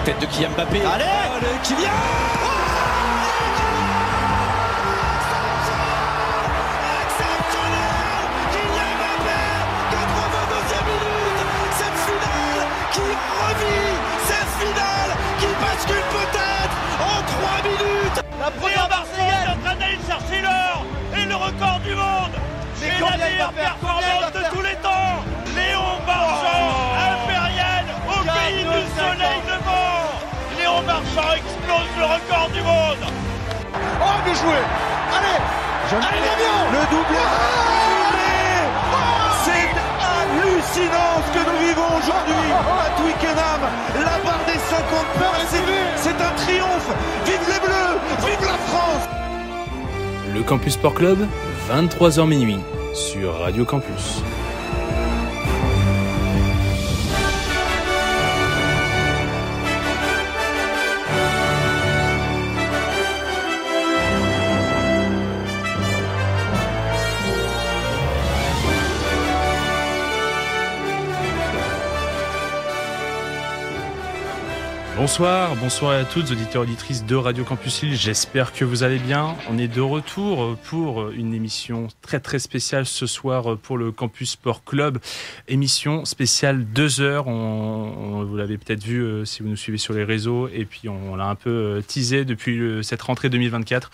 Tête de Kylian Mbappé. Allez, Kylian. La première Barcelone est en train d'aller chercher l'or et le record du monde. C'est la meilleure performance de tous les temps. Léon Marchand, impérial au pays du soleil levant. Léon Marchand explose le record du monde. Oh, bien joué. Allez, le doublé. C'est hallucinant ce que nous vivons aujourd'hui à Twickenham. La barre des 50 points, c'est un triomphe. Vive les Bleus, vive la France. Le Campus Sport Club, 23h minuit, sur Radio Campus. Bonsoir à toutes, auditeurs et auditrices de Radio Campus Lille, j'espère que vous allez bien. On est de retour pour une émission très spéciale ce soir pour le Campus Sport Club. Émission spéciale 2 heures, vous l'avez peut-être vu si vous nous suivez sur les réseaux, et puis on l'a un peu teasé depuis cette rentrée 2024.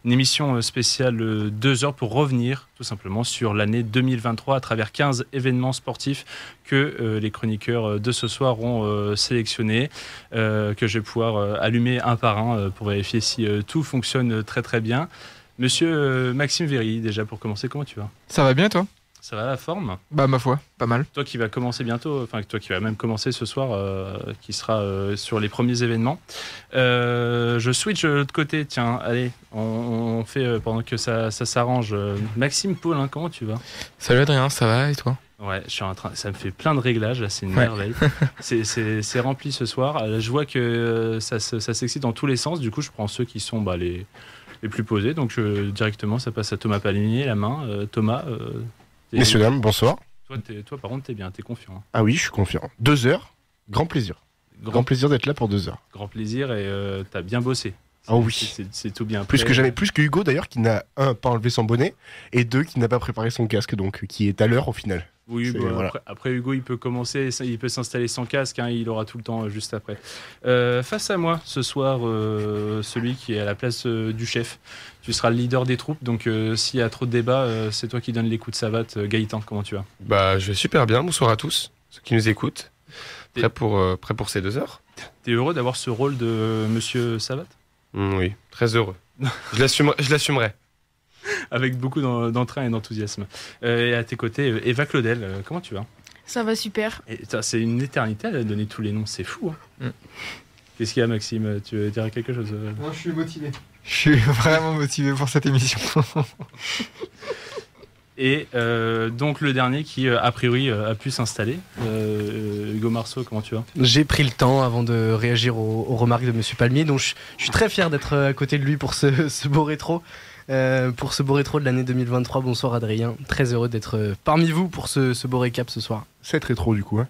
Une émission spéciale 2 heures pour revenir tout simplement sur l'année 2023 à travers 15 événements sportifs que les chroniqueurs de ce soir ont sélectionnés, que je vais pouvoir allumer un par un pour vérifier si tout fonctionne très bien. Monsieur Maxime Véry, déjà pour commencer, comment tu vas ? Ça va bien toi ? Ça va la forme ? Bah ma foi, pas mal. Toi qui vas commencer bientôt, enfin toi qui vas même commencer ce soir, qui sera sur les premiers événements. Je switch de l'autre côté, tiens, allez, on fait pendant que ça s'arrange. Maxime Paulin, comment tu vas ? Salut Adrien, ça va et toi ? Ouais, je suis en train. Ça me fait plein de réglages là, c'est une merveille. C'est rempli ce soir. Je vois que ça s'excite dans tous les sens. Du coup, je prends ceux qui sont les plus posés. Donc directement, ça passe à Thomas Palinier, la main. Thomas. Messieurs, dames, bonsoir. Toi, par contre, t'es bien, t'es confiant. Hein. Ah oui, je suis confiant. 2 heures, grand plaisir. Grand plaisir d'être là pour 2 heures. Grand plaisir et t'as bien bossé. Ah oui. C'est tout bien. Plus que jamais, plus que Hugo d'ailleurs, qui n'a pas enlevé son bonnet, et 2, qui n'a pas préparé son casque, donc qui est à l'heure au final. Oui, voilà. après Hugo, il peut commencer, il peut s'installer sans casque, hein, il aura tout le temps juste après. Face à moi, ce soir, celui qui est à la place du chef. Tu seras le leader des troupes, donc s'il y a trop de débats, c'est toi qui donnes les coups de savate. Gaëtan, comment tu vas ? Bah, je vais super bien, bonsoir à tous, ceux qui nous écoutent. Prêt pour ces 2 heures. T'es heureux d'avoir ce rôle de Monsieur Savate ? Oui, très heureux. Je l'assumerai. Avec beaucoup d'entrain et d'enthousiasme. Et à tes côtés, Eva Claudel, comment tu vas ? Ça va super. Et c'est une éternité à donner tous les noms, c'est fou. Hein. Qu'est-ce qu'il y a, Maxime ? Tu veux dire quelque chose ? Moi, je suis motivé. Je suis vraiment motivé pour cette émission. Et donc le dernier qui, a priori, a pu s'installer. Hugo Marceau, comment tu vas ? J'ai pris le temps avant de réagir aux remarques de Monsieur Palmier, donc je suis très fier d'être à côté de lui pour ce beau rétro. Pour ce beau rétro de l'année 2023. Bonsoir Adrien, très heureux d'être parmi vous pour ce beau récap ce soir. Cette rétro du coup, hein.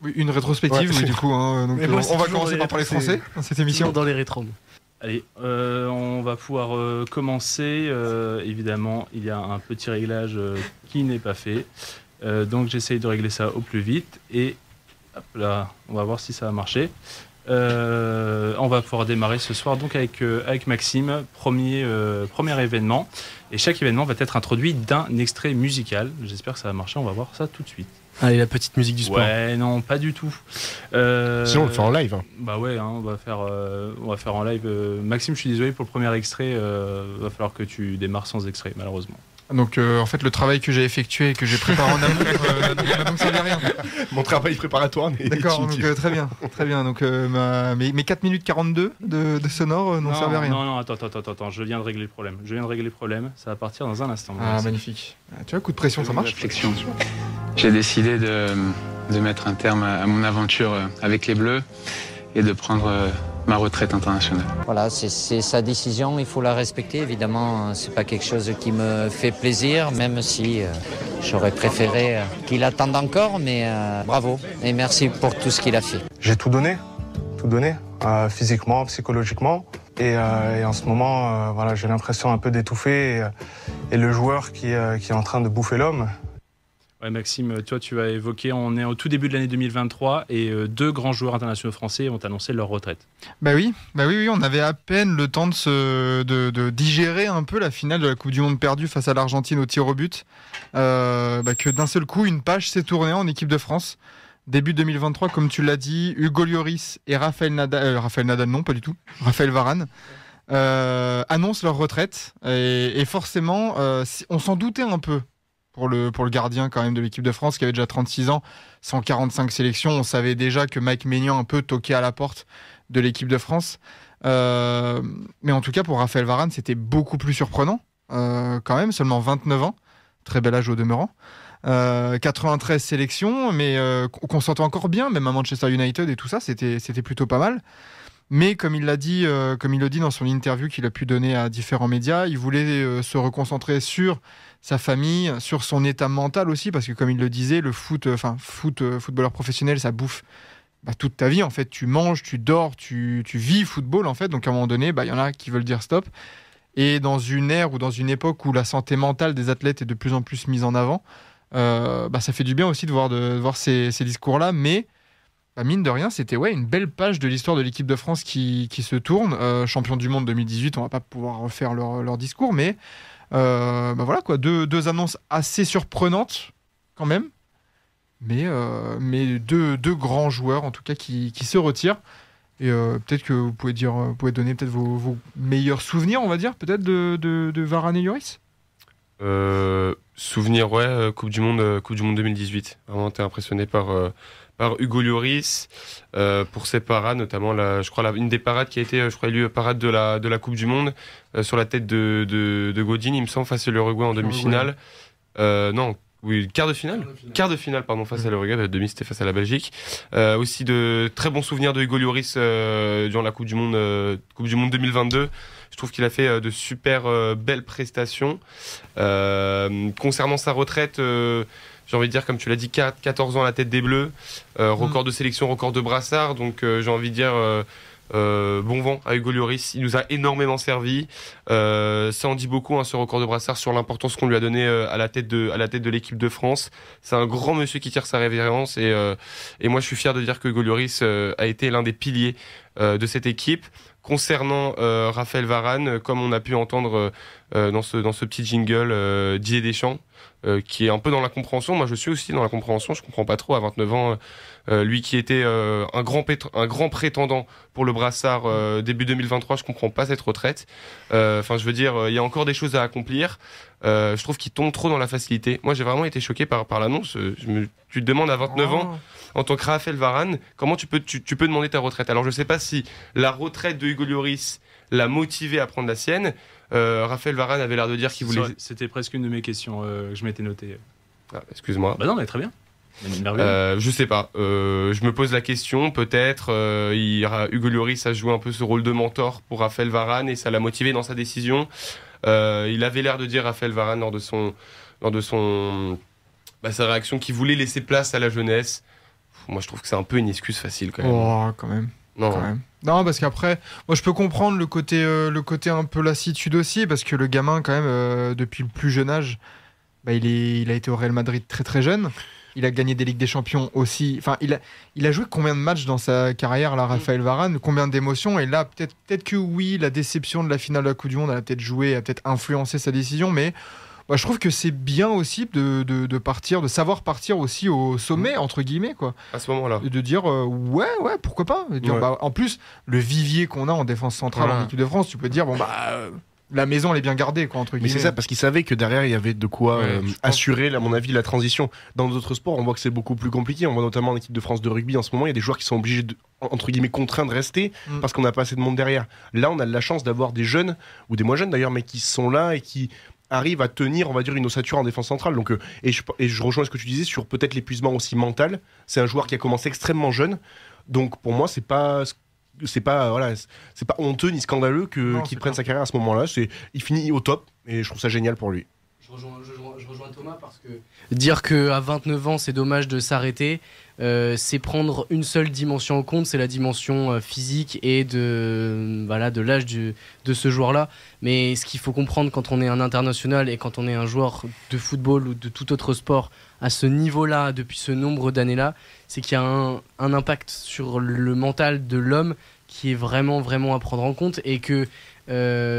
Oui, une rétrospective, mais du coup, hein, donc, on va commencer par parler français dans cette émission. Dans les rétros. Allez, on va pouvoir commencer. Évidemment, il y a un petit réglage qui n'est pas fait. Donc j'essaye de régler ça au plus vite. Et hop là, on va voir si ça va marcher. On va pouvoir démarrer ce soir donc avec Maxime, premier événement. Et chaque événement va être introduit d'un extrait musical. J'espère que ça va marcher, on va voir ça tout de suite. Allez, la petite musique du sport. Ouais, non, pas du tout. Sinon, on le fait en live. Hein. Bah ouais, hein, on va faire en live. Maxime, je suis désolé pour le premier extrait. Va falloir que tu démarres sans extrait, malheureusement. Donc en fait le travail que j'ai effectué et que j'ai préparé en amont n'a donc servi à rien. Mon travail préparatoire n'est d'accord, donc très bien. Donc mes 4 minutes 42 de sonore n'ont servi à rien. Non, attends, je viens de régler le problème. Ça va partir dans un instant. Ah, magnifique. Tu vois, coup de pression, ça marche. Réflexion. J'ai décidé de mettre un terme à mon aventure avec les Bleus et de prendre ma retraite internationale. Voilà, c'est sa décision, il faut la respecter. Évidemment, c'est pas quelque chose qui me fait plaisir, même si j'aurais préféré qu'il attende encore, mais bravo et merci pour tout ce qu'il a fait. J'ai tout donné. tout donné, physiquement, psychologiquement. Et en ce moment, voilà, j'ai l'impression un peu d'étouffer et le joueur qui est en train de bouffer l'homme. Ouais, Maxime, toi tu as évoqué, on est au tout début de l'année 2023 et deux grands joueurs internationaux français ont annoncé leur retraite. Bah oui, on avait à peine le temps de digérer un peu la finale de la Coupe du Monde perdue face à l'Argentine au tir au but, que d'un seul coup une page s'est tournée en équipe de France. Début 2023, comme tu l'as dit, Hugo Lloris et Raphaël Nadal non pas du tout, Raphaël Varane annoncent leur retraite et forcément on s'en doutait un peu. Pour le gardien quand même de l'équipe de France qui avait déjà 36 ans, 145 sélections. On savait déjà que Mike Maignan un peu toquait à la porte de l'équipe de France. Mais en tout cas, pour Raphaël Varane, c'était beaucoup plus surprenant. Quand même, seulement 29 ans. Très bel âge au demeurant. 93 sélections, mais qu'on sentait encore bien, même à Manchester United et tout ça, c'était plutôt pas mal. Mais comme il le dit dans son interview qu'il a pu donner à différents médias, il voulait se reconcentrer sur sa famille, sur son état mental aussi, parce que comme il le disait, le footballeur professionnel, ça bouffe toute ta vie en fait. Tu manges, tu dors, tu vis football en fait. Donc à un moment donné, il y en a qui veulent dire stop. Et dans une ère ou dans une époque où la santé mentale des athlètes est de plus en plus mise en avant, ça fait du bien aussi de voir ces discours-là, mais mine de rien, c'était une belle page de l'histoire de l'équipe de France qui se tourne. Champion du monde 2018, on va pas pouvoir refaire leur discours, mais voilà quoi, deux annonces assez surprenantes quand même, mais deux grands joueurs en tout cas qui se retirent. Et peut-être que vous pouvez donner peut-être vos meilleurs souvenirs, on va dire, peut-être de Varane et Lloris. Souvenir, Coupe du Monde 2018. Vraiment, t'es impressionné par Hugo Lloris pour ses parades, notamment une des parades qui a été, élue parade de la Coupe du Monde sur la tête de Godin, il me semble, face à l'Uruguay en demi-finale. Quart de finale, face à l'Uruguay. Demi, c'était face à la Belgique. Aussi de très bons souvenirs de Hugo Lloris durant la Coupe du Monde 2022. Je trouve qu'il a fait de super belles prestations. Concernant sa retraite, j'ai envie de dire, comme tu l'as dit, 14 ans à la tête des Bleus, record de sélection, record de brassard, donc j'ai envie de dire bon vent à Hugo Lloris, il nous a énormément servi, ça en dit beaucoup, ce record de brassard, sur l'importance qu'on lui a donné à la tête de l'équipe de France. C'est un grand monsieur qui tire sa révérence et moi je suis fier de dire que Hugo Lloris a été l'un des piliers de cette équipe. Concernant Raphaël Varane, comme on a pu entendre dans ce petit jingle, Didier Deschamps, qui est un peu dans la compréhension. Moi, je suis aussi dans la compréhension. Je comprends pas trop à 29 ans. Lui qui était un grand prétendant pour le brassard début 2023, je comprends pas cette retraite. Je veux dire, il y a encore des choses à accomplir. Je trouve qu'il tombe trop dans la facilité. Moi, j'ai vraiment été choqué par l'annonce. Tu te demandes à 29 ans, en tant que Raphaël Varane, comment tu peux demander ta retraite. Alors, je sais pas si la retraite de Hugo Lloris l'a motivé à prendre la sienne. Raphaël Varane avait l'air de dire qu'il voulait... C'était presque une de mes questions que je m'étais noté. Excuse-moi. Non, mais très bien. Je sais pas. Je me pose la question. Peut-être Hugo Lloris a joué un peu ce rôle de mentor pour Raphaël Varane et ça l'a motivé dans sa décision. Il avait l'air de dire, Raphaël Varane, lors de sa réaction, qu'il voulait laisser place à la jeunesse. Moi, je trouve que c'est un peu une excuse facile quand même. Oh, quand même. Non, parce qu'après, moi je peux comprendre le côté un peu lassitude aussi, parce que le gamin quand même depuis le plus jeune âge, il a été au Real Madrid très très jeune. Il a gagné des Ligues des Champions aussi. Enfin, il a joué combien de matchs dans sa carrière, là, Raphaël Varane, combien d'émotions. Et là, peut-être que oui, la déception de la finale de la Coupe du Monde, elle a peut-être joué, a peut-être influencé sa décision, mais je trouve que c'est bien aussi de partir, de savoir partir aussi au sommet, entre guillemets, quoi. À ce moment-là. Et de dire, pourquoi pas. Et dire, en plus, le vivier qu'on a en défense centrale en équipe de France, tu peux dire, la maison, elle est bien gardée, quoi, entre guillemets. Mais c'est ça, parce qu'il savait que derrière, il y avait de quoi assurer, à mon avis, la transition. Dans d'autres sports, on voit que c'est beaucoup plus compliqué. On voit notamment en équipe de France de rugby, en ce moment, il y a des joueurs qui sont obligés, entre guillemets, contraints de rester parce qu'on n'a pas assez de monde derrière. Là, on a de la chance d'avoir des jeunes, ou des moins jeunes d'ailleurs, mais qui sont là et qui arrivent à tenir, on va dire, une ossature en défense centrale. Donc, et je rejoins ce que tu disais sur peut-être l'épuisement aussi mental. C'est un joueur qui a commencé extrêmement jeune. Donc, pour moi, c'est pas honteux ni scandaleux qu'il prenne sa carrière à ce moment-là. Il finit au top et je trouve ça génial pour lui. Je rejoins Thomas parce que dire qu'à 29 ans c'est dommage de s'arrêter, c'est prendre une seule dimension en compte, c'est la dimension physique et de l'âge de ce joueur-là. Mais ce qu'il faut comprendre quand on est un international et quand on est un joueur de football ou de tout autre sport à ce niveau-là, depuis ce nombre d'années-là, c'est qu'il y a un impact sur le mental de l'homme qui est vraiment, vraiment à prendre en compte, et que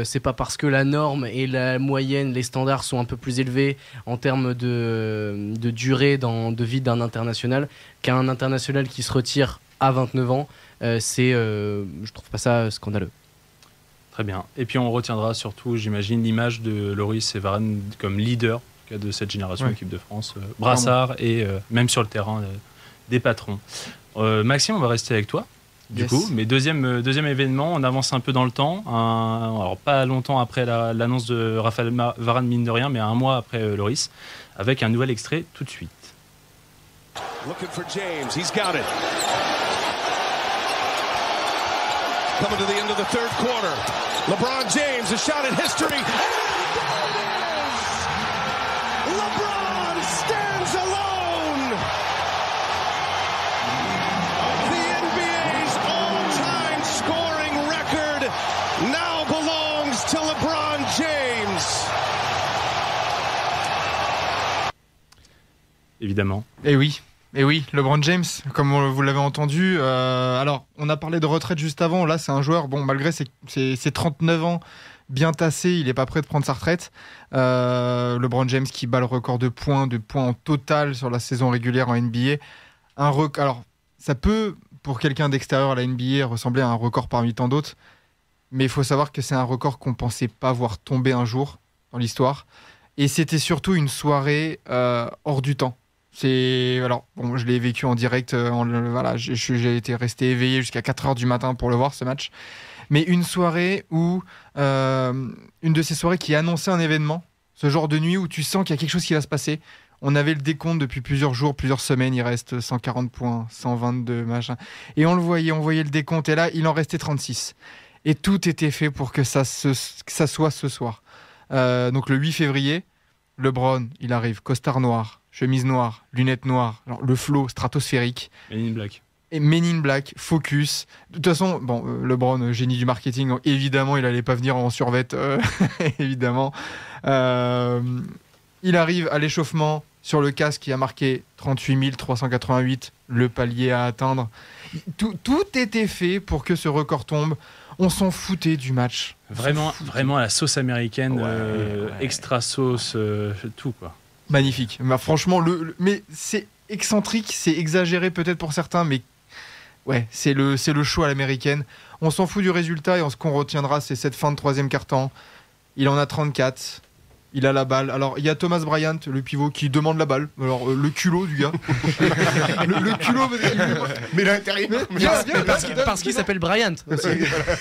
c'est pas parce que la norme et la moyenne, les standards sont un peu plus élevés en termes de durée de vie d'un international, qu'un international qui se retire à 29 ans, je trouve pas ça scandaleux. Très bien. Et puis on retiendra surtout, j'imagine, l'image de Lloris et Varane comme leader de cette génération équipe de France, brassard et même sur le terrain des patrons. Maxime, on va rester avec toi. Du coup, mais deuxième événement, on avance un peu dans le temps, alors pas longtemps après l'annonce de Raphaël Varane, mine de rien, mais un mois après Lloris, avec un nouvel extrait tout de suite. Looking for James, he's got it. Coming to the end of the third quarter. LeBron James, a shot in history. LeBron stands alone. The NBA's all-time scoring record now belongs to LeBron James. Évidemment. Et oui, LeBron James, comme vous l'avez entendu. Alors, on a parlé de retraite juste avant. Là, c'est un joueur, malgré ses 39 ans, bien tassé, il n'est pas prêt de prendre sa retraite. LeBron James qui bat le record de points en total sur la saison régulière en NBA. Alors, ça peut, pour quelqu'un d'extérieur à la NBA, ressembler à un record parmi tant d'autres. Mais il faut savoir que c'est un record qu'on ne pensait pas voir tomber un jour dans l'histoire. Et c'était surtout une soirée hors du temps. Je l'ai vécu en direct. J'ai été resté éveillé jusqu'à 4h du matin pour le voir, ce match. Mais une soirée où une de ces soirées qui annonçait un événement, ce genre de nuit où tu sens qu'il y a quelque chose qui va se passer. On avait le décompte depuis plusieurs jours, plusieurs semaines, il reste 140 points, 122, machin. Et on voyait le décompte, et là, il en restait 36. Et tout était fait pour que ça soit ce soir. Donc le 8 février, LeBron, il arrive, costard noir, chemise noire, lunettes noires, le flow stratosphérique. Men in Black. Et Men in Black, focus. De toute façon, LeBron, génie du marketing, donc évidemment, il n'allait pas venir en survette, évidemment. Il arrive à l'échauffement, sur le casque, il a marqué 38 388, le palier à atteindre. Tout était fait pour que ce record tombe. On s'en foutait du match. Vraiment à la sauce américaine, extra sauce, tout quoi. Magnifique. Franchement, mais c'est excentrique, c'est exagéré peut-être pour certains, mais ouais, c'est le show à l'américaine. On s'en fout du résultat, et ce qu'on retiendra, c'est cette fin de troisième quart-temps. Il en a 34. Il a la balle. Alors, il y a Thomas Bryant, le pivot, qui demande la balle. Alors, le culot du gars. le culot. Mais l'intérieur. Parce qu'il s'appelle Bryant.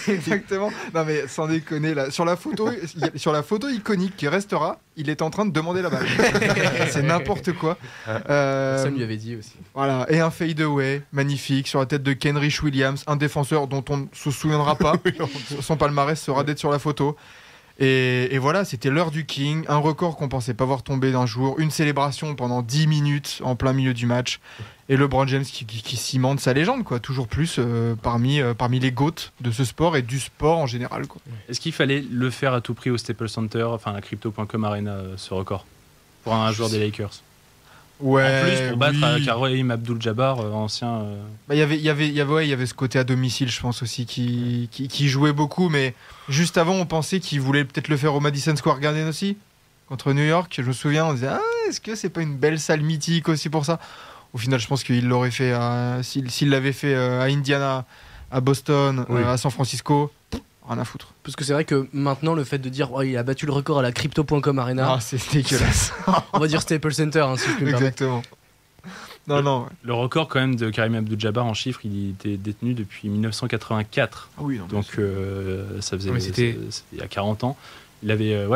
Exactement. Non, mais sans déconner, là. Sur la photo iconique qui restera, il est en train de demander la balle. C'est n'importe quoi. Ça lui avait dit aussi. Voilà. Et un fade-away magnifique sur la tête de Kenrich Williams, un défenseur dont on ne se souviendra pas. Son palmarès sera d'être sur la photo. Et voilà, c'était l'heure du King, un record qu'on pensait pas voir tomber d'un jour, une célébration pendant 10 minutes en plein milieu du match, et LeBron James qui cimente sa légende, quoi, toujours plus parmi les GOAT de ce sport et du sport en général, quoi. Est-ce qu'il fallait le faire à tout prix au Staples Center, enfin la Crypto.com Arena, ce record, pour un joueur des Lakers? Ouais, en plus, pour battre Kareem Abdul-Jabbar, ancien. Il y avait ce côté à domicile, je pense aussi, qui jouait beaucoup. Mais juste avant, on pensait qu'il voulait peut-être le faire au Madison Square Garden aussi, contre New York. Je me souviens, on disait, est-ce que c'est pas une belle salle mythique aussi pour ça? Au final, je pense qu'il l'aurait fait, s'il l'avait fait à Indiana, à Boston, à San Francisco. Rien à foutre. Parce que c'est vrai que maintenant, le fait de dire il a battu le record à la Crypto.com Arena, c'est dégueulasse. On va dire Staples Center, si je puis me permettre. Exactement. Non. Le record quand même de Kareem Abdul-Jabbar en chiffres, il était détenu depuis 1984. Ah oui, non, donc ça faisait c'était il y a 40 ans. Il avait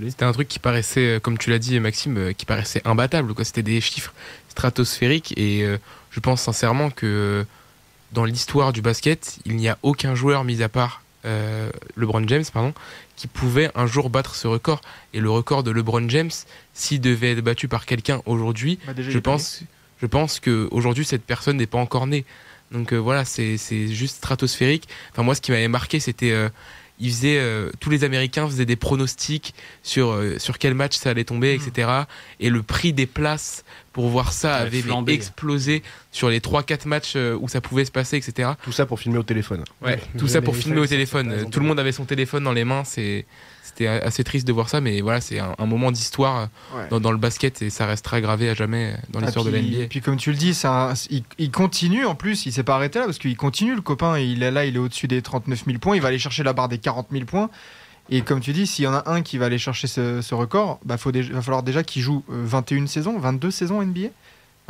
c'était un truc qui paraissait, comme tu l'as dit Maxime, qui paraissait imbattable, quoi. C'était des chiffres stratosphériques, et je pense sincèrement que dans l'histoire du basket, il n'y a aucun joueur mis à part LeBron James, qui pouvait un jour battre ce record. Et le record de LeBron James, s'il devait être battu par quelqu'un aujourd'hui, je pense je pense qu'aujourd'hui, cette personne n'est pas encore née. Donc voilà, c'est juste stratosphérique. Enfin, moi, ce qui m'avait marqué, c'était... tous les Américains faisaient des pronostics sur quel match ça allait tomber, etc. Et le prix des places pour voir ça avait explosé sur les 3-4 matchs où ça pouvait se passer, etc. Tout ça pour filmer au téléphone. Ouais, tout ça pour filmer au téléphone. Tout le monde avait son téléphone dans les mains. C'était assez triste de voir ça, mais voilà, c'est un moment d'histoire dans le basket et ça restera gravé à jamais dans l'histoire de la NBA. Et puis comme tu le dis, il continue en plus, il s'est pas arrêté là parce qu'il continue le copain, il est au-dessus des 39 000 points, il va aller chercher la barre des 40 000 points. Et comme tu dis, s'il y en a un qui va aller chercher ce record, va falloir déjà qu'il joue 22 saisons NBA.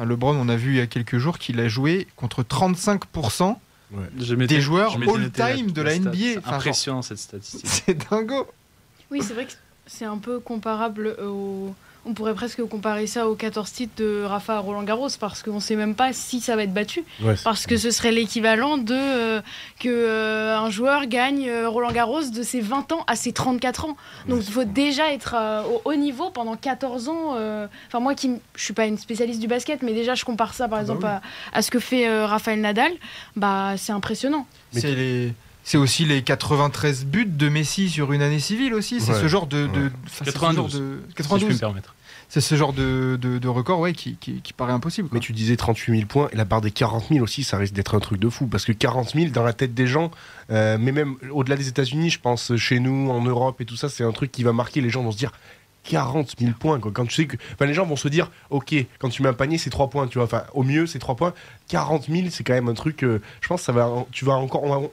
LeBron, on a vu il y a quelques jours qu'il a joué contre 35% des joueurs all-time de la NBA. C'est impressionnant cette statistique. C'est dingo. Oui, c'est vrai que c'est un peu comparable on pourrait presque comparer ça aux 14 titres de Rafa à Roland-Garros parce qu'on ne sait même pas si ça va être battu. Parce que ce serait l'équivalent de qu'un joueur gagne Roland-Garros de ses 20 ans à ses 34 ans. Donc il faut déjà être au haut niveau pendant 14 ans. Enfin moi je ne suis pas une spécialiste du basket, mais déjà je compare ça par exemple à ce que fait Rafael Nadal. C'est impressionnant. C'est aussi les 93 buts de Messi sur une année civile aussi. C'est ce genre de 92, si je peux me permettre. C'est ce genre de record qui paraît impossible. Mais tu disais 38 000 points, et la barre des 40 000 aussi, ça risque d'être un truc de fou. Parce que 40 000 dans la tête des gens, mais même au-delà des États-Unis, je pense chez nous, en Europe et tout ça, c'est un truc qui va marquer. Les gens vont se dire 40 000 points. Quoi. Quand tu sais que, les gens vont se dire, ok, quand tu mets un panier, c'est 3 points. Tu vois, enfin, au mieux, c'est 3 points. 40 000, c'est quand même un truc. Je pense que on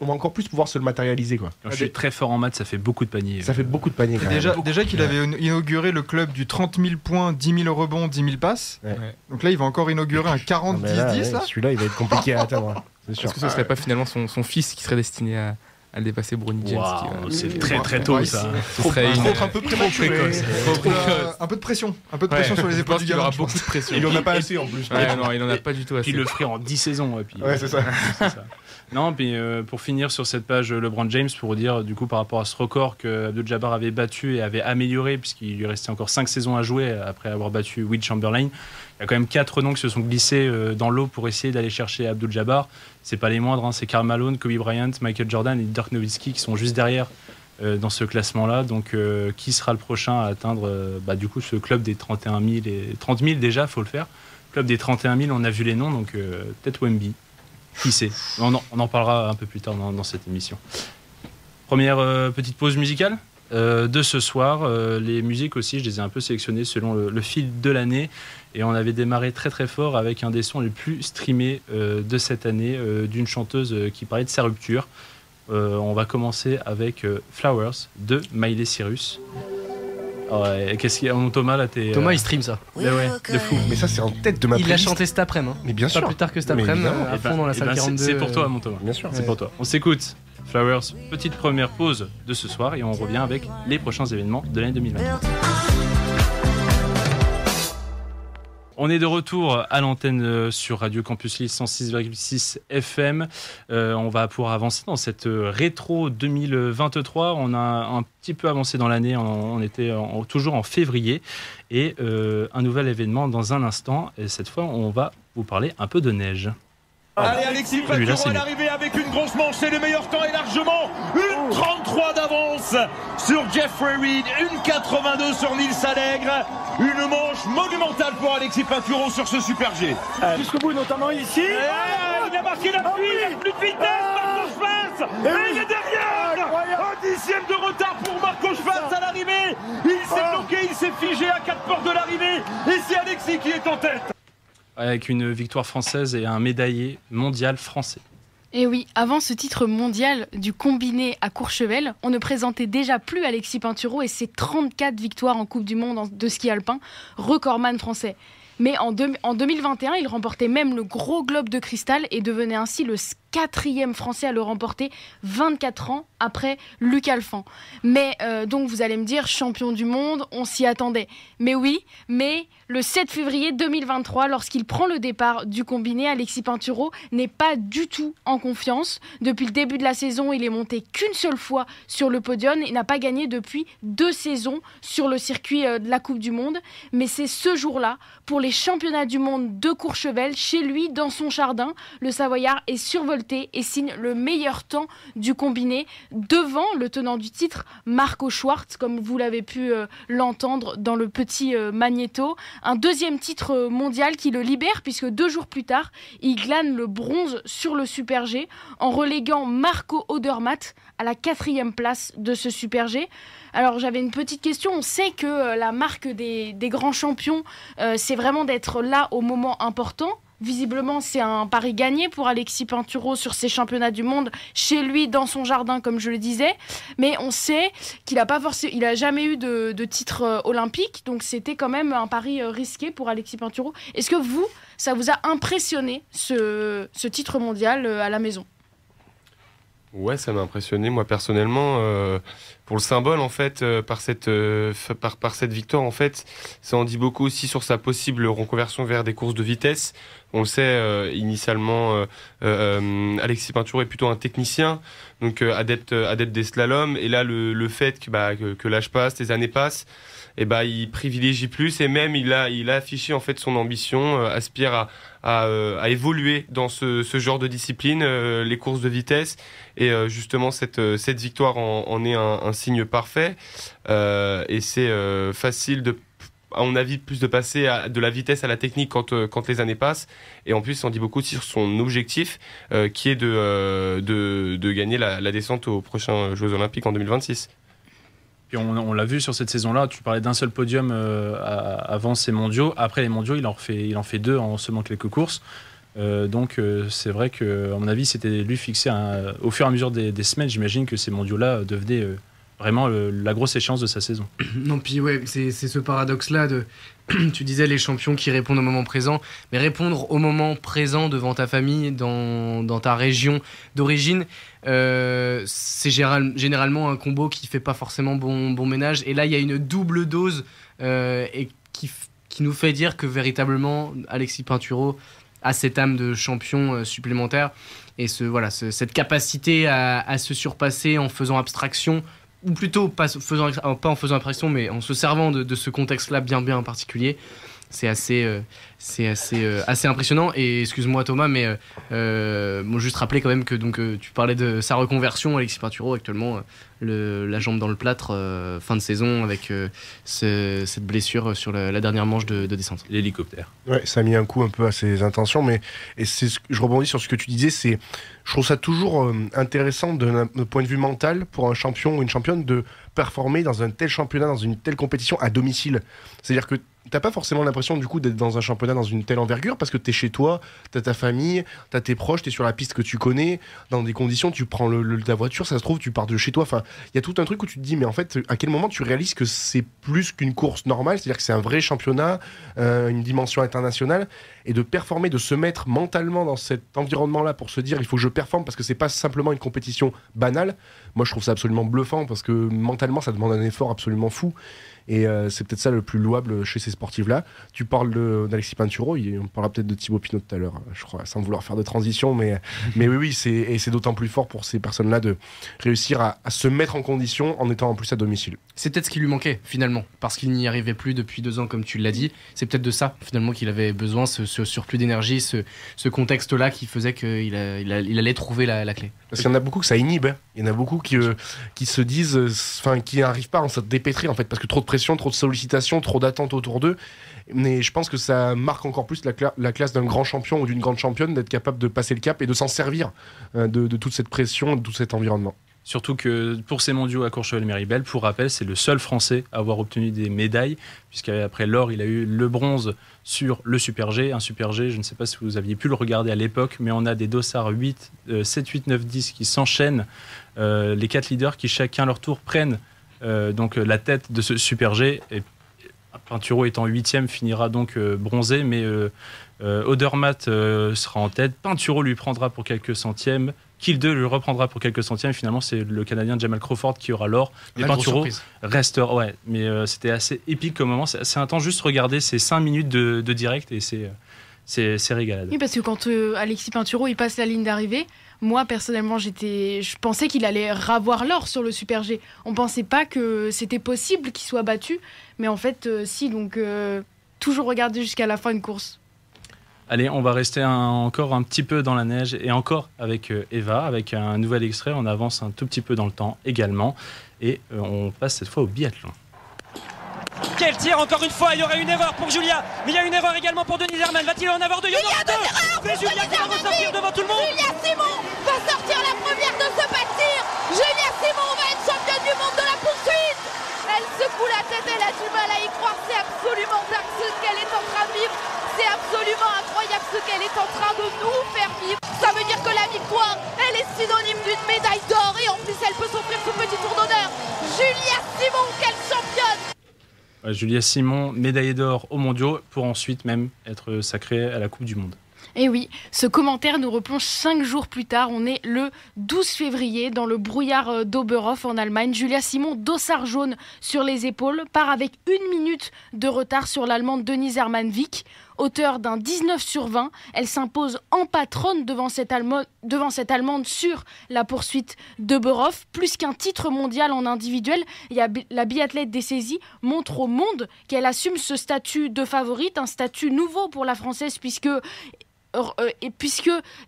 va encore plus pouvoir se le matérialiser. Quoi. Je suis très fort en maths, ça fait beaucoup de paniers. Ça fait beaucoup de paniers. Déjà qu'il avait inauguré le club du 30 000 points, 10 000 rebonds, 10 000 passes. Ouais. Donc là, il va encore inaugurer un 40-10-10. Là. Celui-là, il va être compliqué à atteindre. C'est sûr. Est-ce que ce serait pas finalement son fils qui serait destiné à le dépasser, Bronny James? C'est très tôt ça. Ce serait un peu précoce. Un peu de pression. Un peu de pression sur les épaules du gars. Il y aura beaucoup de pression. Il en a pas assez en plus. Non, il en a pas du tout assez. Il le ferait en 10 saisons. C'est ça. Non, puis pour finir sur cette page LeBron James, pour dire du coup par rapport à ce record que Abdul-Jabbar avait battu et avait amélioré, puisqu'il lui restait encore 5 saisons à jouer après avoir battu Wilt Chamberlain. Il y a quand même 4 noms qui se sont glissés dans l'eau pour essayer d'aller chercher Abdul-Jabbar. C'est pas les moindres, c'est Karl Malone, Kobe Bryant, Michael Jordan et Dirk Nowitzki qui sont juste derrière dans ce classement-là. Donc qui sera le prochain à atteindre du coup ce club des 31 000 et 30 000 déjà, faut le faire. Club des 31 000, on a vu les noms, donc peut-être Wemby. Qui sait? On en parlera un peu plus tard dans cette émission. Première petite pause musicale de ce soir. Les musiques aussi, je les ai un peu sélectionnées selon le fil de l'année. Et on avait démarré très très fort avec un des sons les plus streamés de cette année, d'une chanteuse qui parlait de sa rupture. On va commencer avec Flowers de Miley Cyrus. Ouais, qu'est-ce qu'il y a, mon Thomas là Thomas il stream ça. Mais ouais, de fou. Mais ça c'est en tête de ma playlist. Il l'a chanté cet après-midi. Mais bien sûr. Pas plus tard que cet après-midi, à fond dans la salle 42. C'est pour toi mon Thomas. Bien sûr. C'est pour toi. On s'écoute Flowers, petite première pause de ce soir et on revient avec les prochains événements de l'année 2023. On est de retour à l'antenne sur Radio Campus Lille 106,6 FM. On va pouvoir avancer dans cette rétro 2023. On a un petit peu avancé dans l'année. On était toujours en février. Et un nouvel événement dans un instant. Et cette fois, on va vous parler un peu de neige. Allez, Alexis Pinturo est arrivé avec une grosse manche et le meilleur temps est largement une 33 d'avance sur Jeffrey Reed, une 82 sur Nils Allègre, une manche monumentale pour Alexis Pinturo sur ce Super G. Jusqu'au bout, notamment ici. Il a marqué la pluie, il n'y a plus de vitesse, Marco Schwarz, et il est derrière. Un 10e de retard pour Marco Schwarz à l'arrivée. Il s'est bloqué, il s'est figé à 4 portes de l'arrivée et c'est Alexis qui est en tête. Avec une victoire française et un médaillé mondial français. Et oui, avant ce titre mondial du combiné à Courchevel, on ne présentait déjà plus Alexis Pinturo et ses 34 victoires en Coupe du Monde de ski alpin, recordman français. Mais en 2021, il remportait même le gros globe de cristal et devenait ainsi le 4e Français à le remporter 24 ans après Luc Alphand. Mais donc vous allez me dire, champion du monde, on s'y attendait. Mais oui, mais le 7 février 2023, lorsqu'il prend le départ du combiné, Alexis Pinturault n'est pas du tout en confiance. Depuis le début de la saison, il est monté qu'une seule fois sur le podium et n'a pas gagné depuis 2 saisons sur le circuit de la Coupe du Monde. Mais c'est ce jour-là, pour les championnats du monde de Courchevel, chez lui, dans son jardin, le Savoyard est survolté et signe le meilleur temps du combiné devant le tenant du titre, Marco Schwartz, comme vous l'avez pu l'entendre dans le petit magnéto. Un 2e titre mondial qui le libère puisque 2 jours plus tard, il glane le bronze sur le Super G en reléguant Marco Odermatt à la 4e place de ce Super G. Alors j'avais une petite question, on sait que la marque des grands champions, c'est vraiment d'être là au moment important. Visiblement, c'est un pari gagné pour Alexis Pinturault sur ces championnats du monde, chez lui, dans son jardin, comme je le disais. Mais on sait qu'il n'a jamais eu de titre olympique, donc c'était quand même un pari risqué pour Alexis Pinturault. Est-ce que ça vous a impressionné, ce titre mondial à la maison ? Ouais, ça m'a impressionné, moi personnellement, pour le symbole en fait, par cette victoire en fait, ça en dit beaucoup aussi sur sa possible reconversion vers des courses de vitesse. On le sait, initialement, Alexis Pinturault est plutôt un technicien, donc adepte des slaloms, et là le fait que l'âge passe, les années passent, et il privilégie plus, et même il a affiché en fait son ambition, aspire à évoluer dans ce genre de discipline, les courses de vitesse, et justement cette victoire en est un signe parfait, et c'est facile à mon avis, plus de passer de la vitesse à la technique quand les années passent, et en plus on dit beaucoup sur son objectif qui est de gagner la descente aux prochains Jeux Olympiques en 2026. Et on l'a vu sur cette saison-là, tu parlais d'un seul podium avant ces mondiaux. Après les mondiaux, il en fait 2 en seulement quelques courses. Donc c'est vrai qu'à mon avis, c'était lui fixé au fur et à mesure des semaines. J'imagine que ces mondiaux-là devenaient vraiment la grosse échéance de sa saison. Non, puis ouais, c'est ce paradoxe-là de... Tu disais les champions qui répondent au moment présent, mais répondre au moment présent devant ta famille, dans ta région d'origine, c'est généralement un combo qui fait pas forcément bon ménage. Et là, il y a une double dose et qui nous fait dire que véritablement, Alexis Pinturault a cette âme de champion supplémentaire et cette capacité à se surpasser en faisant abstraction, ou plutôt pas en faisant impression, mais en se servant de ce contexte-là bien particulier. C'est assez impressionnant. Et excuse-moi Thomas, mais juste rappeler quand même que tu parlais de sa reconversion, Alexis Pinturault actuellement la jambe dans le plâtre, fin de saison avec cette blessure sur la dernière manche de descente. L'hélicoptère. Ouais, ça a mis un coup un peu à ses intentions, mais je rebondis sur ce que tu disais, je trouve ça toujours intéressant d'un point de vue mental pour un champion ou une championne de performer dans un tel championnat, dans une telle compétition à domicile. C'est-à-dire que t'as pas forcément l'impression du coup d'être dans un championnat dans une telle envergure parce que t'es chez toi, t'as ta famille, t'as tes proches, t'es sur la piste que tu connais, dans des conditions, tu prends ta voiture, ça se trouve, tu pars de chez toi. Enfin, il y a tout un truc où tu te dis, mais en fait, à quel moment tu réalises que c'est plus qu'une course normale, c'est-à-dire que c'est un vrai championnat, une dimension internationale, et de performer, de se mettre mentalement dans cet environnement-là pour se dire, il faut que je performe parce que c'est pas simplement une compétition banale. Moi, je trouve ça absolument bluffant parce que mentalement, ça demande un effort absolument fou. Et c'est peut-être ça le plus louable chez ces sportifs-là. Tu parles d'Alexis Pinturault, on parlera peut-être de Thibaut Pinot tout à l'heure, je crois, sans vouloir faire de transition, mais oui, c'est d'autant plus fort pour ces personnes-là de réussir à se mettre en condition en étant en plus à domicile. C'est peut-être ce qui lui manquait finalement, parce qu'il n'y arrivait plus depuis 2 ans, comme tu l'as dit. C'est peut-être de ça finalement qu'il avait besoin, ce surplus d'énergie, ce contexte-là qui faisait qu'il allait trouver la clé. Parce qu'il y en a beaucoup que ça inhibe, hein. Il y en a beaucoup qui se disent, qui n'arrivent pas à se dépêtrer en fait, parce que trop de pression, trop de sollicitations, trop d'attentes autour d'eux. Mais je pense que ça marque encore plus la classe d'un grand champion ou d'une grande championne d'être capable de passer le cap et de s'en servir de toute cette pression, de tout cet environnement. Surtout que pour ces mondiaux à Courchevel-Méribel, pour rappel, c'est le seul Français à avoir obtenu des médailles, puisqu'après l'or, il a eu le bronze sur le Super G. Un Super G, je ne sais pas si vous aviez pu le regarder à l'époque, mais on a des dossards 7, 8, 9, 10 qui s'enchaînent. Les 4 leaders qui chacun leur tour prennent donc la tête de ce Super G. Et Pinturo étant 8e finira donc bronzé, mais Odermatt sera en tête. Pinturo lui prendra pour quelques centièmes. Kilde lui reprendra pour quelques centièmes. Et finalement, c'est le Canadien Jamal Crawford qui aura l'or. Mais Pinturo restera. Ouais, mais c'était assez épique comme moment. C'est assez intense. Juste regarder ces 5 minutes de direct et c'est régalade. Oui, parce que quand Alexis Pinturo il passe la ligne d'arrivée, moi personnellement je pensais qu'il allait ravoir l'or sur le Super G. On pensait pas que c'était possible qu'il soit battu, mais en fait si, donc toujours regarder jusqu'à la fin une course. Allez, on va rester encore un petit peu dans la neige et encore avec Eva, avec un nouvel extrait. On avance un tout petit peu dans le temps également et on passe cette fois au biathlon. Quel tir, encore une fois, il y aurait une erreur pour Julia, mais il y a une erreur également pour Denise Herrmann. Va-t-il en avoir deux? Il y a deux erreurs. C'est Julia qui va ressortir devant tout le monde. Julia Simon va sortir la première de ce pas de tir. Julia Simon va être championne du monde de la poursuite. Elle secoue la tête, elle a du mal à y croire. C'est absolument dingue ce qu'elle est en train de vivre. C'est absolument incroyable ce qu'elle est en train de nous faire vivre. Ça veut dire que la victoire, elle est synonyme d'une médaille d'or et en plus elle peut s'offrir ce petit tour d'honneur. Julia Simon, quelle championne! Julia Simon, médaillée d'or aux mondiaux, pour ensuite même être sacrée à la Coupe du Monde. Et oui, ce commentaire nous replonge 5 jours plus tard. On est le 12 février dans le brouillard d'Oberhof en Allemagne. Julia Simon, dossard jaune sur les épaules, part avec 1 minute de retard sur l'Allemande Denise Hermann-Wick. Auteur d'un 19/20, elle s'impose en patronne devant cette Allemande sur la poursuite d'Oberhof. Plus qu'un titre mondial en individuel, la biathlète des saisies montre au monde qu'elle assume ce statut de favorite, un statut nouveau pour la Française puisque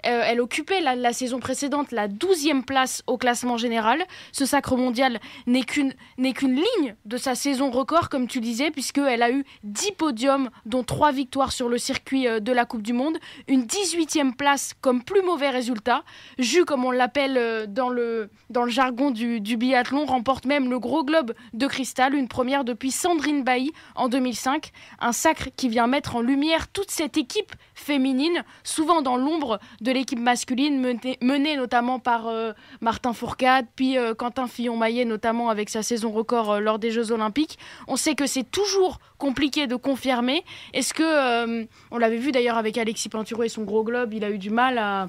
elle occupait la saison précédente la 12e place au classement général. Ce sacre mondial n'est qu'une ligne de sa saison record, comme tu disais, puisqu'elle a eu 10 podiums, dont 3 victoires sur le circuit de la Coupe du Monde, une 18e place comme plus mauvais résultat. Jus, comme on l'appelle dans le jargon du biathlon, remporte même le gros globe de cristal, une première depuis Sandrine Bailly en 2005. Un sacre qui vient mettre en lumière toute cette équipe féminine, souvent dans l'ombre de l'équipe masculine, menée notamment par Martin Fourcade, puis Quentin Fillon-Maillet, notamment avec sa saison record lors des Jeux Olympiques. On sait que c'est toujours compliqué de confirmer. Est-ce que, on l'avait vu d'ailleurs avec Alexis Pinturo et son gros globe, il a eu du mal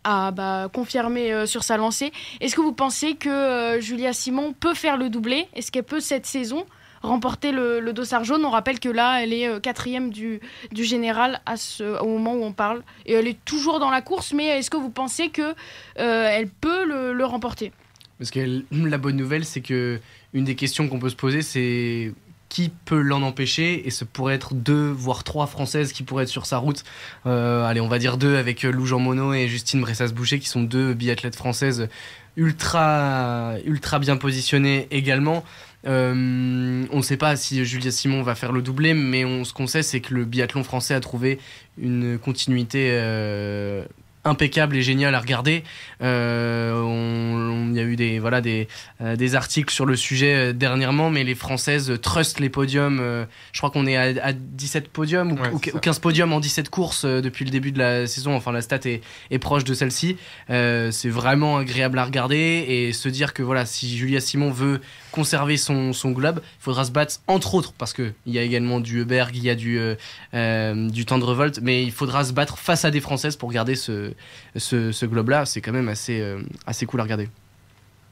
à confirmer sur sa lancée. Est-ce que vous pensez que Julia Simon peut faire le doublé? Est-ce qu'elle peut cette saison remporter le dossard jaune? On rappelle que là, elle est 4e du général au moment où on parle. Et elle est toujours dans la course, mais est-ce que vous pensez qu'elle peut le remporter? Parce que la bonne nouvelle, c'est que une des questions qu'on peut se poser, c'est qui peut l'en empêcher? Et ce pourrait être 2, voire 3 Françaises qui pourraient être sur sa route. Allez, on va dire 2 avec Lou Jean Monod et Justine Bressas-Boucher, qui sont 2 biathlètes françaises ultra bien positionnées également. On ne sait pas si Julia Simon va faire le doublé, mais ce qu'on sait, c'est que le biathlon français a trouvé une continuité impeccable et génial à regarder. Il y a eu des articles sur le sujet dernièrement, mais les Françaises trustent les podiums. Je crois qu'on est à 17 podiums ou 15 podiums en 17 courses depuis le début de la saison. Enfin, la stat est proche de celle-ci. C'est vraiment agréable à regarder et se dire que voilà, si Julia Simon veut conserver son globe, il faudra se battre, entre autres, parce qu'il y a également du Heuberg, il y a du Tendrevolt, mais il faudra se battre face à des Françaises pour garder ce globe-là. C'est quand même assez cool à regarder.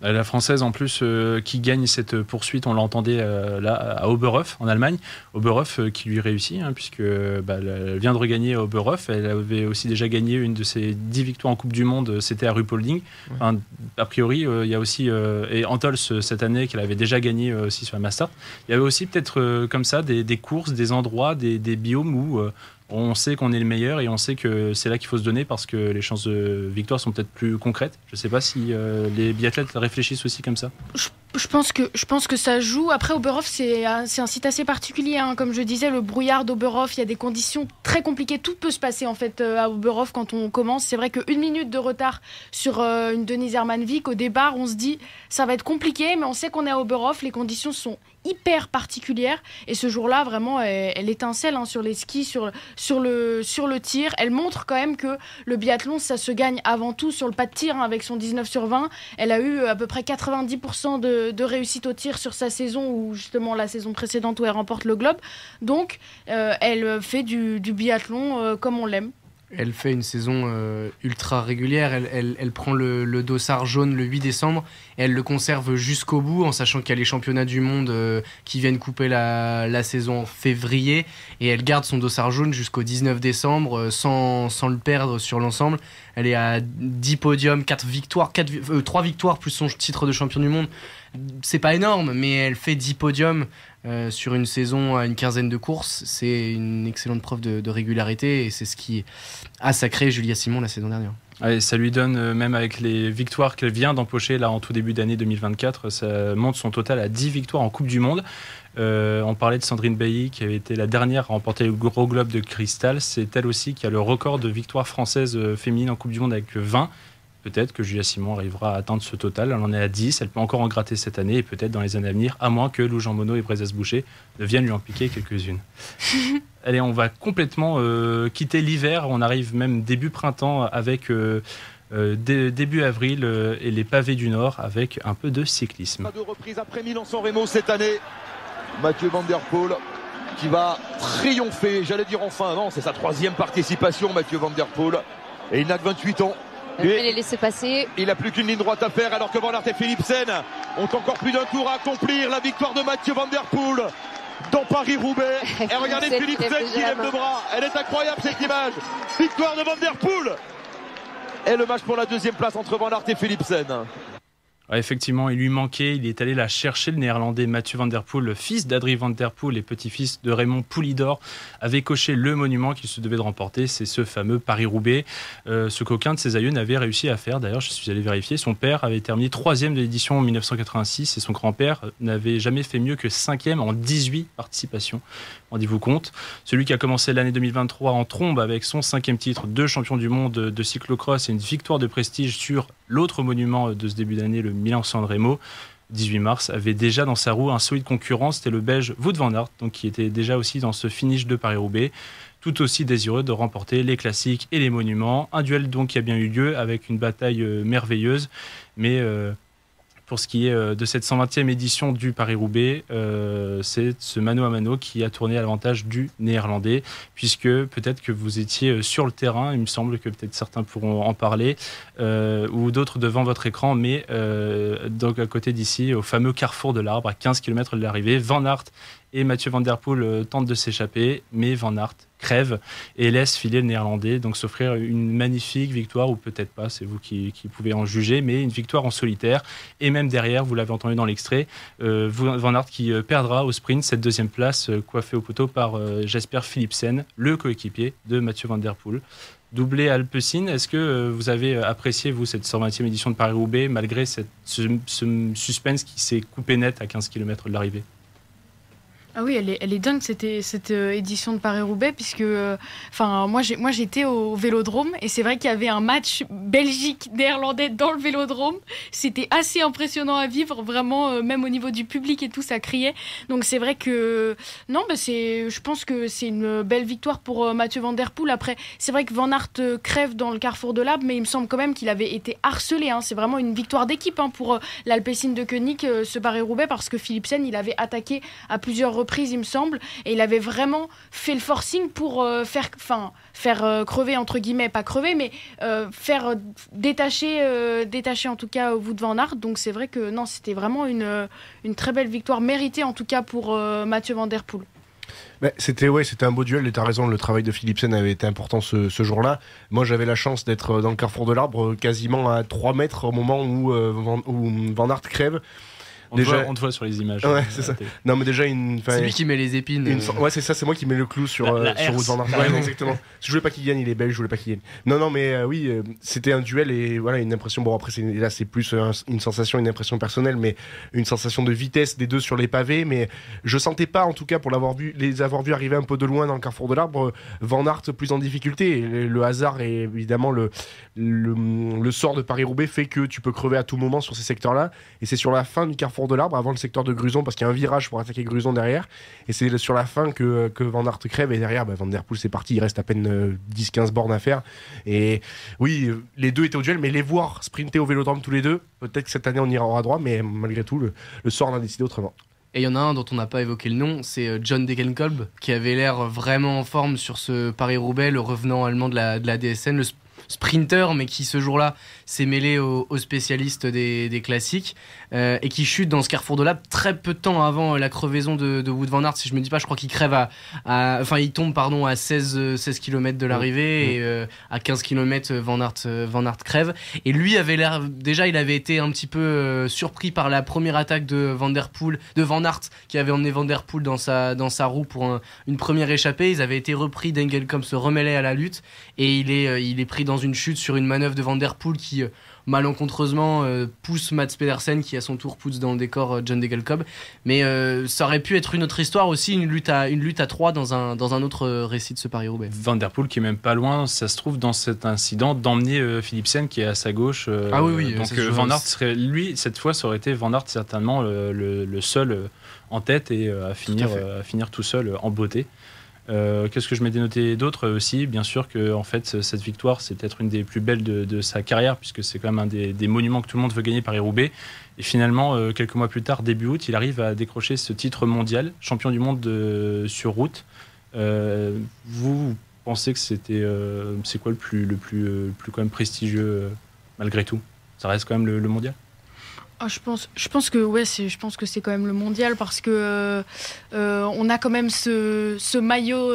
La Française en plus qui gagne cette poursuite, on l'entendait là à Oberhof en Allemagne. Oberhof qui lui réussit puisque elle vient de regagner à Oberhof. Elle avait aussi déjà gagné une de ses 10 victoires en Coupe du Monde, c'était à Ruhpolding. Ouais. Enfin, a priori il y a aussi et Antols cette année qu'elle avait déjà gagné aussi sur la Master. Il y avait aussi peut-être comme ça des courses, des endroits, des biomes où on sait qu'on est le meilleur et on sait que c'est là qu'il faut se donner parce que les chances de victoire sont peut-être plus concrètes. Je ne sais pas si les biathlètes réfléchissent aussi comme ça. Je pense que ça joue. Après, Oberhof, c'est un site assez particulier. Comme je disais, le brouillard d'Oberhof, il y a des conditions très compliquées. Tout peut se passer en fait à Oberhof quand on commence. C'est vrai qu'une minute de retard sur une Denise Hermann-Wick, au départ, on se dit ça va être compliqué, mais on sait qu'on est à Oberhof. Les conditions sont hyper particulière et ce jour-là vraiment elle étincelle sur les skis, sur le tir. Elle montre quand même que le biathlon ça se gagne avant tout sur le pas de tir avec son 19/20. Elle a eu à peu près 90% de réussite au tir sur sa saison, ou justement la saison précédente où elle remporte le globe. Donc elle fait du biathlon comme on l'aime. Elle fait une saison ultra régulière. Elle prend le dossard jaune le 8 décembre et elle le conserve jusqu'au bout, en sachant qu'il y a les championnats du monde qui viennent couper la saison en février. Et elle garde son dossard jaune jusqu'au 19 décembre sans le perdre sur l'ensemble. Elle est à 10 podiums, 3 victoires plus son titre de champion du monde. C'est pas énorme, mais elle fait 10 podiums sur une saison à une quinzaine de courses. C'est une excellente preuve de régularité et c'est ce qui a sacré Julia Simon la saison dernière. Ouais, ça lui donne, même avec les victoires qu'elle vient d'empocher là en tout début d'année 2024, ça monte son total à 10 victoires en Coupe du Monde. On parlait de Sandrine Bailly qui avait été la dernière à remporter le Gros Globe de Cristal. C'est elle aussi qui a le record de victoires françaises féminines en Coupe du Monde avec 20. Peut-être que Julia Simon arrivera à atteindre ce total. Elle en est à 10. Elle peut encore en gratter cette année et peut-être dans les années à venir, à moins que Lou Jean Monod et Brezas Boucher ne viennent lui en piquer quelques-unes. Allez, on va complètement quitter l'hiver. On arrive même début printemps avec début avril et les pavés du Nord avec un peu de cyclisme. 2 reprises après Milan-San Remo cette année. Mathieu Van Der Poel qui va triompher. J'allais dire enfin, non, c'est sa 3e participation, Mathieu Van Der Poel. Et il n'a que 28 ans. Il va les laisser passer. Il n'a plus qu'une ligne droite à faire alors que Van Aert et Philipsen ont encore plus d'un tour à accomplir. La victoire de Mathieu Van Der Poel dans Paris-Roubaix. Et regardez Philipsen qui lève le bras. Elle est incroyable cette image. Victoire de Van Der Poel. Et le match pour la 2e place entre Van Aert et Philipsen. Ouais, effectivement, il lui manquait. Il est allé la chercher, le néerlandais Mathieu Van Der Poel, le fils d'Adrie Van Der Poel et petit-fils de Raymond Poulidor, avait coché le monument qu'il se devait de remporter. C'est ce fameux Paris-Roubaix. Ce qu'aucun de ses aïeux n'avait réussi à faire. D'ailleurs, je suis allé vérifier. Son père avait terminé 3e de l'édition en 1986 et son grand-père n'avait jamais fait mieux que 5e en 18 participations. Rendez-vous compte. Celui qui a commencé l'année 2023 en trombe avec son 5e titre de champion du monde de cyclocross et une victoire de prestige sur l'autre monument de ce début d'année, le Milan-San Remo, 18 mars, avait déjà dans sa roue un solide concurrent, c'était le Belge Wout van Aert, donc qui était déjà aussi dans ce finish de Paris-Roubaix, tout aussi désireux de remporter les classiques et les monuments. Un duel donc qui a bien eu lieu avec une bataille merveilleuse, mais pour ce qui est de cette 120e édition du Paris-Roubaix, c'est ce mano à mano qui a tourné à l'avantage du néerlandais, puisque peut-être que vous étiez sur le terrain, il me semble que peut-être certains pourront en parler, ou d'autres devant votre écran, mais donc à côté d'ici, au fameux carrefour de l'Arbre, à 15 km de l'arrivée, Van Aert et Mathieu Van Der Poel tentent de s'échapper, mais Van Aert crève et laisse filer le néerlandais, donc s'offrir une magnifique victoire, ou peut-être pas, c'est vous qui pouvez en juger, mais une victoire en solitaire. Et même derrière, vous l'avez entendu dans l'extrait, Van Aert qui perdra au sprint cette 2e place, coiffée au poteau par Jesper Philipsen, le coéquipier de Mathieu Van Der Poel. Doublé Alpecin, est-ce que vous avez apprécié, vous, cette 120e édition de Paris-Roubaix, malgré ce suspense qui s'est coupé net à 15 km de l'arrivée? Ah oui, elle est dingue cette édition de Paris-Roubaix, puisque moi j'étais au Vélodrome et c'est vrai qu'il y avait un match Belgique-Néerlandais dans le Vélodrome. C'était assez impressionnant à vivre, vraiment, même au niveau du public et tout, ça criait. Donc c'est vrai que non, je pense que c'est une belle victoire pour Mathieu Van Der Poel. Après, c'est vrai que Van Aert crève dans le carrefour de l'Arbre, mais il me semble quand même qu'il avait été harcelé. C'est vraiment une victoire d'équipe pour l'Alpecin de Koenig, ce Paris-Roubaix, parce que Philipsen, il avait attaqué à plusieurs reprises, il me semble, et il avait vraiment fait le forcing pour faire crever, entre guillemets, pas crever, mais faire détacher en tout cas Wout van Aert. Donc c'est vrai que non, c'était vraiment une très belle victoire méritée en tout cas pour Mathieu Van Der Poel. C'était un beau duel, et tu as raison, le travail de Philipsen avait été important ce jour-là. Moi j'avais la chance d'être dans le carrefour de l'Arbre, quasiment à 3 mètres au moment où Van Aert crève. On te voit sur les images. Ouais, c'est ça. Non, mais déjà, c'est lui qui met les épines. Ouais, c'est ça, c'est moi qui mets le clou sur Wout van Aert. Ouais, exactement. Je voulais pas qu'il gagne, il est belge, je voulais pas qu'il gagne. Non, mais oui, c'était un duel et voilà, une impression. Bon, après, là, c'est plus une sensation, une impression personnelle, mais une sensation de vitesse des deux sur les pavés. Mais je sentais pas, en tout cas, pour les avoir vus arriver un peu de loin dans le carrefour de l'Arbre, Van Aert plus en difficulté. Et le hasard et évidemment le sort de Paris-Roubaix fait que tu peux crever à tout moment sur ces secteurs-là. Et c'est sur la fin du carrefour carrefour de l'Arbre, avant le secteur de Gruson, parce qu'il y a un virage pour attaquer Gruson derrière. Et c'est sur la fin que Van Aert crève. Et derrière, Van Der Poel, c'est parti. Il reste à peine 10-15 bornes à faire. Et oui, les deux étaient au duel, mais les voir sprinter au Vélodrome tous les deux, peut-être que cette année on ira droit, mais malgré tout, le sort en a décidé autrement. Et il y en a un dont on n'a pas évoqué le nom, c'est John Degenkolb, qui avait l'air vraiment en forme sur ce Paris-Roubaix, le revenant allemand de la DSN, le sprinter, mais qui ce jour-là s'est mêlé aux spécialistes des classiques et qui chute dans ce carrefour de l'Arbre très peu de temps avant la crevaison de Wout van Aert. Si je me dis pas, je crois qu'il crève il tombe à 16 km de l'arrivée et à 15 km Van Aert crève. Et lui avait l'air, déjà il avait été un petit peu surpris par la première attaque de Van Aert qui avait emmené Van Der Poel dans sa roue pour une première échappée. Ils avaient été repris, Degenkolb se remêlait à la lutte et il est pris dans une chute sur une manœuvre de Van Der Poel qui malencontreusement pousse Mats Pedersen qui à son tour pousse dans le décor John Degenkolb. Mais ça aurait pu être une autre histoire aussi, une lutte à 3 dans un autre récit de ce Paris-Roubaix. Van Der Poel qui est même pas loin, ça se trouve dans cet incident d'emmener Philipsen qui est à sa gauche. Oui, donc Van Aert serait, lui cette fois ça aurait été Van Aert certainement le seul en tête et à finir tout seul en beauté. Qu'est-ce que je m'étais noté d'autre aussi? Bien sûr que en fait, cette victoire, c'est peut-être une des plus belles de sa carrière, puisque c'est quand même un des monuments que tout le monde veut gagner, Paris-Roubaix. Et finalement, quelques mois plus tard, début août, il arrive à décrocher ce titre mondial, champion du monde sur route. Vous pensez que c'est quoi le plus quand même prestigieux malgré tout? Ça reste quand même le mondial? Je pense que c'est quand même le mondial parce que on a quand même ce maillot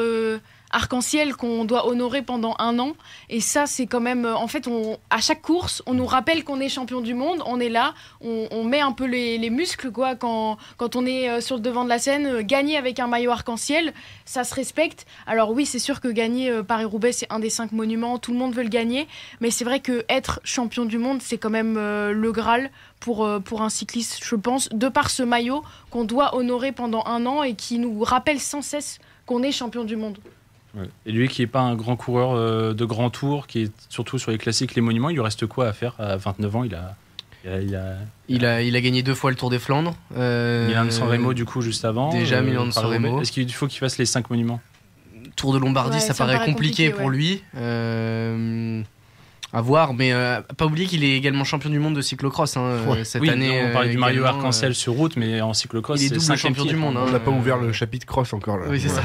arc-en-ciel qu'on doit honorer pendant un an et ça c'est quand même en fait à chaque course on nous rappelle qu'on est champion du monde, on est là, on met un peu les muscles quoi quand on est sur le devant de la scène. Gagner avec un maillot arc-en-ciel, ça se respecte. Alors oui, c'est sûr que gagner Paris-Roubaix c'est un des 5 monuments, tout le monde veut le gagner, mais c'est vrai que être champion du monde c'est quand même le Graal pour un cycliste, je pense, de par ce maillot qu'on doit honorer pendant un an et qui nous rappelle sans cesse qu'on est champion du monde. Ouais. Et lui qui n'est pas un grand coureur de grand tour, qui est surtout sur les classiques, les monuments, il lui reste quoi à faire à 29 ans? Il a gagné 2 fois le Tour des Flandres. Milan-San Remo du coup juste avant. Déjà Milan-San Remo. Est-ce qu'il faut qu'il fasse les 5 monuments? Tour de Lombardie, ça paraît compliqué pour lui. À voir, mais pas oublier qu'il est également champion du monde de cyclocross cette année. On parlait du Mario Arc-en-Ciel sur route, mais en cyclocross, il est double champion du monde. On n'a pas ouvert le chapitre cross encore. Là. Oui, c'est ça.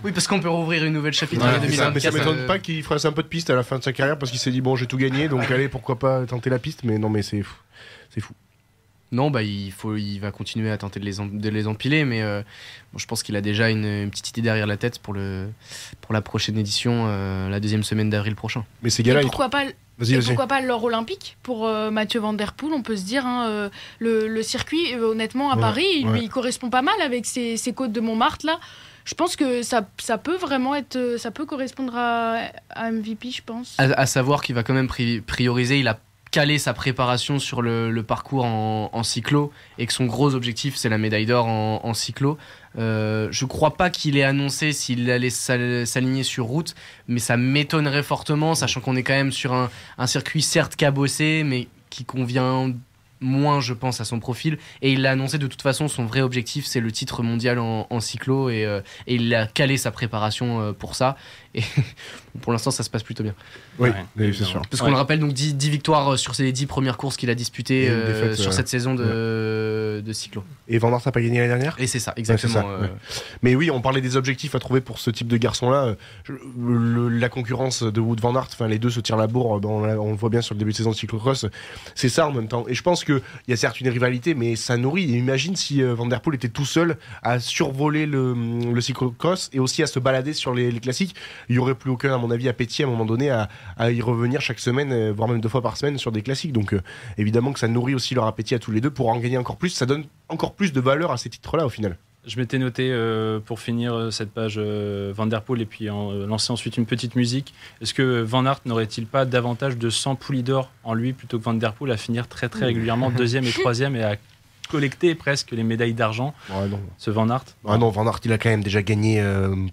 Oui, parce qu'on peut rouvrir une nouvelle chapitre en 2024. Mais ça m'étonne pas qu'il fasse un peu de piste à la fin de sa carrière parce qu'il s'est dit bon, j'ai tout gagné, donc allez, pourquoi pas tenter la piste. Mais non, mais c'est fou. C'est fou. Non, il va continuer à tenter de les empiler, mais je pense qu'il a déjà une petite idée derrière la tête pour la prochaine édition, la 2e semaine d'avril prochain. Mais ces gars-là, pourquoi pas l'or olympique pour Mathieu Van Der Poel? On peut se dire le circuit, honnêtement, à Paris, il correspond pas mal avec ces côtes de Montmartre là. Je pense que ça peut vraiment être, ça peut correspondre à MVP, je pense. À savoir qu'il va quand même prioriser, il a calé sa préparation sur le parcours en cyclo et que son gros objectif c'est la médaille d'or en cyclo. Je crois pas qu'il ait annoncé s'il allait s'aligner sur route, mais ça m'étonnerait fortement, sachant qu'on est quand même sur un circuit certes cabossé mais qui convient moins, je pense, à son profil. Et il l'a annoncé, de toute façon, son vrai objectif c'est le titre mondial en cyclo et il a calé sa préparation pour ça. Et pour l'instant ça se passe plutôt bien. Oui, c'est sûr. Parce qu'on le rappelle, donc 10 victoires sur ces 10 premières courses qu'il a disputées sur cette saison de cyclo. Et Van Aert n'a pas gagné l'année dernière? Et c'est ça, exactement. C'est ça, Mais oui, on parlait des objectifs à trouver pour ce type de garçon-là. La concurrence de Wout van Aert, les deux se tirent la bourre, on le voit bien sur le début de saison de cyclocross. C'est ça en même temps. Et je pense qu'il y a certes une rivalité, mais ça nourrit. Et imagine si Van Der Poel était tout seul à survoler le cyclocross et aussi à se balader sur les classiques. Il n'y aurait plus aucun, à mon avis, appétit à un moment donné à y revenir chaque semaine, voire même 2 fois par semaine sur des classiques. Donc évidemment que ça nourrit aussi leur appétit à tous les deux pour en gagner encore plus. Ça donne encore plus de valeur à ces titres-là au final. Je m'étais noté pour finir cette page Van Der Poel et puis lancer ensuite une petite musique. Est-ce que Van Aert n'aurait-il pas davantage de 100 poulies d'or en lui plutôt que Van Der Poel à finir très très régulièrement 2e et 3e et à collecté presque les médailles d'argent. Ce Van Aert. Non, Van Aert, il a quand même déjà gagné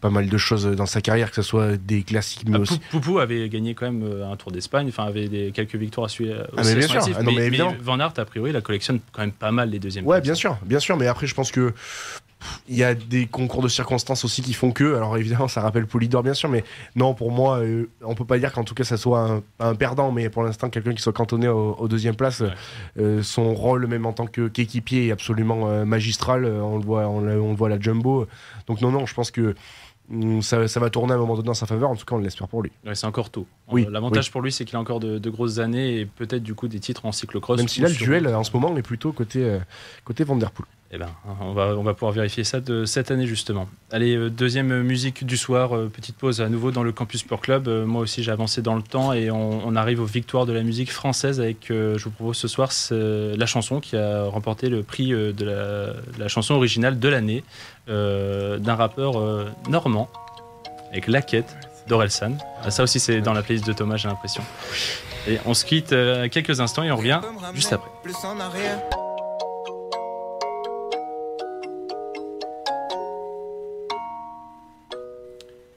pas mal de choses dans sa carrière, que ce soit des classiques. Poupou avait gagné quand même un Tour d'Espagne, enfin avait quelques victoires à suivre. Bien sûr. Mais Van Aert, a priori, il collectionne quand même pas mal les deuxièmes. Ouais, bien sûr. Mais après, je pense que il y a des concours de circonstances aussi qui font que, alors évidemment ça rappelle Polydor bien sûr, mais non, pour moi on peut pas dire qu'en tout cas ça soit un perdant, mais pour l'instant quelqu'un qui soit cantonné aux deuxième place, son rôle même en tant qu'équipier est absolument magistral, on le voit à la Jumbo, donc non, je pense que ça va tourner à un moment donné en sa faveur, en tout cas on l'espère pour lui. Ouais, c'est encore tôt. Oui, l'avantage pour lui, c'est qu'il a encore de grosses années et peut-être du coup des titres en cyclocross. Même si là le duel en ce moment est plutôt côté Van Der Poel. Eh ben, on va pouvoir vérifier ça de cette année justement. Allez, deuxième musique du soir, petite pause à nouveau dans le Campus Sport Club. Moi aussi j'ai avancé dans le temps et on arrive aux victoires de la musique française avec, je vous propose ce soir, la chanson qui a remporté le prix de la chanson originale de l'année d'un rappeur normand avec Laquette d'Orelsan. Ça aussi c'est dans la playlist de Thomas, j'ai l'impression. Et on se quitte quelques instants et on revient juste après.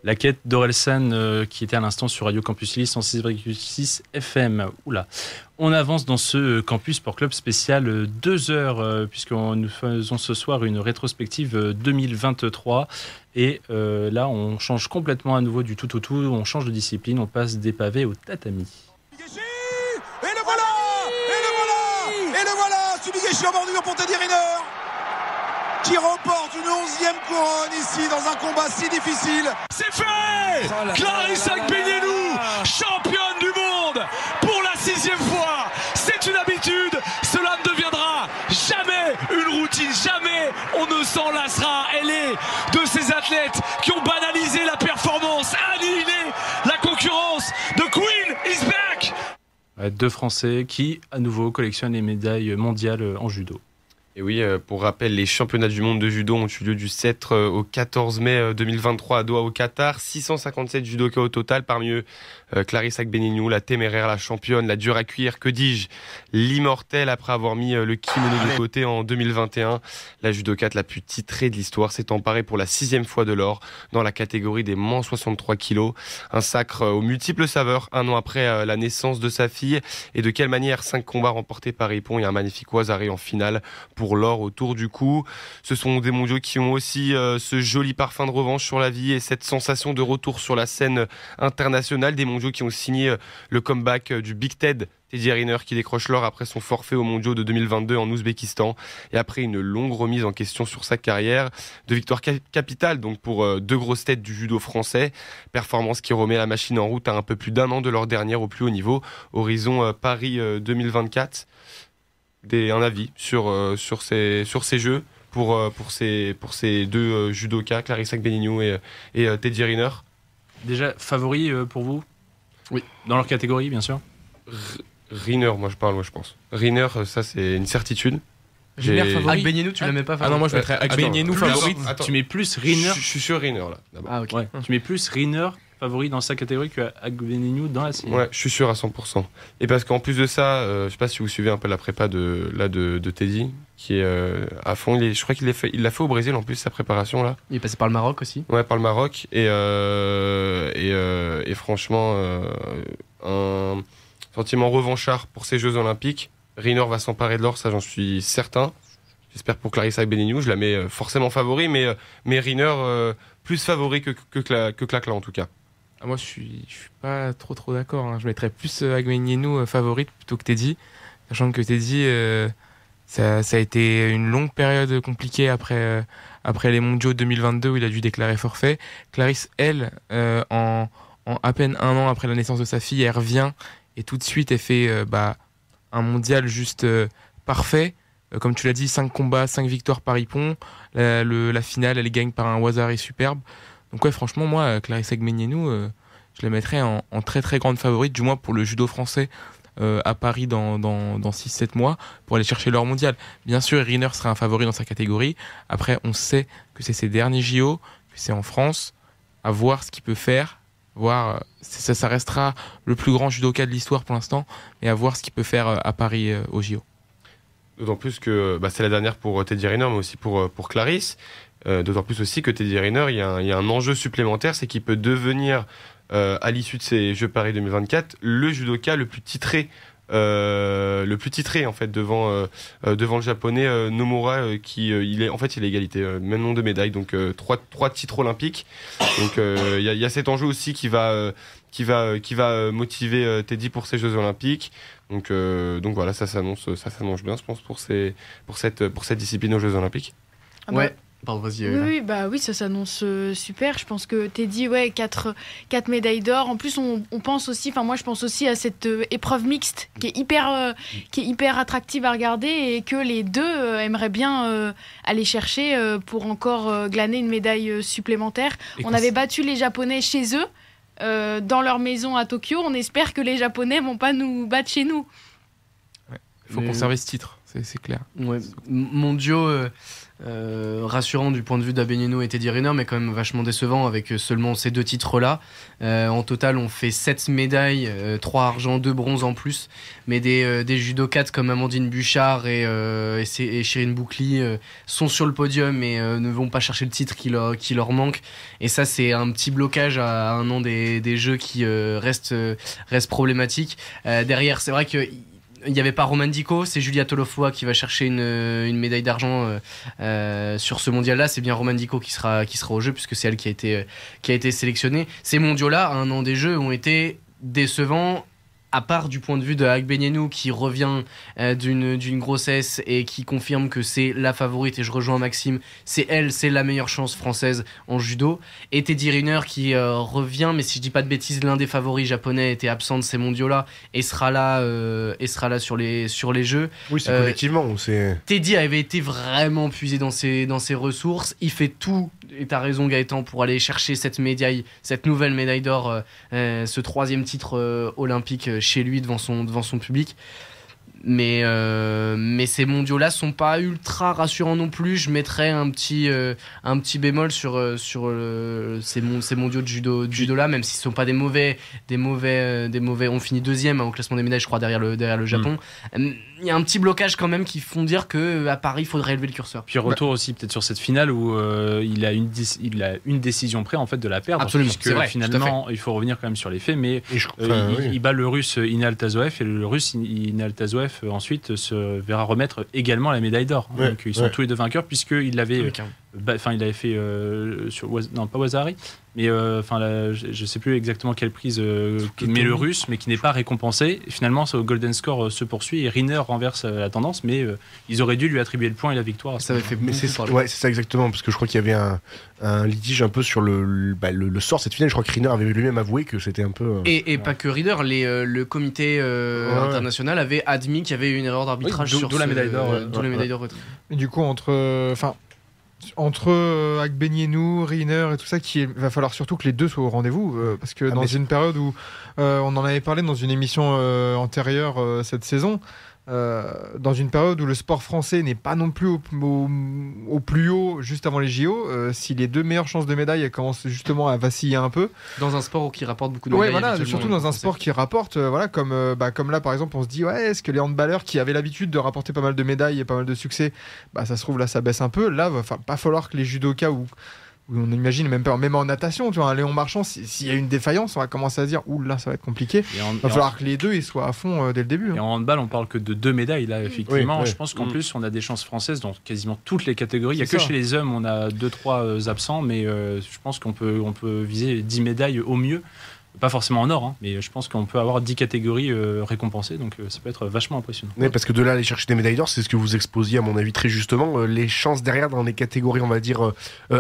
La quête d'Orelsan qui était à l'instant sur Radio Campus Lille 106,6 FM. Oula. On avance dans ce Campus Sport Club spécial 2 heures puisque nous faisons ce soir une rétrospective 2023 et là on change complètement à nouveau du tout au tout, on change de discipline, on passe des pavés au tatami. Et le voilà Subigeshi en bordure pour Teddy Riner qui remporte une 11e couronne ici dans un combat si difficile. C'est fait, Clarissa Agbenienou, championne du monde pour la 6e fois. C'est une habitude, cela ne deviendra jamais une routine, jamais on ne s'en lassera. Elle est de ces athlètes qui ont banalisé la performance, annihilé la concurrence. The Queen is back. Deux Français qui à nouveau collectionnent les médailles mondiales en judo. Et oui, pour rappel, les championnats du monde de judo ont eu lieu du 7 au 14 mai 2023 à Doha au Qatar. 657 judokas au total, parmi eux Clarissa Agbenienou, la téméraire, la championne, la dure à cuire, que dis-je, l'immortelle après avoir mis le kimono de côté en 2021. La judokate la plus titrée de l'histoire s'est emparée pour la 6e fois de l'or dans la catégorie des moins 63 kilos. Un sacre aux multiples saveurs, un an après la naissance de sa fille. Et de quelle manière 5 combats remportés par Ippon et un magnifique Oisaré en finale pour l'or autour du cou. Ce sont des mondiaux qui ont aussi ce joli parfum de revanche sur la vie et cette sensation de retour sur la scène internationale. Des mondiaux qui ont signé le comeback du Big Ted, Teddy Riner, qui décroche l'or après son forfait aux mondiaux de 2022 en Ouzbékistan et après une longue remise en question sur sa carrière. De victoires capitales donc pour deux grosses têtes du judo français. Performance qui remet la machine en route à un peu plus d'un an de leur dernière au plus haut niveau. Horizon Paris 2024. Un avis sur ces jeux pour ces deux judokas, Clarissa Agbenienou et Teddy Riner. Déjà, favori pour vous? Oui. Dans leur catégorie, bien sûr. Riner, moi je pense. Riner, ça c'est une certitude. Riner favori. Agbenienou, tu la mets pas favori? Ah non, moi je mettrais Agbenienou favori. Tu mets plus Riner. Je suis sur Riner là. Ah ok. Ouais. Tu mets plus Riner favori dans sa catégorie que Agbenienou dans la sienne. Ouais, je suis sûr à 100%. Et parce qu'en plus de ça, je sais pas si vous suivez un peu la prépa de Teddy, qui est à fond. Je crois qu'il l'a fait au Brésil en plus, sa préparation là. Il est passé par le Maroc aussi. Ouais, par le Maroc. Et franchement, un sentiment revanchard pour ces Jeux Olympiques. Riner va s'emparer de l'or, ça j'en suis certain. J'espère pour Clarissa Agbenienou, je la mets forcément favori, mais Riner plus favori que Clacla en tout cas. Ah, moi je suis pas trop d'accord, hein. Je mettrais plus Agbenienou favorite plutôt que Teddy, sachant que Teddy ça a été une longue période compliquée après les mondiaux 2022 où il a dû déclarer forfait. Clarisse, elle, en à peine un an après la naissance de sa fille, elle revient et tout de suite elle fait un mondial juste parfait. Comme tu l'as dit, 5 combats, 5 victoires par Ippon. La finale, elle gagne par un Oisaré superbe. Donc ouais, franchement, moi, Clarissa Agbenienou, je la mettrais en très très grande favorite, du moins pour le judo français à Paris dans 6-7 mois, pour aller chercher l'or mondial. Bien sûr, Riner sera un favori dans sa catégorie. Après, on sait que c'est ses derniers JO, que c'est en France. À voir ce qu'il peut faire. Ça restera le plus grand judoka de l'histoire pour l'instant, mais à voir ce qu'il peut faire à Paris au JO. D'autant plus que c'est la dernière pour Teddy Riner, mais aussi pour Clarisse. D'autant plus aussi que Teddy Riner, il y a un enjeu supplémentaire, c'est qu'il peut devenir, à l'issue de ces Jeux Paris 2024, le judoka le plus titré en fait devant le japonais Nomura, il est égalité, même nombre de médailles, donc trois titres olympiques. Donc il y a cet enjeu aussi qui va motiver Teddy pour ces Jeux olympiques. Donc voilà, ça s'annonce bien, je pense, pour cette discipline aux Jeux olympiques. Ouais. Pardon, vas-y. Oui, ça s'annonce super. Je pense que Teddy, 4 médailles d'or. En plus, on pense aussi, moi je pense aussi à cette épreuve mixte qui est hyper attractive à regarder et que les deux aimeraient bien aller chercher pour encore glaner une médaille supplémentaire. On avait battu les Japonais chez eux, dans leur maison à Tokyo. On espère que les Japonais vont pas nous battre chez nous. Il faut conserver ce titre, c'est clair. Ouais. Mondiaux rassurant du point de vue d'Abenino et Teddy Riner, mais quand même vachement décevant avec seulement ces 2 titres-là. En total, on fait 7 médailles, 3 argent, 2 bronzes en plus. Mais des judokates comme Amandine Bouchard et Chirine Boukli sont sur le podium et ne vont pas chercher le titre qui leur manque. Et ça, c'est un petit blocage à un an des Jeux qui reste problématique. Derrière, c'est vrai que il n'y avait pas Roman Dico, c'est Julia Tolofoa qui va chercher une médaille d'argent sur ce mondial-là. C'est bien Roman Dico qui sera au jeu puisque c'est elle qui a été sélectionnée. Ces mondiaux-là, à un an des Jeux, ont été décevants. À part du point de vue de Agbenienou qui revient d'une grossesse et qui confirme que c'est la favorite, et je rejoins Maxime, c'est la meilleure chance française en judo. Et Teddy Riner qui revient, mais si je dis pas de bêtises, l'un des favoris japonais était absent de ces mondiaux-là et sera là sur les Jeux. Oui, c'est collectivement. Teddy avait été vraiment puisé dans ses ressources. Il fait tout, et t'as raison Gaëtan, pour aller chercher cette nouvelle médaille d'or, ce 3e titre olympique chez lui devant son public. Mais ces mondiaux-là sont pas ultra rassurants non plus. Je mettrais un petit bémol sur ces mondiaux de judo-là, même s'ils sont pas des mauvais. On finit 2e au classement des médailles, je crois, derrière le Japon. Il y a un petit blocage quand même qui font dire que à Paris, il faudrait élever le curseur. Puis retour aussi peut-être sur cette finale où il a une décision près en fait de la perdre. Absolument, puisque c'est vrai, finalement il faut revenir quand même sur les faits, mais il bat le Russe Inal Tazoev et le Russe Inal Tazoev ensuite se verra remettre également la médaille d'or. Donc ils sont tous les deux vainqueurs puisqu'il avait il avait fait pas Wazari, mais je sais plus exactement quelle prise met le Russe, mais qui n'est pas récompensé. Et finalement, ce golden score se poursuit et Riner renverse la tendance, mais ils auraient dû lui attribuer le point et la victoire. Ça avait fait c'est ça exactement, parce que je crois qu'il y avait un litige un peu sur le sort de cette finale. Je crois que Riner avait lui-même avoué que c'était un peu et pas que Riner, le comité international avait admis qu'il y avait eu une erreur d'arbitrage sur la médaille d'or. La médaille d'or. Et du coup, entre Agbenienou, Riner et tout ça, il va falloir surtout que les deux soient au rendez-vous, parce que dans une période où on en avait parlé dans une émission antérieure cette saison, dans une période où le sport français n'est pas non plus au plus haut juste avant les JO, si les 2 meilleures chances de médaille commencent justement à vaciller un peu. Dans un sport qui rapporte beaucoup de médailles. Voilà, surtout dans un sport qui rapporte, comme là par exemple, on se dit, est-ce que les handballeurs qui avaient l'habitude de rapporter pas mal de médailles et pas mal de succès, ça se trouve là ça baisse un peu. Là, va pas falloir que les judokas où on imagine même en natation, tu vois, un Léon Marchand, s'il y a une défaillance, on va commencer à se dire là ça va être compliqué. Il va falloir que les deux ils soient à fond dès le début. Et en handball, on parle que de 2 médailles là, effectivement. Je pense qu'en plus on a des chances françaises dans quasiment toutes les catégories. Il y a que chez les hommes on a 2-3 absents, mais je pense qu'on peut viser 10 médailles au mieux. Pas forcément en or, mais je pense qu'on peut avoir 10 catégories récompensées, donc ça peut être vachement impressionnant. Oui, parce que de là aller chercher des médailles d'or, c'est ce que vous exposiez à mon avis très justement, les chances derrière dans les catégories on va dire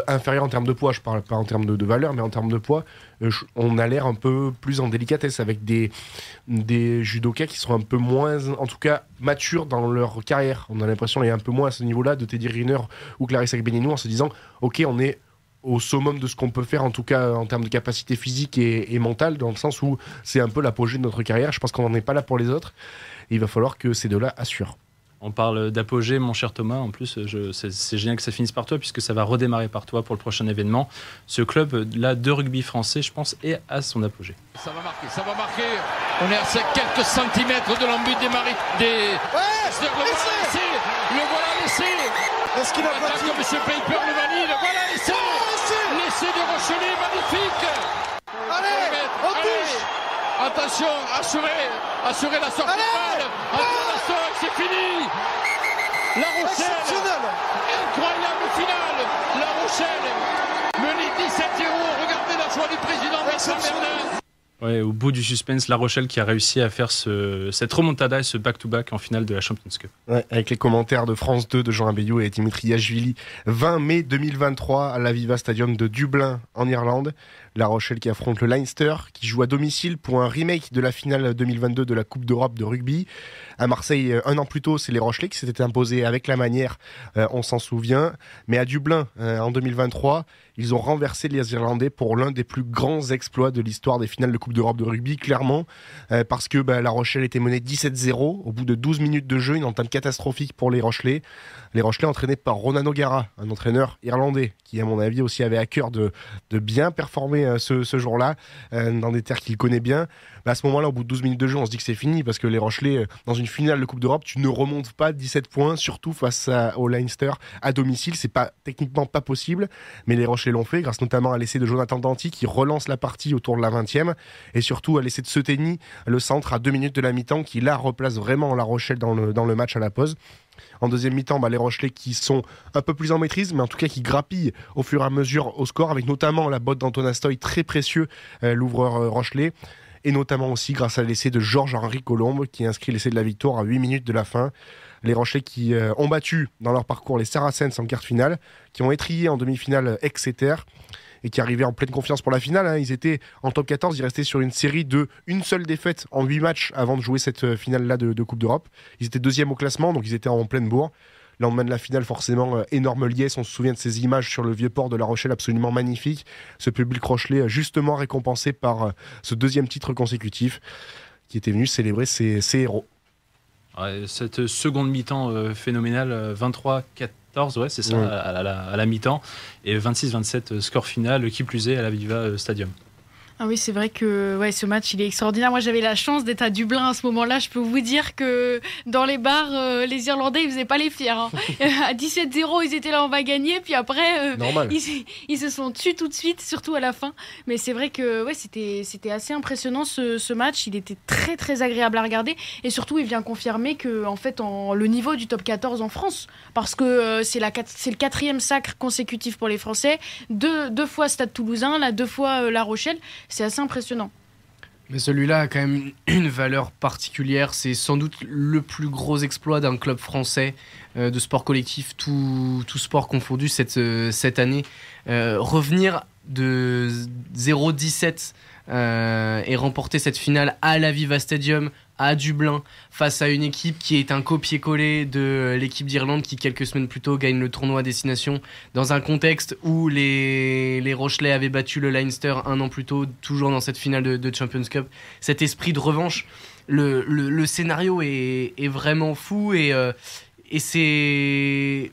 inférieures en termes de poids, je parle pas en termes de valeur, mais en termes de poids, on a l'air un peu plus en délicatesse avec des judokas qui sont un peu moins, en tout cas matures dans leur carrière. On a l'impression qu'il y a un peu moins à ce niveau-là de Teddy Riner ou Clarisse Agbenienou en se disant ok, on est au summum de ce qu'on peut faire, en tout cas en termes de capacité physique et mentale, dans le sens où c'est un peu l'apogée de notre carrière. Je pense qu'on n'en est pas là pour les autres. Et il va falloir que ces deux-là assurent. On parle d'apogée, mon cher Thomas. En plus, c'est génial que ça finisse par toi, puisque ça va redémarrer par toi pour le prochain événement. Ce club-là de rugby français, je pense, est à son apogée. Ça va marquer. On est à quelques centimètres de l'embut des Maritimes. Le voilà laissé. Est-ce qu'il a pas dit que M. Peiper le valide? Voilà laissé. L'essai de Rochelet, magnifique. Allez, on touche. Attention, assurez la sortie de balle. C'est fini. La Rochelle. Incroyable finale. La Rochelle menée 17-0. Regardez la joie du président Vincent Merlin. Ouais, au bout du suspense, La Rochelle qui a réussi à faire cette remontada et ce back-to-back en finale de la Champions Cup. Ouais, avec les commentaires de France 2 de Jean Abeyou et Dimitri Yachvili. 20 mai 2023 à l'Aviva Stadium de Dublin en Irlande. La Rochelle qui affronte le Leinster, qui joue à domicile pour un remake de la finale 2022 de la Coupe d'Europe de rugby. À Marseille, un an plus tôt, c'est les Rochelais qui s'étaient imposés avec la manière, on s'en souvient. Mais à Dublin, en 2023, ils ont renversé les Irlandais pour l'un des plus grands exploits de l'histoire des finales de Coupe d'Europe de rugby, clairement, parce que La Rochelle était menée 17-0 au bout de 12 minutes de jeu, une entame catastrophique pour les Rochelais. Les Rochelais entraînés par Ronan O'Gara, un entraîneur irlandais qui, à mon avis, aussi avait à cœur de bien performer ce jour-là dans des terres qu'il connaît bien. À ce moment-là, au bout de 12 minutes de jeu, on se dit que c'est fini parce que les Rochelais, dans une finale de Coupe d'Europe, tu ne remontes pas 17 points, surtout face au Leinster à domicile. C'est techniquement pas possible, mais les Rochelais l'ont fait grâce notamment à l'essai de Jonathan Danty qui relance la partie autour de la 20e et surtout à l'essai de Seteni, le centre à 2 minutes de la mi-temps qui là replace vraiment La Rochelle dans le match à la pause. En deuxième mi-temps, les Rochelais qui sont un peu plus en maîtrise, mais en tout cas qui grappillent au fur et à mesure au score, avec notamment la botte d'Antoine Astoy, très précieux, l'ouvreur Rochelais, et notamment aussi grâce à l'essai de Georges-Henri Colombe, qui inscrit l'essai de la victoire à 8 minutes de la fin. Les Rochelais qui ont battu dans leur parcours les Saracens en quart de finale, qui ont étrillé en demi-finale Exeter, et qui arrivaient en pleine confiance pour la finale. Ils étaient en top 14, ils restaient sur une série de une seule défaite en 8 matchs avant de jouer cette finale-là de Coupe d'Europe. Ils étaient deuxième au classement, donc ils étaient en pleine bourre. Le lendemain de la finale, forcément, énorme liesse. On se souvient de ces images sur le vieux port de La Rochelle, absolument magnifique. Ce public rochelais justement récompensé par ce deuxième titre consécutif qui était venu célébrer ses héros. Ouais, cette seconde mi-temps phénoménale, 23-14, ouais, c'est ça, ouais. à la mi-temps, et 26-27 score final, qui plus est à l'Aviva Stadium. Ah oui, c'est vrai que ce match, il est extraordinaire. Moi, j'avais la chance d'être à Dublin à ce moment-là. Je peux vous dire que dans les bars, les Irlandais, ils faisaient pas les fiers. Hein. À 17-0, ils étaient là, on va gagner. Puis après, ils se sont tués tout de suite, surtout à la fin. Mais c'est vrai que c'était assez impressionnant ce match. Il était très, très agréable à regarder. Et surtout, il vient confirmer que, en fait, le niveau du top 14 en France, parce que c'est le 4e sacre consécutif pour les Français. Deux fois Stade Toulousain, 2 fois La Rochelle. C'est assez impressionnant. Mais celui-là a quand même une valeur particulière. C'est sans doute le plus gros exploit d'un club français de sport collectif, tout sport confondu cette année. Revenir de 0-17 et remporter cette finale à l'Aviva Stadium, à Dublin, face à une équipe qui est un copier-coller de l'équipe d'Irlande qui, quelques semaines plus tôt, gagne le tournoi à destination dans un contexte où les Rochelais avaient battu le Leinster un an plus tôt, toujours dans cette finale de Champions Cup. Cet esprit de revanche, le scénario est vraiment fou et c'est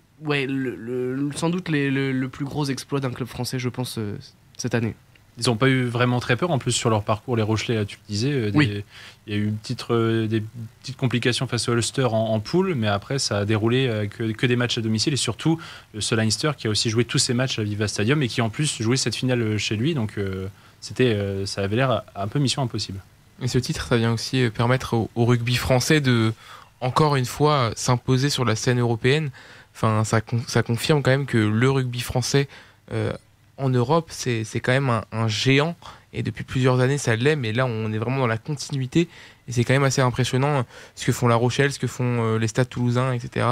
sans doute le plus gros exploit d'un club français, je pense, cette année. Ils n'ont pas eu vraiment très peur en plus sur leur parcours, les Rochelais, tu le disais. Oui. Il y a eu des petites complications face au Ulster en poule, mais après ça a déroulé que des matchs à domicile et surtout ce Leinster qui a aussi joué tous ses matchs à Viva Stadium et qui en plus jouait cette finale chez lui, donc ça avait l'air un peu mission impossible. Et ce titre, ça vient aussi permettre au rugby français de, encore une fois, s'imposer sur la scène européenne. Enfin, ça confirme quand même que le rugby français en Europe, c'est quand même un géant, et depuis plusieurs années ça l'est, mais là on est vraiment dans la continuité et c'est quand même assez impressionnant ce que font La Rochelle, ce que font les Stades Toulousains, etc.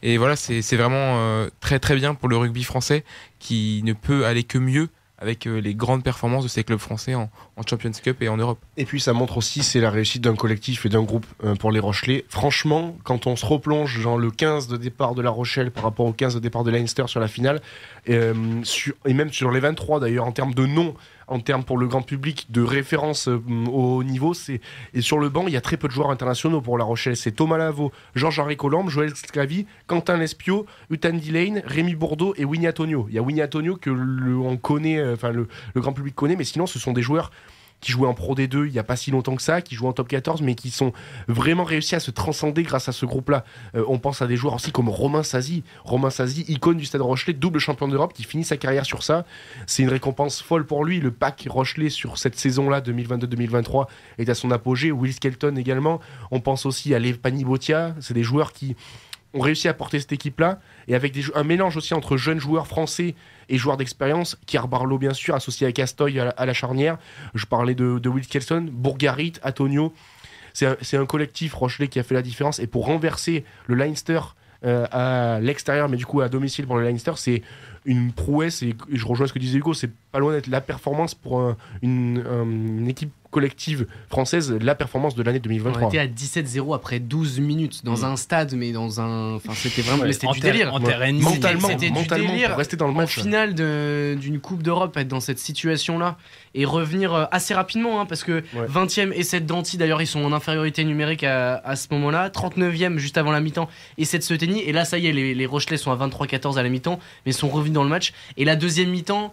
Et voilà, c'est vraiment très très bien pour le rugby français qui ne peut aller que mieux avec les grandes performances de ces clubs français en Champions Cup et en Europe. Et puis ça montre aussi c'est la réussite d'un collectif et d'un groupe pour les Rochelais. Franchement, quand on se replonge dans le 15 de départ de La Rochelle par rapport au 15 de départ de Leinster sur la finale, et même sur les 23 d'ailleurs, en termes de noms, en termes pour le grand public de référence au niveau, et sur le banc il y a très peu de joueurs internationaux pour La Rochelle. C'est Thomas Lavaux, Georges-Henri Colombe, Joël Sclavi, Quentin Lespio, Utan Dillane, Rémi Bourdeau et Winnie Antonio. Il y a Winnie Antonio que on connaît, le grand public connaît, mais sinon ce sont des joueurs qui jouaient en Pro D2 il n'y a pas si longtemps que ça, qui jouent en top 14, mais qui sont vraiment réussi à se transcender grâce à ce groupe-là. On pense à des joueurs aussi comme Romain Sazi, icône du Stade Rochelais, double champion d'Europe, qui finit sa carrière sur ça. C'est une récompense folle pour lui. Le pack Rochelais sur cette saison-là, 2022-2023, est à son apogée. Will Skelton également. On pense aussi à Lev Panibotia. C'est des joueurs qui ont réussi à porter cette équipe-là, et avec un mélange aussi entre jeunes joueurs français et joueurs d'expérience. Kier Barlow, bien sûr, associé à Castoy à la charnière. Je parlais de Will Skelton, Bourgarit, Antonio. C'est un collectif Rochelais qui a fait la différence, et pour renverser le Leinster à l'extérieur, mais du coup à domicile pour le Leinster, c'est une prouesse, et je rejoins ce que disait Hugo, c'est pas loin d'être la performance pour une équipe collective française, la performance de l'année 2023. On était à 17-0 après 12 minutes dans un stade, mais dans un... Enfin, c'était vraiment... Ouais, c'était du délire. Mentalement, c'était du délire pour rester dans le match. En finale d'une Coupe d'Europe, être dans cette situation-là et revenir assez rapidement, parce que 20e essai de Danty, d'ailleurs, ils sont en infériorité numérique à ce moment-là. 39e juste avant la mi-temps, essai de Seteny. Et là, ça y est, les Rochelais sont à 23-14 à la mi-temps, mais sont revenus dans le match. Et la deuxième mi-temps...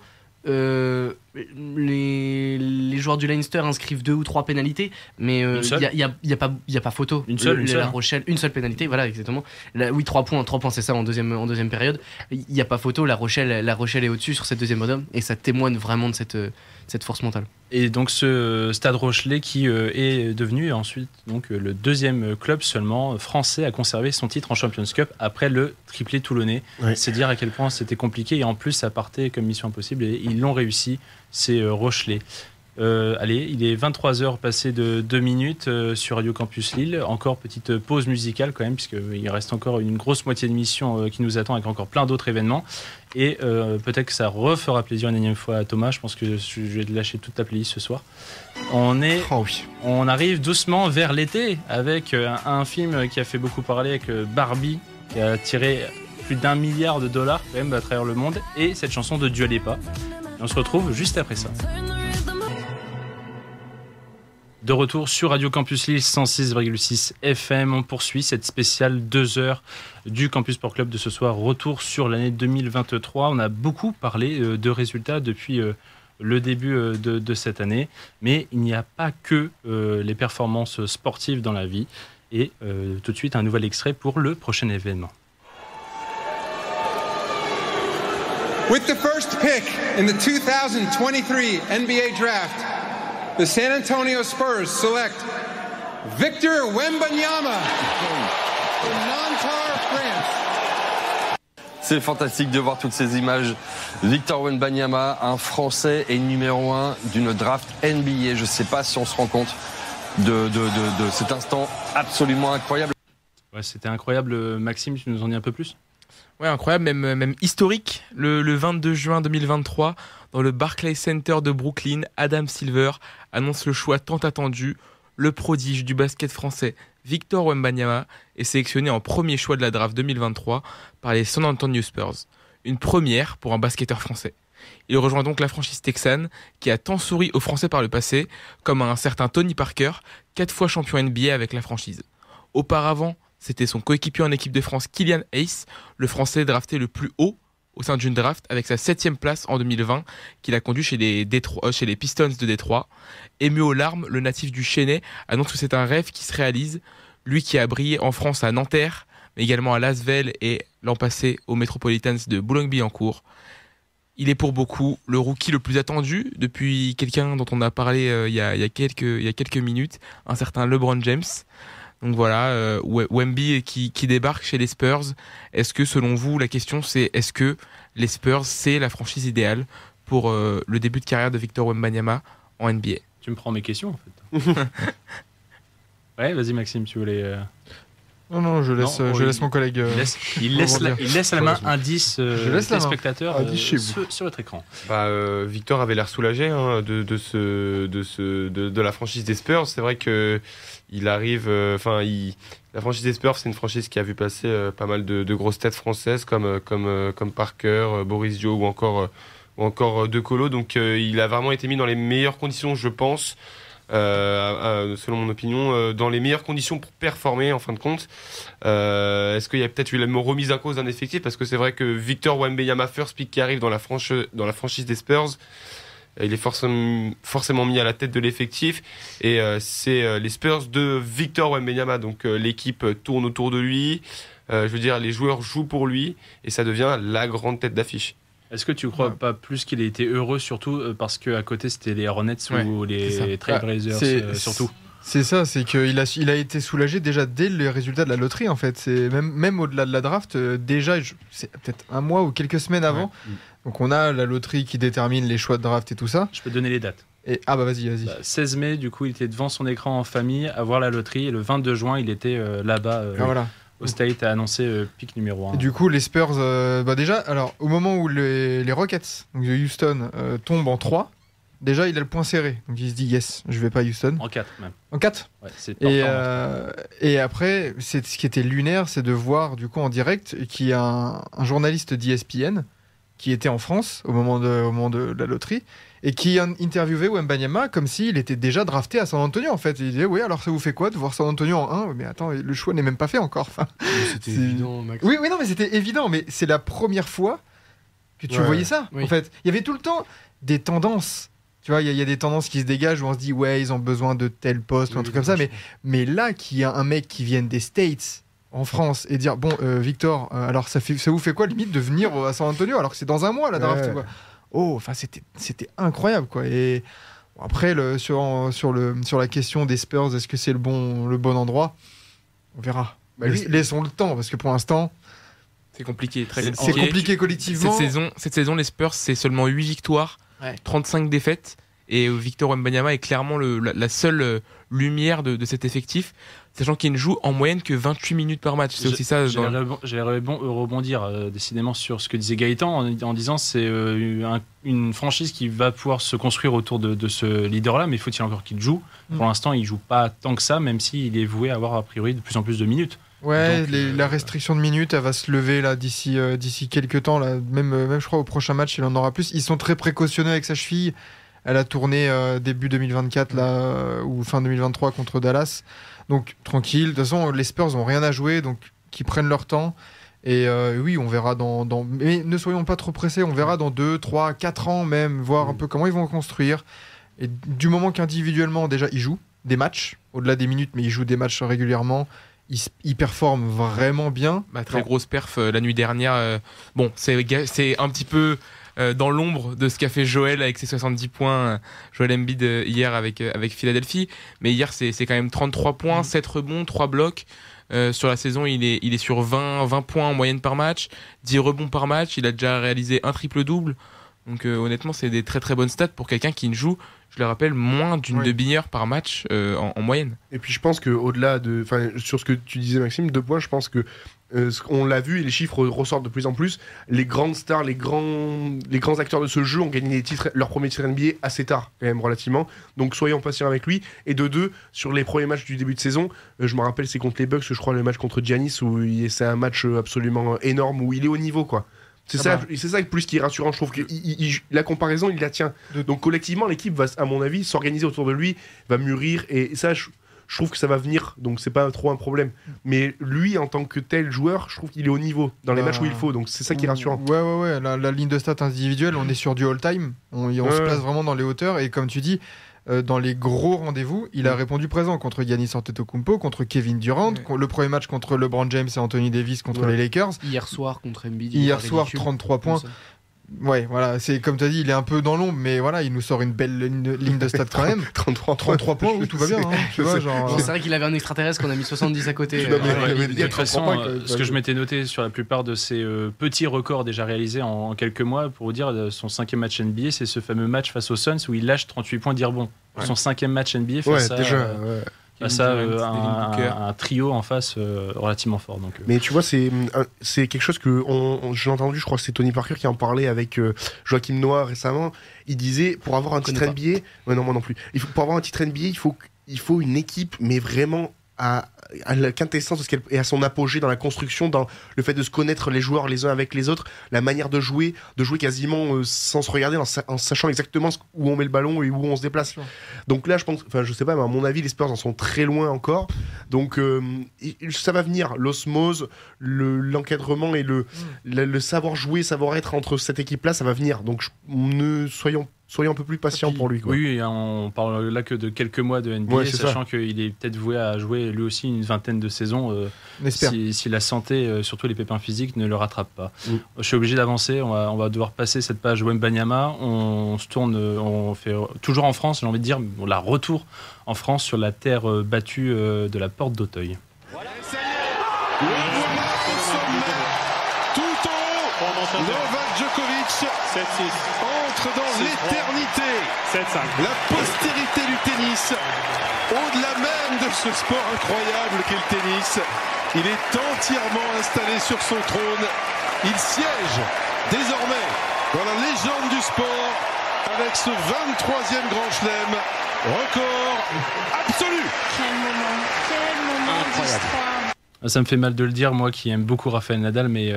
les joueurs du Leinster inscrivent 2 ou 3 pénalités, mais il y a pas photo. Une seule. La Rochelle, une seule pénalité, voilà, exactement. Oui, 3 points, c'est ça en deuxième période. Il n'y a pas photo. La Rochelle est au-dessus sur cette deuxième période, et ça témoigne vraiment de cette force mentale. Et donc ce Stade Rochelais qui est devenu ensuite donc le deuxième club seulement français à conserver son titre en Champions Cup après le triplé toulonnais. C'est dire à quel point c'était compliqué, et en plus ça partait comme mission impossible, et ils l'ont réussi, ces Rochelais. Allez, il est 23h passé de 2 minutes sur Radio Campus Lille. Encore petite pause musicale quand même, puisqu'il reste encore une grosse moitié d'émission qui nous attend, avec encore plein d'autres événements. Et peut-être que ça refera plaisir une énième fois à Thomas. Je pense que je vais lâcher toute ta playlist ce soir. On arrive doucement vers l'été, avec un film qui a fait beaucoup parler, avec Barbie, qui a tiré plus d'1 milliard de dollars quand même à travers le monde, et cette chanson de Dua Lipa. Et on se retrouve juste après ça. De retour sur Radio Campus Lille 106,6 FM, on poursuit cette spéciale 2 heures du Campus Sport Club de ce soir. Retour sur l'année 2023. On a beaucoup parlé de résultats depuis le début de cette année, mais il n'y a pas que les performances sportives dans la vie. Et tout de suite un nouvel extrait pour le prochain événement. With the first pick in the 2023 NBA Draft, the San Antonio Spurs select Victor Wembanyama from Nanterre, France. C'est fantastique de voir toutes ces images. Victor Wembanyama, un Français et numéro 1 d'une draft NBA. Je ne sais pas si on se rend compte de cet instant absolument incroyable. Ouais, c'était incroyable. Maxime, tu nous en dis un peu plus ? Ouais, incroyable, même historique. Le 22 juin 2023, dans le Barclays Center de Brooklyn, Adam Silver annonce le choix tant attendu. Le prodige du basket français Victor Wembanyama est sélectionné en premier choix de la draft 2023 par les San Antonio Spurs. Une première pour un basketteur français. Il rejoint donc la franchise texane, qui a tant souri aux Français par le passé, comme à un certain Tony Parker, 4 fois champion NBA avec la franchise. Auparavant, c'était son coéquipier en équipe de France, Killian Hayes, le Français drafté le plus haut au sein d'une draft, avec sa 7e place en 2020, qu'il a conduit chez les Pistons de Détroit. Ému aux larmes, le natif du Chennai annonce que c'est un rêve qui se réalise. Lui qui a brillé en France à Nanterre, mais également à Lasvel et l'an passé aux Metropolitans de Boulogne-Billancourt. Il est pour beaucoup le rookie le plus attendu depuis quelqu'un dont on a parlé il y a quelques minutes, un certain LeBron James. Donc voilà, Wemby qui débarque chez les Spurs. Est-ce que, selon vous, la question c'est, est-ce que les Spurs, c'est la franchise idéale pour le début de carrière de Victor Wembanyama en NBA ? Tu me prends mes questions, en fait. Ouais, vas-y Maxime, tu voulais... Non, je laisse mon collègue... Il laisse la main indice des spectateurs sur votre écran. Victor avait l'air soulagé de la franchise des Spurs. C'est vrai que il arrive... la franchise des Spurs, c'est une franchise qui a vu passer pas mal de grosses têtes françaises comme Parker, Boris Dio ou encore De Colo. Donc il a vraiment été mis dans les meilleures conditions, je pense, selon mon opinion, dans les meilleures conditions pour performer en fin de compte. Est-ce qu'il y a peut-être eu la remise en cause d'un effectif, parce que c'est vrai que Victor Wembanyama, first pick qui arrive dans la franchise des Spurs, il est forcément mis à la tête de l'effectif. Et c'est les Spurs de Victor Wembanyama. Donc l'équipe tourne autour de lui. Je veux dire, les joueurs jouent pour lui. Et ça devient la grande tête d'affiche. Est-ce que tu crois pas plus qu'il a été heureux, surtout parce qu'à côté c'était les Hornets ou les Trailblazers surtout? C'est ça, c'est qu'il a été soulagé déjà dès les résultats de la loterie en fait. C'est même au-delà de la draft, déjà c'est peut-être un mois ou quelques semaines avant. Ouais. Donc on a la loterie qui détermine les choix de draft et tout ça. Je peux donner les dates. Et, vas-y. 16 mai, du coup, il était devant son écran en famille à voir la loterie. Et le 22 juin, il était là-bas. Voilà. Au State a annoncé pick numéro 1. Et du coup, les Spurs, déjà, alors, au moment où les Rockets donc de Houston tombent en 3, déjà, il a le point serré. Donc il se dit, yes, je vais pas à Houston. En 4 même. En 4 ouais, c'est et après, ce qui était lunaire, c'est de voir du coup en direct qu'il y a un journaliste d'ESPN qui était en France au moment de la loterie et qui interviewait Wembanyama comme s'il était déjà drafté à San Antonio en fait. Il disait oui, alors ça vous fait quoi de voir San Antonio en 1 ? Mais attends, le choix n'est même pas fait encore. Enfin, c'était évident, Max. Oui, non, mais c'était évident, mais c'est la première fois que tu voyais ça. Oui. En fait, il y avait tout le temps des tendances. Tu vois, il y a des tendances qui se dégagent où on se dit ouais, ils ont besoin de tel poste ou un truc comme ça. Mais là, qu'il y a un mec qui vient des States en France et dire bon Victor, alors ça vous fait quoi limite de venir à San Antonio alors que c'est dans un mois la draft quoi. Oh, enfin c'était incroyable quoi. Et après sur la question des Spurs, est-ce que c'est le bon endroit ? On verra. Laissons le temps parce que pour l'instant c'est compliqué, c'est compliqué collectivement. Cette saison les Spurs c'est seulement 8 victoires, 35 défaites et Victor Wembanyama est clairement la seule lumière de cet effectif. Sachant qu'il ne joue en moyenne que 28 minutes par match. C'est aussi ça. J'allais rebondir décidément sur ce que disait Gaëtan en disant c'est une franchise qui va pouvoir se construire autour de ce leader-là, mais faut-il encore qu'il joue. Pour l'instant, il joue pas tant que ça, même s'il est voué à avoir a priori de plus en plus de minutes. Ouais, donc, la restriction de minutes, elle va se lever là d'ici quelques temps. Là, même je crois au prochain match, il en aura plus. Ils sont très précautionneux avec sa cheville. Elle a tourné début 2024 là, ou fin 2023 contre Dallas. Donc tranquille, de toute façon les Spurs n'ont rien à jouer, donc qu'ils prennent leur temps. Et oui, on verra mais ne soyons pas trop pressés, on verra dans 2, 3, 4 ans même, voir un peu comment ils vont construire. Et du moment qu'individuellement déjà ils jouent des matchs, au-delà des minutes, mais ils jouent des matchs régulièrement, ils performent vraiment bien. Très grosse perf la nuit dernière. Bon, c'est un petit peu... dans l'ombre de ce qu'a fait Joel avec ses 70 points, Joel Embiid hier avec Philadelphie. Mais hier, c'est quand même 33 points, 7 rebonds, 3 blocs. Sur la saison, il est sur 20 points en moyenne par match, 10 rebonds par match. Il a déjà réalisé un triple-double. Donc honnêtement, c'est des très très bonnes stats pour quelqu'un qui ne joue, je le rappelle, moins d'une demi-heure par match en moyenne. Et puis je pense qu'au-delà sur ce que tu disais Maxime, 2 points, je pense que on l'a vu et les chiffres ressortent de plus en plus. Les grandes stars, les grands acteurs de ce jeu ont gagné leur premier titre NBA assez tard, quand même relativement. Donc soyons patients avec lui. Et de 2, sur les premiers matchs du début de saison, je me rappelle c'est contre les Bucks, je crois le match contre Giannis où c'est un match absolument énorme où il est au niveau quoi. C'est ça plus qui est rassurant. Je trouve que la comparaison il la tient. Donc collectivement l'équipe va à mon avis s'organiser autour de lui, va mûrir et ça je trouve que ça va venir, donc c'est pas trop un problème. Mais lui, en tant que tel joueur, je trouve qu'il est au niveau dans les matchs où il faut, donc c'est ça qui est rassurant. Ouais. La ligne de stats individuelle, on est sur du all-time. On se place vraiment dans les hauteurs. Et comme tu dis, dans les gros rendez-vous, il a répondu présent contre Giannis Antetokounmpo, contre Kevin Durant, le premier match contre LeBron James et Anthony Davis contre les Lakers. Hier soir contre Embiid. Hier soir, 33 points. Ouais, voilà, c'est comme tu as dit, il est un peu dans l'ombre, mais voilà, il nous sort une belle ligne de stats quand même. 33 points, oui, tout va bien. Tu vois, c'est vrai qu'il avait un extraterrestre qu'on a mis 70 à côté. De toute façon, ce que je m'étais noté sur la plupart de ces petits records déjà réalisés en quelques mois, pour vous dire, son 5e match NBA, c'est ce fameux match face aux Suns où il lâche 38 points d'ir bon. Son 5e match NBA face à un trio en face relativement fort. Donc, Mais tu vois, c'est quelque chose que j'ai entendu, je crois que c'est Tony Parker qui en parlait avec Joachim Noah récemment. Il disait, pour avoir un titre NBA... Ouais, non, moi non plus. Pour avoir un titre NBA, il faut une équipe, mais vraiment à la quintessence de ce qu'elle est, à son apogée dans la construction, dans le fait de se connaître les joueurs les uns avec les autres, la manière de jouer quasiment sans se regarder, en sachant exactement où on met le ballon et où on se déplace. Donc là, je pense, je sais pas, mais à mon avis, les Spurs en sont très loin encore. Donc ça va venir, l'osmose, l'encadrement et le savoir jouer, savoir être entre cette équipe-là, ça va venir. Donc soyons soyons un peu plus patients pour lui. Quoi. Oui, on parle là que de quelques mois de NBA, sachant qu'il est peut-être voué à jouer lui aussi une vingtaine de saisons si la santé, surtout les pépins physiques, ne le rattrape pas. Je suis obligé d'avancer, on va devoir passer cette page Wembanyama. On se tourne, on fait toujours en France, j'ai envie de dire, la retour en France sur la terre battue de la Porte d'Auteuil. Novak Djokovic entre dans l'éternité, la postérité du tennis, au-delà même de ce sport incroyable qu'est le tennis. Il est entièrement installé sur son trône. Il siège désormais dans la légende du sport avec ce 23e Grand Chelem, record absolu. Quel moment d'histoire. Ça me fait mal de le dire, moi qui aime beaucoup Rafael Nadal, mais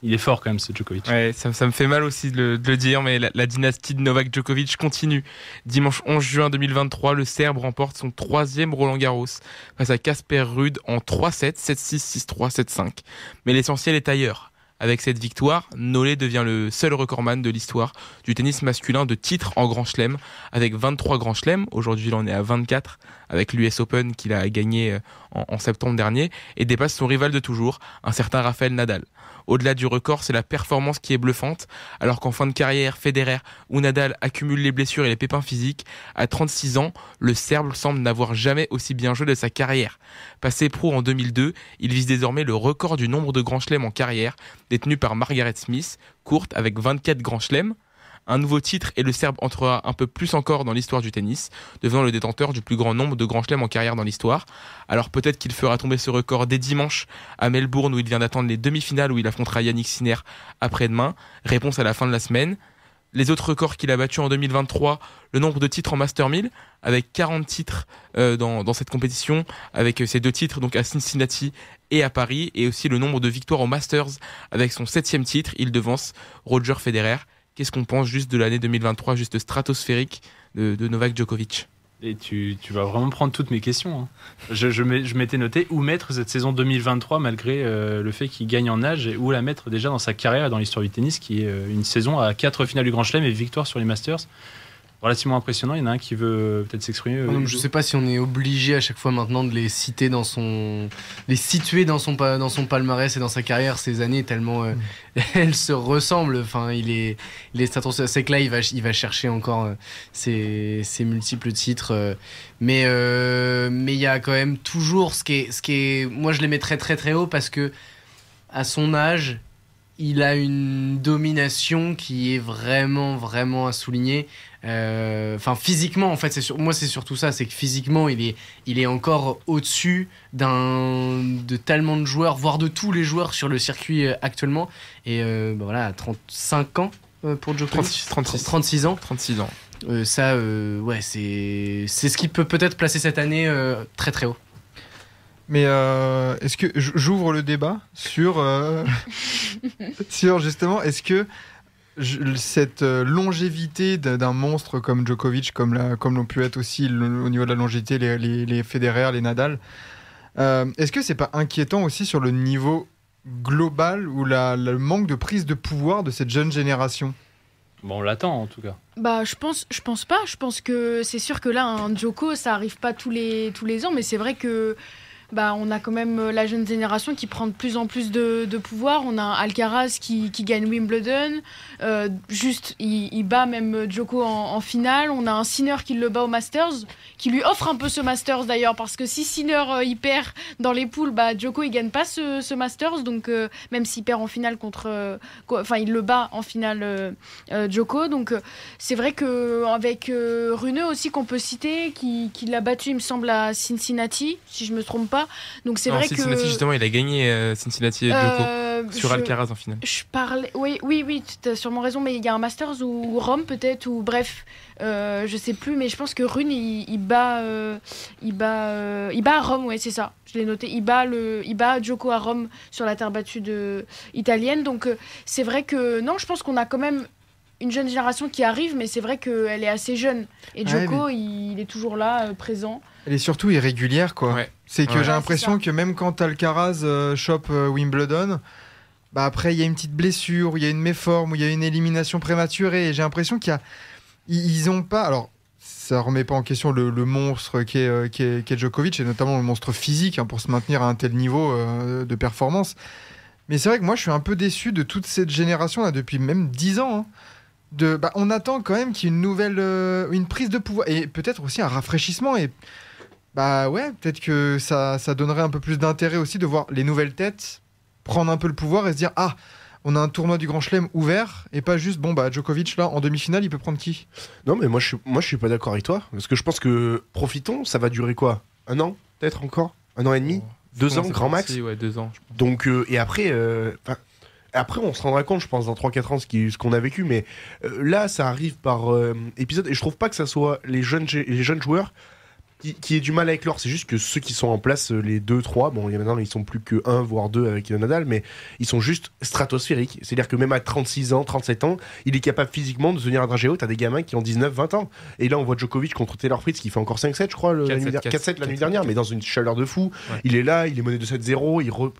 il est fort quand même, ce Djokovic. Ouais, ça me fait mal aussi de le dire, mais la dynastie de Novak Djokovic continue. Dimanche 11 juin 2023, le Serbe remporte son 3e Roland Garros face à Casper Ruud en 3-7, 7-6, 6-3, 7-5. Mais l'essentiel est ailleurs. Avec cette victoire, Nolé devient le seul recordman de l'histoire du tennis masculin de titres en Grand Chelem, avec 23 Grands Chelems. Aujourd'hui, il en est à 24, avec l'US Open qu'il a gagné en septembre dernier, et dépasse son rival de toujours, un certain Rafael Nadal. Au-delà du record, c'est la performance qui est bluffante. Alors qu'en fin de carrière, Federer ou Nadal accumulent les blessures et les pépins physiques, à 36 ans, le Serbe semble n'avoir jamais aussi bien joué de sa carrière. Passé pro en 2002, il vise désormais le record du nombre de grands chelems en carrière, détenu par Margaret Smith, courte avec 24 grands chelems. Un nouveau titre et le Serbe entrera un peu plus encore dans l'histoire du tennis, devenant le détenteur du plus grand nombre de grands chelems en carrière dans l'histoire. Alors peut-être qu'il fera tomber ce record dès dimanche à Melbourne, où il vient d'attendre les demi-finales, où il affrontera Yannick Sinner après-demain. Réponse à la fin de la semaine. Les autres records qu'il a battus en 2023, le nombre de titres en Master 1000, avec 40 titres dans cette compétition, avec ses 2 titres donc à Cincinnati et à Paris, et aussi le nombre de victoires au Masters, avec son 7e titre. Il devance Roger Federer. Qu'est-ce qu'on pense juste de l'année 2023, juste stratosphérique de Novak Djokovic? Et tu vas vraiment prendre toutes mes questions. Hein. Je m'étais noté où mettre cette saison 2023 malgré le fait qu'il gagne en âge, et où la mettre déjà dans sa carrière et dans l'histoire du tennis, qui est une saison à 4 finales du Grand Chelem et victoire sur les Masters. Relativement impressionnant. Il y en a un qui veut peut-être s'exprimer. Je sais pas si on est obligé à chaque fois maintenant de les citer les situer dans son palmarès et dans sa carrière, ces années, tellement elles se ressemblent. Enfin, c'est que là il va chercher encore ses multiples titres, mais il y a quand même toujours ce qui est, moi je les mettrais très très haut, parce que à son âge, il a une domination qui est vraiment vraiment à souligner. Physiquement, en fait, moi c'est surtout ça, c'est que physiquement il est encore au-dessus de tellement de joueurs, voire de tous les joueurs sur le circuit actuellement. Et voilà, 35 ans pour Djokovic, 36 ans. C'est ce qui peut peut-être placer cette année très très haut. Mais est-ce que j'ouvre le débat sur justement, est-ce que cette longévité d'un monstre comme Djokovic, comme l'ont pu être aussi au niveau de la longévité les Federer, les Nadal, est-ce que c'est pas inquiétant aussi sur le niveau global ou le manque de prise de pouvoir de cette jeune génération? Bon, on l'attend en tout cas. Je pense pas. Je pense que c'est sûr que là, un Djoko, ça arrive pas tous les ans, mais c'est vrai que on a quand même la jeune génération qui prend de plus en plus de pouvoir. On a un Alcaraz qui gagne Wimbledon. Il bat même Djoko en finale. On a un Sinner qui le bat au Masters, qui lui offre un peu ce Masters d'ailleurs, parce que si Sinner il perd dans les poules, Djoko il gagne pas ce Masters. Donc même s'il perd en finale il le bat en finale Djoko. Donc c'est vrai qu'avec Rune aussi qu'on peut citer, qui l'a battu il me semble à Cincinnati, si je me trompe pas. Donc c'est vrai Cincinnati, que justement, il a gagné Cincinnati et Djoko sur Alcaraz en finale. Oui, tu as sûrement raison, mais il y a un Masters ou Rome peut-être, ou bref, je sais plus, mais je pense que Rune il bat à Rome, ouais, c'est ça. Je l'ai noté. Il bat Djoko à Rome sur la terre battue italienne. Donc c'est vrai que je pense qu'on a quand même une jeune génération qui arrive, mais c'est vrai qu'elle est assez jeune. Et Djoko, il est toujours là, présent. Elle est surtout irrégulière, quoi. Ouais. C'est que j'ai l'impression que même quand Alcaraz chope Wimbledon, bah après il y a une petite blessure, ou il y a une méforme, ou il y a une élimination prématurée, et j'ai l'impression ils ont pas... Alors, ça remet pas en question le monstre qu'est Djokovic, et notamment le monstre physique, pour se maintenir à un tel niveau de performance. Mais c'est vrai que moi, je suis un peu déçu de toute cette génération, là, depuis même 10 ans. On attend quand même qu'il y ait une prise de pouvoir, et peut-être aussi un rafraîchissement. Et peut-être que ça donnerait un peu plus d'intérêt aussi de voir les nouvelles têtes prendre un peu le pouvoir et se dire on a un tournoi du Grand Chelem ouvert, et pas juste Djokovic là en demi-finale, il peut prendre qui? Non, mais moi je suis pas d'accord avec toi, parce que je pense que profitons, ça va durer quoi, 1 an peut-être encore, 1 an et demi, 2 ans grand max. Ouais, 2 ans. Donc et après on se rendra compte, je pense, dans 3-4 ans ce qu'on a vécu, mais là ça arrive par épisode, et je trouve pas que ça soit les jeunes joueurs qui aient du mal à éclore. C'est juste que ceux qui sont en place, les 2-3, maintenant ils sont plus que 1 voire 2 avec Nadal, mais ils sont juste stratosphériques. C'est-à-dire que même à 36 ans, 37 ans, il est capable physiquement de tenir un dragé haut. T'as des gamins qui ont 19-20 ans. Et là on voit Djokovic contre Taylor Fritz qui fait encore 5-7 je crois, 4-7 la nuit dernière, mais dans une chaleur de fou. Ouais. Il est là, il est mené de 7-0,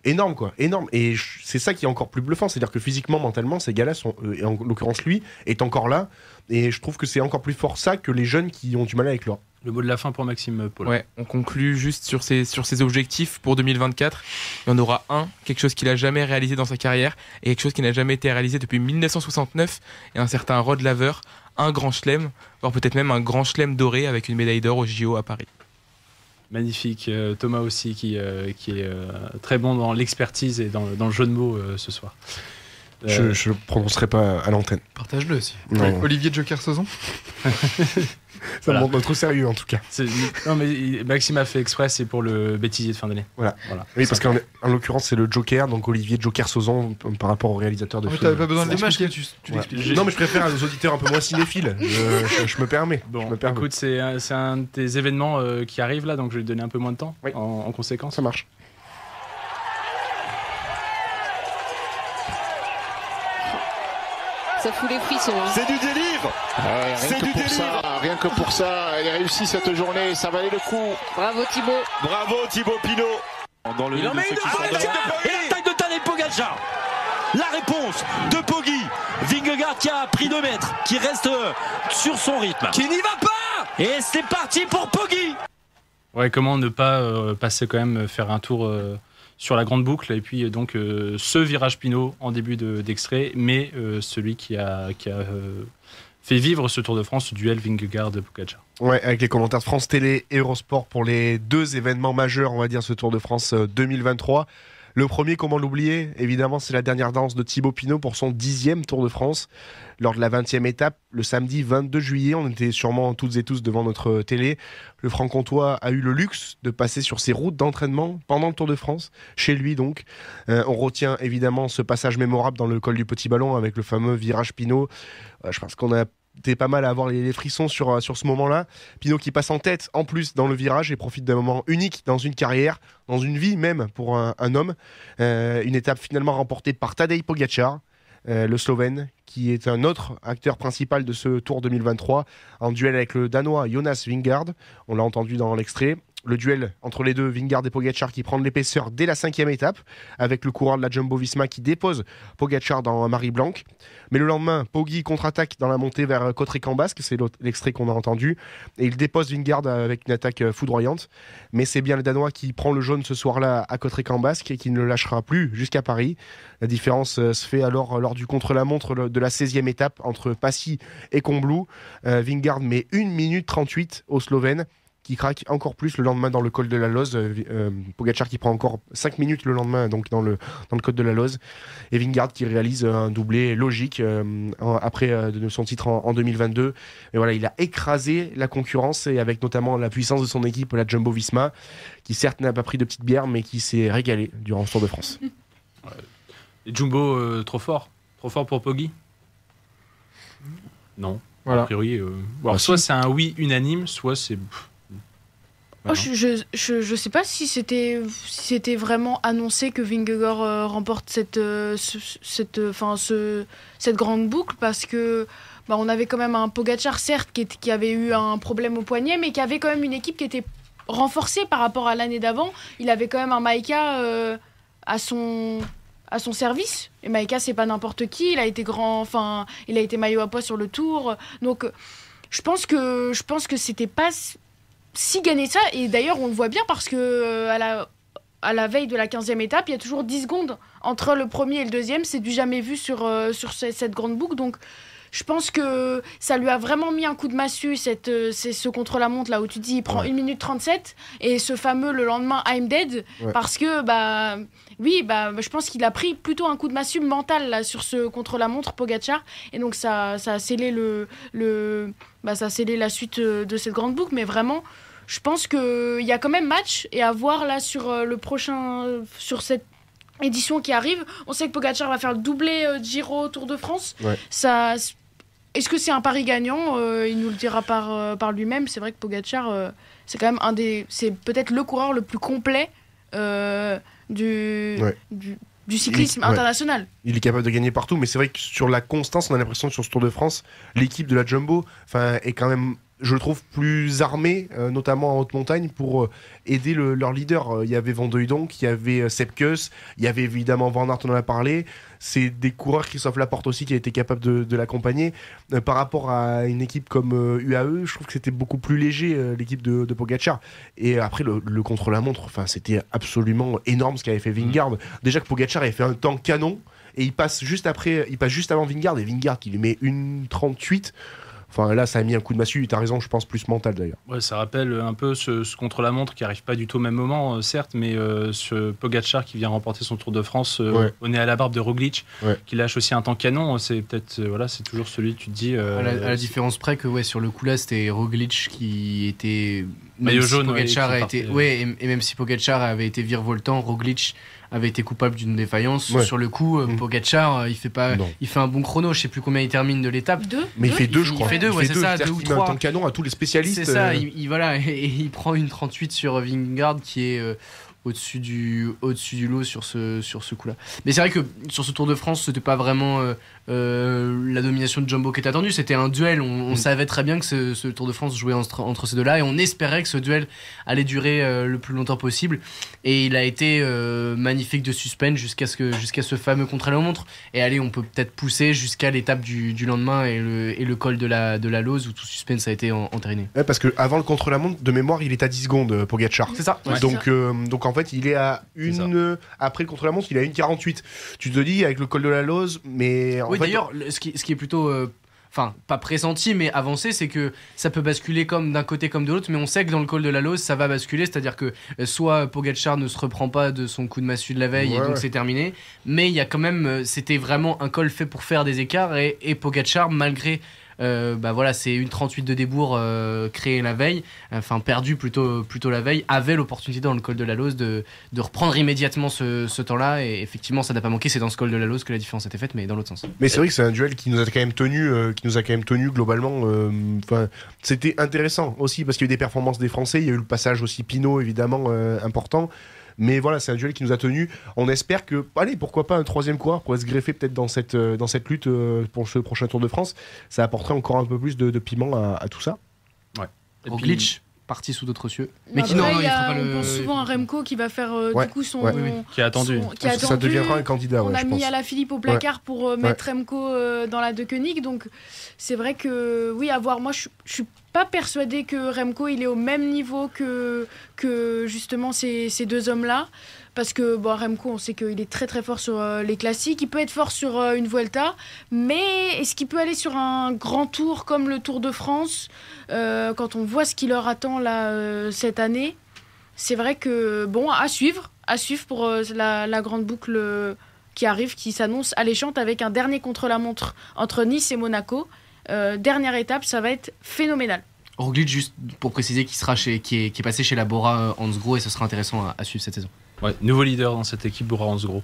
énorme quoi, énorme. Et c'est ça qui est encore plus bluffant, c'est-à-dire que physiquement, mentalement, ces gars-là sont, et en l'occurrence lui, est encore là. Et je trouve que c'est encore plus fort ça que les jeunes qui ont du mal à éclore. Le mot de la fin pour Maxime Paul. Ouais, on conclut juste sur ses objectifs pour 2024. Il y en aura quelque chose qu'il n'a jamais réalisé dans sa carrière, et quelque chose qui n'a jamais été réalisé depuis 1969, et un certain Rod Laver, un grand chelem, voire peut-être même un grand chelem doré avec une médaille d'or au JO à Paris. Magnifique. Thomas aussi qui est très bon dans l'expertise et dans le jeu de mots ce soir. Je ne le prononcerai pas à l'antenne. Partage-le aussi. Olivier Joker-Sauzon. Ça montre notre sérieux en tout cas. Non mais Maxime a fait exprès, c'est pour le bêtisier de fin d'année. Voilà. Oui, parce qu'en l'occurrence c'est le Joker, donc Olivier Joker-Sauzon par rapport au réalisateur de film. T'avais pas besoin de l'expliquer, tu l'expliques. Non, mais je préfère à nos auditeurs un peu moins cinéphiles. Je me permets. Écoute, c'est un des événements qui arrive là, donc je vais lui donner un peu moins de temps en conséquence. Ça marche. Ça fout les frissons. C'est du délire. C'est du délire. Rien que pour ça, elle a réussi cette journée, ça valait le coup. Bravo Thibaut. Bravo Thibaut Pinot. Dans le il en met une. Et l'attaque de Tadej Pogačar. La réponse de Poggi. Vingegaard qui a pris 2 mètres, qui reste sur son rythme, qui n'y va pas. Et c'est parti pour Poggi. Ouais, comment ne pas passer quand même, faire un tour sur la grande boucle, et puis donc ce virage Pinot en début d'extrait, mais celui qui a fait vivre ce Tour de France, ce duel Vingegaard-Pogačar. Ouais, avec les commentaires de France Télé et Eurosport pour les 2 événements majeurs, on va dire, ce Tour de France 2023. Le premier, comment l'oublier, évidemment, c'est la dernière danse de Thibaut Pinot pour son 10e Tour de France. Lors de la 20e étape, le samedi 22 juillet, on était sûrement toutes et tous devant notre télé. Le Franc-Comtois a eu le luxe de passer sur ses routes d'entraînement pendant le Tour de France, chez lui donc. On retient évidemment ce passage mémorable dans le col du Petit Ballon avec le fameux virage Pinot. Je pense qu'on a été pas mal à avoir les frissons sur ce moment-là. Pinot qui passe en tête en plus dans le virage et profite d'un moment unique dans une carrière, dans une vie même pour un homme. Une étape finalement remportée par Tadej Pogačar, le Slovène, qui est un autre acteur principal de ce Tour 2023, en duel avec le Danois Jonas Vingegaard. On l'a entendu dans l'extrait. Le duel entre les deux, Vingegaard et Pogačar, qui prend de l'épaisseur dès la 5e étape, avec le coureur de la Jumbo-Visma qui dépose Pogačar dans Marie-Blanc. Mais le lendemain, Poggi contre-attaque dans la montée vers Cotrec-en-Basque, c'est l'extrait qu'on a entendu, et il dépose Vingegaard avec une attaque foudroyante. Mais c'est bien le Danois qui prend le jaune ce soir-là à Cotrec-en-Basque et qui ne le lâchera plus jusqu'à Paris. La différence se fait alors lors du contre-la-montre de la 16e étape entre Passy et Combloux. Vingegaard met 1 minute 38 au Slovène, qui craque encore plus le lendemain dans le col de la Loze. Pogačar qui prend encore 5 minutes le lendemain donc dans le col de la Loze. Et Vingegaard qui réalise un doublé logique après de son titre en 2022. Mais voilà, il a écrasé la concurrence, et avec notamment la puissance de son équipe, la Jumbo-Visma, qui certes n'a pas pris de petites bières, mais qui s'est régalé durant ce Tour de France. Et Jumbo, trop fort pour Poggi. Non, voilà. A priori. Soit c'est un oui unanime, soit c'est... Je sais pas si c'était vraiment annoncé que Vingegaard remporte cette grande boucle, parce que on avait quand même un Pogačar certes qui avait eu un problème au poignet, mais qui avait quand même une équipe qui était renforcée par rapport à l'année d'avant. Il avait quand même un Maïka à son à son service. Et Maïka, c'est pas n'importe qui. Il a été il a été maillot à pois sur le Tour. Donc, je pense que c'était pas si gagné ça. Et d'ailleurs, on le voit bien parce que à la veille de la 15e étape, il y a toujours 10 secondes entre le premier et le deuxième. C'est du jamais vu sur cette grande boucle. Donc, je pense que ça lui a vraiment mis un coup de massue, c'est ce contre-la-montre là où tu dis il prend 1 minute 37 et ce fameux le lendemain I'm dead parce que je pense qu'il a pris plutôt un coup de massue mental là, sur ce contre-la-montre Pogačar et donc ça a scellé ça a scellé la suite de cette grande boucle, mais vraiment je pense qu'il y a quand même match et à voir là sur sur cette édition qui arrive. On sait que Pogačar va faire le doublé Giro Tour de France. Est-ce que c'est un pari gagnant? Il nous le dira par lui-même. C'est vrai que Pogačar, c'est quand même c'est peut-être le coureur le plus complet du cyclisme international. Il est capable de gagner partout, mais c'est vrai que sur la constance, on a l'impression que sur ce Tour de France, l'équipe de la Jumbo est quand même, je le trouve, plus armée, notamment en haute montagne, pour aider leur leader. Il y avait Van Hooijdonk, il y avait Sepp Kuss, il y avait évidemment Van Aert, on en a parlé. C'est des coureurs, Christophe Laporte aussi, qui a été capable de l'accompagner. Par rapport à une équipe comme UAE, je trouve que c'était beaucoup plus léger, l'équipe de Pogačar. Et après, le contre-la-montre, c'était absolument énorme ce qu'avait fait Vingegaard. Déjà que Pogačar avait fait un temps canon, et il passe juste avant Vingegaard, et Vingegaard qui lui met 1:38. Enfin, là, ça a mis un coup de massue, tu as raison, je pense plus mental d'ailleurs. Ouais, ça rappelle un peu ce contre-la-montre qui arrive pas du tout au même moment, certes, mais ce Pogačar qui vient remporter son Tour de France au nez à la barbe de Roglic, qui lâche aussi un temps canon. C'est peut-être, c'est toujours celui, tu te dis. À la différence près que, sur le coup là, c'était Roglic qui était. Maillot jaune, Pogačar a été. Et même si Pogačar avait été virevoltant, Roglic avait été coupable d'une défaillance. Sur le coup, Pogačar, il fait un bon chrono. Je sais plus combien il termine de l'étape. Mais il fait 2, je crois. Il fait 2, c'est ça, 2 ou 3. Il met un temps canon à tous les spécialistes. C'est ça, il prend une 38 sur Vingegaard qui est au-dessus du lot sur ce coup-là. Mais c'est vrai que sur ce Tour de France, c'était pas vraiment la domination de Jumbo qui était attendue. C'était un duel. On savait très bien que ce Tour de France jouait entre ces deux-là et on espérait que ce duel allait durer le plus longtemps possible. Et il a été magnifique de suspense jusqu'à ce fameux contre-la-montre. Et allez, on peut peut-être pousser jusqu'à l'étape du lendemain et le col de la Lose où tout suspense a été entériné. Ouais, parce qu'avant le contre-la-montre, de mémoire, il est à 10 secondes, Pogačar. C'est ça. Donc en fait, il est à après le contre-la-montre, il est à 1:48. Tu te dis, avec le col de la Lose, mais d'ailleurs, ce qui est plutôt pas pressenti mais avancé, c'est que ça peut basculer comme d'un côté comme de l'autre, mais on sait que dans le col de la Lose ça va basculer, c'est-à-dire que soit Pogačar ne se reprend pas de son coup de massue de la veille et donc c'est terminé, mais il y a quand même, c'était vraiment un col fait pour faire des écarts et Pogačar, malgré c'est 1:38 de débours créé la veille, perdu plutôt la veille, avait l'opportunité dans le col de la Lose de reprendre immédiatement ce temps-là, et effectivement ça n'a pas manqué. C'est dans ce col de la Lose que la différence a été faite, mais dans l'autre sens. Mais c'est vrai que c'est un duel qui nous a quand même tenu globalement. C'était intéressant aussi parce qu'il y a eu des performances des Français, il y a eu le passage aussi Pinot évidemment important. Mais voilà, c'est un duel qui nous a tenus. On espère que, pourquoi pas un troisième coureur pourrait se greffer peut-être dans cette lutte pour ce prochain Tour de France. Ça apporterait encore un peu plus de piment à tout ça. Ouais. Roglic, parti sous d'autres cieux. Mais on pense souvent à Remco qui va faire du coup son... Qui est attendu. Ça deviendra un candidat, on a je mis pense. Alaphilippe au placard pour mettre Remco dans la De Koenig. Donc c'est vrai que, à voir. Moi, je suis pas persuadée que Remco il est au même niveau que justement ces deux hommes-là. Parce que Remco, on sait qu'il est très très fort sur les classiques. Il peut être fort sur une Vuelta. Mais est-ce qu'il peut aller sur un grand tour comme le Tour de France quand on voit ce qui leur attend là, cette année, c'est vrai que, à suivre pour la grande boucle qui arrive, qui s'annonce alléchante avec un dernier contre-la-montre entre Nice et Monaco. Dernière étape, ça va être phénoménal. Roglic, juste pour préciser, qui est passé chez la Bora Hansgrohe, et ce sera intéressant à suivre cette saison. Ouais, nouveau leader dans cette équipe, Bora Hansgrohe.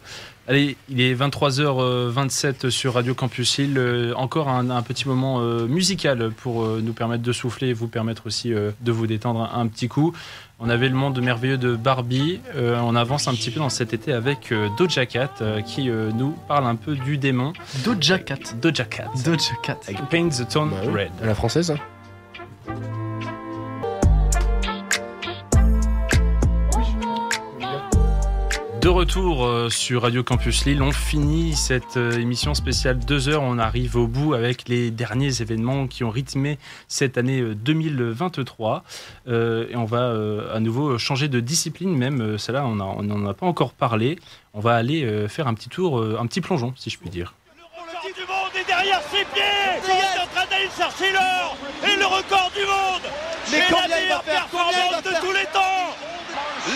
Allez, il est 23h27 sur Radio Campus Hill. Encore un petit moment musical pour nous permettre de souffler et vous permettre aussi de vous détendre un petit coup. On avait le monde merveilleux de Barbie. On avance un petit peu dans cet été avec Doja Cat qui nous parle un peu du démon. Doja Cat. Avec Paint the Town Red. À la française. De retour sur Radio Campus Lille, on finit cette émission spéciale 2 heures. On arrive au bout avec les derniers événements qui ont rythmé cette année 2023. Et on va à nouveau changer de discipline, même celle-là, on n'en a pas encore parlé. On va aller faire un petit tour, un petit plongeon, si je puis dire. Le record du monde est derrière ses pieds. Il est en train d'aller chercher l'or et le record du monde. Mais la meilleure performance de tous les temps.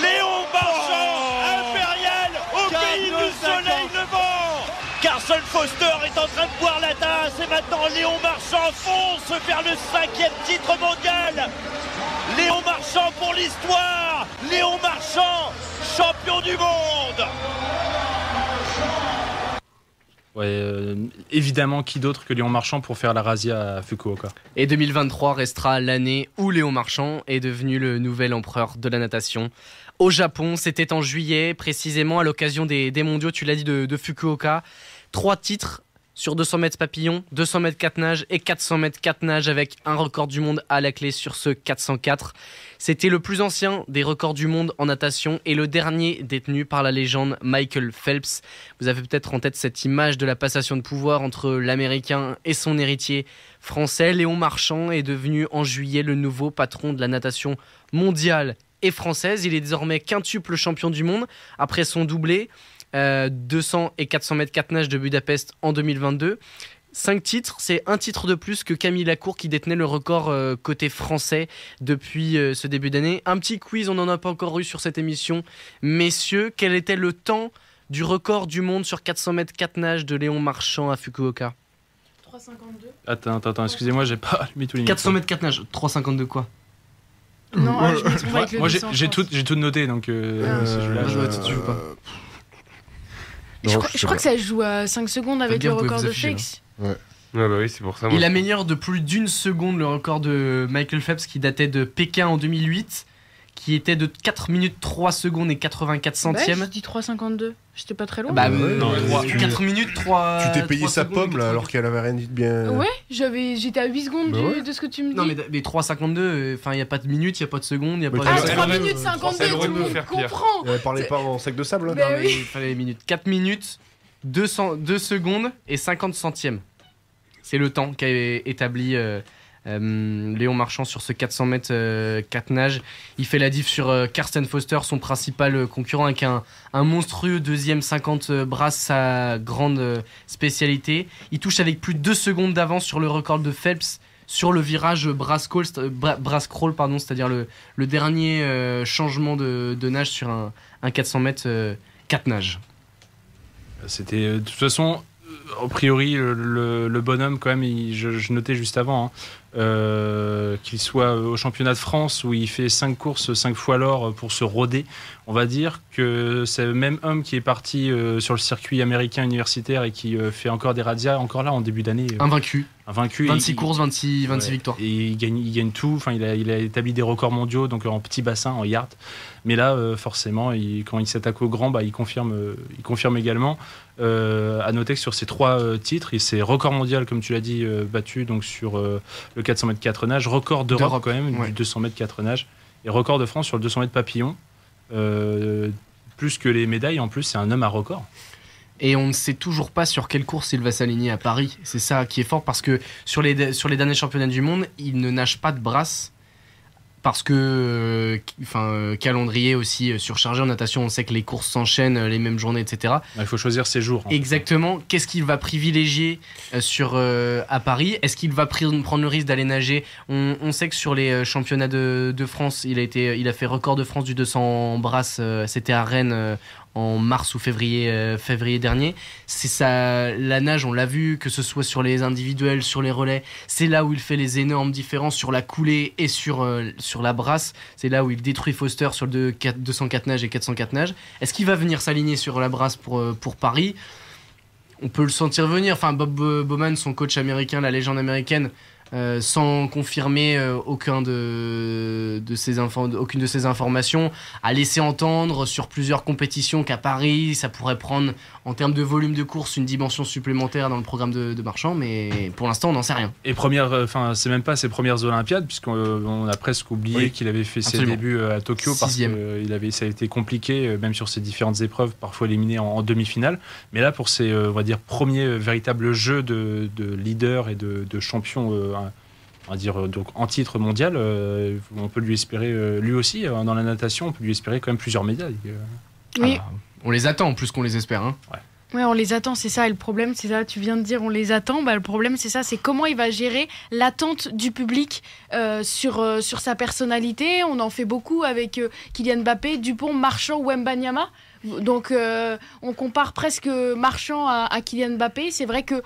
Léon Marchand, impérial, au pays du soleil levant. Carson Foster est en train de boire la tasse et maintenant Léon Marchand fonce vers le 5e titre mondial. Léon Marchand pour l'histoire. Léon Marchand, champion du monde. Ouais, évidemment, qui d'autre que Léon Marchand pour faire la razzia à Fukuoka. Et 2023 restera l'année où Léon Marchand est devenu le nouvel empereur de la natation. Au Japon, c'était en juillet, précisément à l'occasion des mondiaux, tu l'as dit, de Fukuoka. 3 titres sur 200 mètres papillon, 200 mètres 4 nages et 400 mètres 4 nages avec un record du monde à la clé sur ce 404. C'était le plus ancien des records du monde en natation et le dernier détenu par la légende Michael Phelps. Vous avez peut-être en tête cette image de la passation de pouvoir entre l'Américain et son héritier français. Léon Marchand est devenu en juillet le nouveau patron de la natation mondiale et française. Il est désormais quintuple champion du monde après son doublé 200 et 400 mètres 4 nages de Budapest en 2022. 5 titres, c'est un titre de plus que Camille Lacour qui détenait le record côté français depuis ce début d'année. Un petit quiz, on n'en a pas encore eu sur cette émission. Messieurs, quel était le temps du record du monde sur 400 mètres 4 nages de Léon Marchand à Fukuoka? 3,52. Attends, excusez-moi, j'ai pas allumé tous les 400 mètres 4 nages, 3,52 quoi? Non, je me trompe avec le moi 200, j'ai tout noté, donc tu joues pas. Je crois que ça joue à 5 secondes avec le record de Félix. Ouais, bah oui, c'est pour ça. Il améliore de plus d'1 seconde le record de Michael Phelps qui datait de Pékin en 2008, qui était de 4 minutes 3 secondes et 84 centièmes. Bah, je dis 3,52. J'étais pas très loin. Bah, non, 4 minutes 3. Tu t'es payé sa pomme là alors qu'elle avait rien dit de bien. Ouais, j'étais à 8 secondes de ce que tu me dis. Non, mais 3,52, enfin, il n'y a pas de minutes, il n'y a pas de secondes, il n'y a pas de. Ah, 3 minutes 52, tout le monde comprend. Elle parlait pas en sac de sable là. Bah Non, mais il fallait les minutes. 4 minutes, 2 secondes et 50 centièmes. C'est le temps qu'a établi Léon Marchand sur ce 400 mètres 4 nages. Il fait la diff sur Carsten Foster, son principal concurrent, avec un monstrueux deuxième 50 brasses, sa grande spécialité. Il touche avec plus de 2 secondes d'avance sur le record de Phelps sur le virage brass crawl, c'est-à-dire le dernier changement de nage sur un 400 mètres 4 nages. C'était de toute façon, a priori, le bonhomme, quand même, je notais juste avant, qu'il soit au championnat de France où il fait 5 courses, 5 fois l'or pour se roder. On va dire que c'est le même homme qui est parti sur le circuit américain universitaire et qui fait encore des razzias, encore là en début d'année. Invaincu. 26 courses, 26 victoires. Et il gagne tout. Enfin, il a établi des records mondiaux, donc en petit bassin, en yard. Mais là, forcément, quand il s'attaque au grand, il confirme également. À noter que sur ces 3 titres, il s'est record mondial, comme tu l'as dit, battu donc sur le 400 mètres 4 nages, record d'Europe quand même, du 200 mètres 4 nages, et record de France sur le 200 mètres papillon. Plus que les médailles, en plus, c'est un homme à record. Et on ne sait toujours pas sur quelle course il va s'aligner à Paris. C'est ça qui est fort, parce que sur les derniers championnats du monde, il ne nage pas de brasse. Parce que calendrier aussi surchargé en natation, on sait que les courses s'enchaînent les mêmes journées, etc. Il faut choisir ses jours. Exactement. Qu'est-ce qu'il va privilégier à Paris? Est-ce qu'il va prendre le risque d'aller nager? On sait que sur les championnats de France, il a fait record de France du 200 en brasse. C'était à Rennes en mars ou février dernier. C'est ça, la nage, on l'a vu, que ce soit sur les individuels, sur les relais, c'est là où il fait les énormes différences sur la coulée et sur la brasse. C'est là où il détruit Foster sur le 204 nages et 404 nages. Est-ce qu'il va venir s'aligner sur la brasse pour Paris? On peut le sentir venir. Enfin, Bob Bowman, son coach américain, la légende américaine, sans confirmer aucune de ces informations, a laissé entendre sur plusieurs compétitions qu'à Paris, ça pourrait prendre, en termes de volume de course, une dimension supplémentaire dans le programme de Marchand, mais pour l'instant, on n'en sait rien. Et c'est même pas ses premières Olympiades, puisqu'on a presque oublié qu'il avait fait ses débuts à Tokyo, parce que ça a été compliqué, même sur ses différentes épreuves, parfois éliminé en demi-finale. Mais là, pour ses, on va dire, premiers véritables jeux de leader et de champion, on va dire, donc en titre mondial, on peut lui espérer, lui aussi, dans la natation, on peut lui espérer quand même plusieurs médailles. Oui. On les attend plus qu'on les espère. Hein. Ouais, on les attend, c'est ça. Et le problème, c'est ça, tu viens de dire, on les attend. Le problème, c'est ça, c'est comment il va gérer l'attente du public sur sa personnalité. On en fait beaucoup avec Kylian Mbappé, Dupont, Marchand, Wembanyama. Donc, on compare presque Marchand à Kylian Mbappé. C'est vrai que...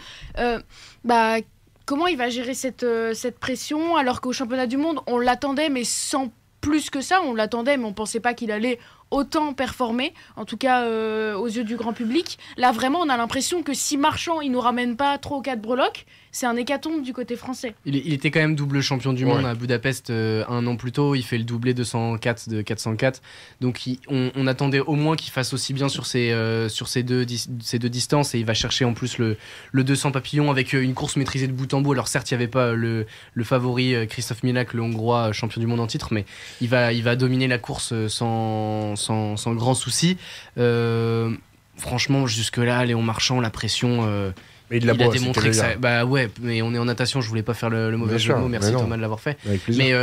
comment il va gérer cette pression, alors qu'au championnat du monde, on l'attendait, mais sans plus que ça. On l'attendait, mais on ne pensait pas qu'il allait autant performer, en tout cas aux yeux du grand public. Là, vraiment, on a l'impression que si Marchand, il nous ramène pas 3 ou 4 breloques, c'est un hécatombe du côté français. Il était quand même double champion du monde à Budapest 1 an plus tôt. Il fait le doublé 204 de 404. Donc on attendait au moins qu'il fasse aussi bien sur ces deux distances, et il va chercher en plus le 200 papillon avec une course maîtrisée de bout en bout. Alors certes, il n'y avait pas le favori Christophe Milak, le Hongrois champion du monde en titre, mais il va dominer la course sans grand souci. Franchement, jusque-là, Léon Marchand, la pression... il a démontré que ça... mais on est en natation, je voulais pas faire le mauvais jeu de mots, merci Thomas de l'avoir fait. Mais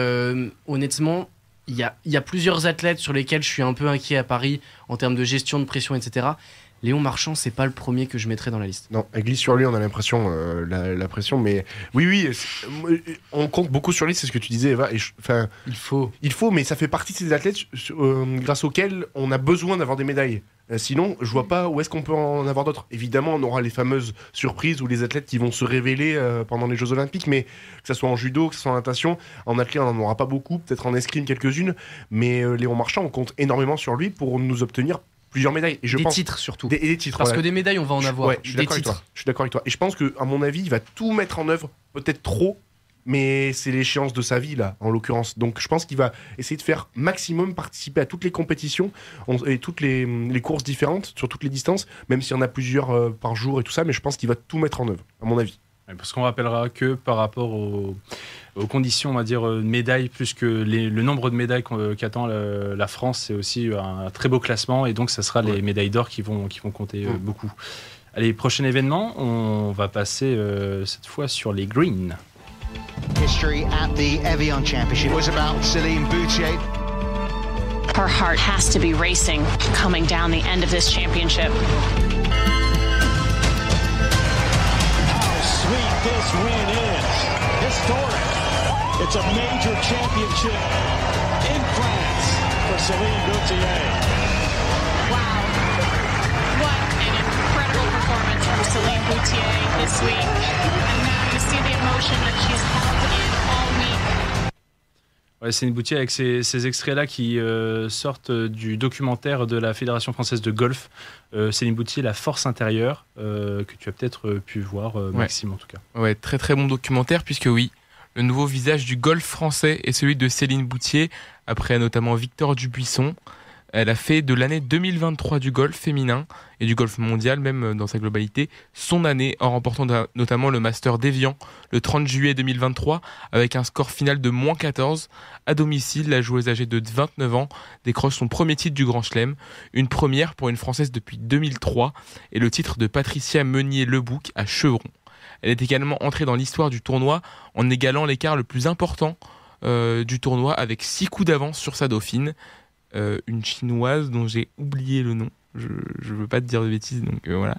honnêtement, il y a plusieurs athlètes sur lesquels je suis un peu inquiet à Paris en termes de gestion de pression, etc. Léon Marchand, c'est pas le premier que je mettrais dans la liste. Non, elle glisse sur lui, on a l'impression, la pression, mais oui, on compte beaucoup sur lui, c'est ce que tu disais, Eva. Il faut, mais ça fait partie de ces athlètes grâce auxquels on a besoin d'avoir des médailles. Sinon, je vois pas où est-ce qu'on peut en avoir d'autres. Évidemment, on aura les fameuses surprises ou les athlètes qui vont se révéler pendant les Jeux Olympiques, mais que ça soit en judo, que ce soit en natation, en athlète, on n'en aura pas beaucoup, peut-être en escrime quelques-unes, mais Léon Marchand, on compte énormément sur lui pour nous obtenir plusieurs médailles. Et titres surtout. Des titres. Parce que des médailles, on va en avoir. Je suis d'accord avec toi. Et je pense qu'à mon avis, il va tout mettre en œuvre, peut-être trop, mais c'est l'échéance de sa vie, là, en l'occurrence. Donc je pense qu'il va essayer de faire maximum, participer à toutes les compétitions et toutes les courses différentes, sur toutes les distances, même s'il y en a plusieurs par jour et tout ça, mais je pense qu'il va tout mettre en œuvre, à mon avis. Parce qu'on rappellera que par rapport aux conditions, on va dire, médailles, plus que le nombre de médailles qu'attend la France, c'est aussi un très beau classement, et donc ça sera les médailles d'or qui vont compter beaucoup. Allez, prochain événement, on va passer cette fois sur les greens. History at the Evian Championship was about Céline Boutier. Her heart has to be racing coming down the end of this championship. How sweet this win is. Historic. It's a major championship in France for Céline Boutier. Wow. What an incredible performance from Céline Boutier this week. And now you see the emotion that she's held in all week. Ouais, c'est une boutique avec ces extraits-là qui sortent du documentaire de la Fédération française de golf. Céline Boutier, La force intérieure, que tu as peut-être pu voir, Maxime, en tout cas. Ouais, très très bon documentaire, puisque oui, le nouveau visage du golf français est celui de Céline Boutier, après notamment Victor Dubuisson. Elle a fait de l'année 2023 du golf féminin et du golf mondial, même dans sa globalité, son année, en remportant notamment le Master d'Evian le 30 juillet 2023 avec un score final de -14. À domicile, la joueuse âgée de 29 ans décroche son premier titre du Grand Chelem, une première pour une Française depuis 2003, et le titre de Patricia Meunier-Lebouc à Chevron. Elle est également entrée dans l'histoire du tournoi en égalant l'écart le plus important du tournoi avec 6 coups d'avance sur sa dauphine. Une chinoise dont j'ai oublié le nom, je veux pas te dire de bêtises, donc voilà.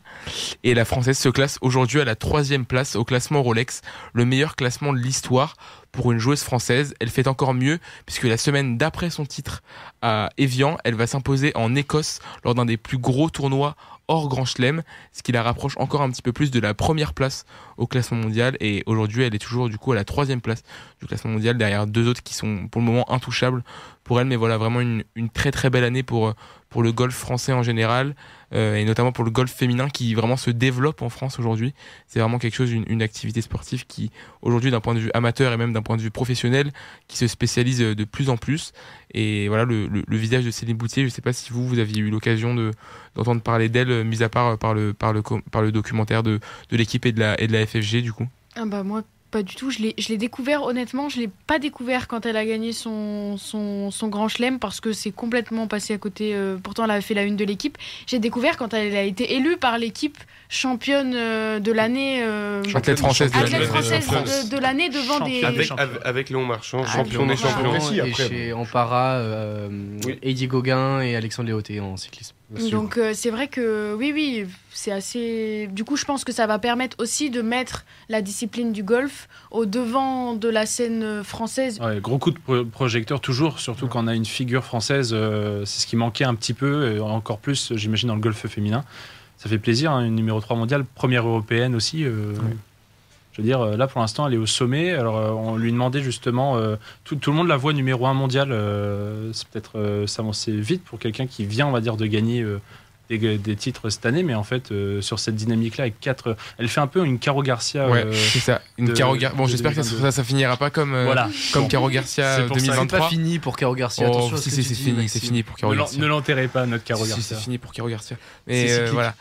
Et la française se classe aujourd'hui à la 3e place au classement Rolex, le meilleur classement de l'histoire pour une joueuse française. Elle fait encore mieux puisque la semaine d'après son titre à Evian, elle va s'imposer en Écosse lors d'un des plus gros tournois hors Grand Chelem, ce qui la rapproche encore un petit peu plus de la première place au classement mondial. Et aujourd'hui, elle est toujours du coup à la 3e place du classement mondial, derrière 2 autres qui sont pour le moment intouchables pour elle. Mais voilà, vraiment une très très belle année pour le golf français en général, et notamment pour le golf féminin qui vraiment se développe en France aujourd'hui. C'est vraiment quelque chose, une activité sportive qui aujourd'hui d'un point de vue amateur et même d'un point de vue professionnel qui se spécialise de plus en plus. Et voilà le visage de Céline Boutier. Je ne sais pas si vous aviez eu l'occasion d'entendre parler d'elle, mis à part par le documentaire de l'équipe et de la FFG du coup. Ah bah moi pas du tout, je l'ai découvert honnêtement, je l'ai pas découvert quand elle a gagné son grand chelem parce que c'est complètement passé à côté, pourtant elle avait fait la une de l'équipe. J'ai découvert quand elle a été élue par l'équipe championne de l'année, athlète française de l'année devant des... Avec Léon Marchand, champion des champions. Et chez en para, Heidi Gauguin et Alexandre Léoté en cyclisme. Donc c'est vrai que oui, c'est assez... Du coup, je pense que ça va permettre aussi de mettre la discipline du golf au devant de la scène française. Ouais, gros coup de projecteur toujours, surtout quand on a une figure française. C'est ce qui manquait un petit peu, et encore plus, j'imagine, dans le golf féminin. Ça fait plaisir, une numéro 3 mondiale, première européenne aussi. Je veux dire, là pour l'instant, elle est au sommet. Alors, on lui demandait justement, tout le monde la voit numéro 1 mondial. C'est peut-être s'avancer vite pour quelqu'un qui vient, on va dire, de gagner des titres cette année, mais en fait, sur cette dynamique-là, avec 4. Elle fait un peu une Caro Garcia. Ouais, c'est ça. Une Caro Garcia. Bon, j'espère que ça finira pas comme Caro Garcia 2023. C'est pas fini pour Caro Garcia. Attention, si, c'est fini pour Caro Garcia. Ne l'enterrez pas, notre Caro Garcia. C'est fini pour Caro Garcia. Mais voilà.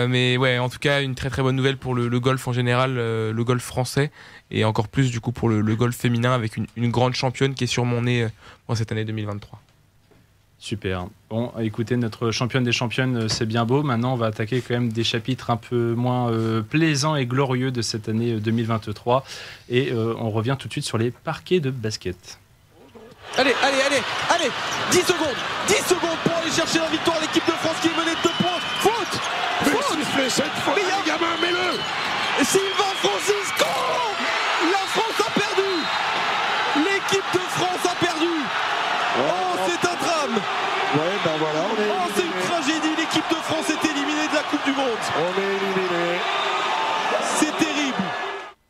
Mais ouais, en tout cas, une très très bonne nouvelle pour le golf en général, le golf français, et encore plus du coup pour le golf féminin avec une grande championne qui est sûrement née cette année 2023. Super. Bon, écoutez, notre championne des championnes, c'est bien beau. Maintenant, on va attaquer quand même des chapitres un peu moins plaisants et glorieux de cette année 2023. Et on revient tout de suite sur les parquets de basket. Allez, 10 secondes pour aller chercher la victoire. L'équipe de France qui est menée de 2 points. Faute. Cette fois, gamin, mets-le. Sylvain Francisco. La France a perdu. L'équipe de France a perdu. Oh, c'est un drame. Ouais, ben voilà. C'est une tragédie. L'équipe de France est éliminée de la Coupe du Monde. On est éliminé. C'est terrible.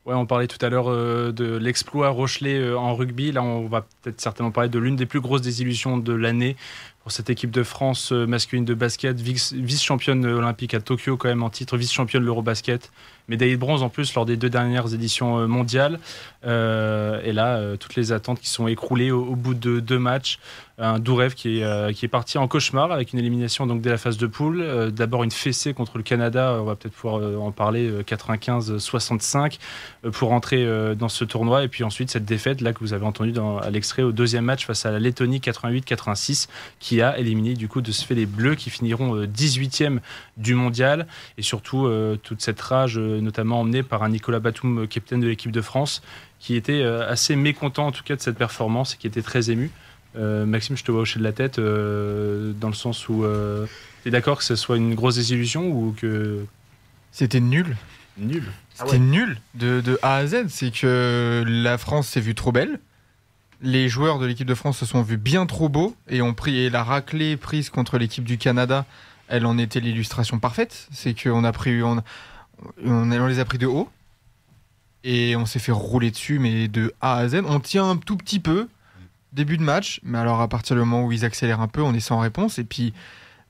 Ouais, on parlait tout à l'heure de l'exploit Rochelet en rugby. Là, on va peut-être certainement parler de l'une des plus grosses désillusions de l'année pour cette équipe de France masculine de basket, vice-championne olympique à Tokyo quand même en titre, vice-championne de l'Eurobasket, médaillée de bronze en plus lors des 2 dernières éditions mondiales. Et là, toutes les attentes qui sont écroulées au bout de 2 matchs. Un doux rêve qui est parti en cauchemar avec une élimination donc dès la phase de poule. D'abord une fessée contre le Canada, on va peut-être pouvoir en parler, 95-65 pour entrer dans ce tournoi. Et puis ensuite cette défaite là que vous avez entendu à l'extrait au 2e match face à la Lettonie 88-86 qui a éliminé du coup de ce fait les Bleus qui finiront 18e du mondial. Et surtout toute cette rage notamment emmenée par un Nicolas Batum, capitaine de l'équipe de France, qui était assez mécontent en tout cas de cette performance et qui était très ému. Maxime, je te vois hocher de la tête dans le sens où tu es d'accord que ce soit une grosse désillusion ou que... C'était nul. C'était nul de A à Z. C'est que la France s'est vue trop belle. Les joueurs de l'équipe de France se sont vus bien trop beaux et ont pris la raclée prise contre l'équipe du Canada. Elle en était l'illustration parfaite. C'est qu'on a pris, on les a pris de haut et on s'est fait rouler dessus, mais de A à Z. On tient un tout petit peu début de match, mais alors à partir du moment où ils accélèrent un peu, on est sans réponse. Et puis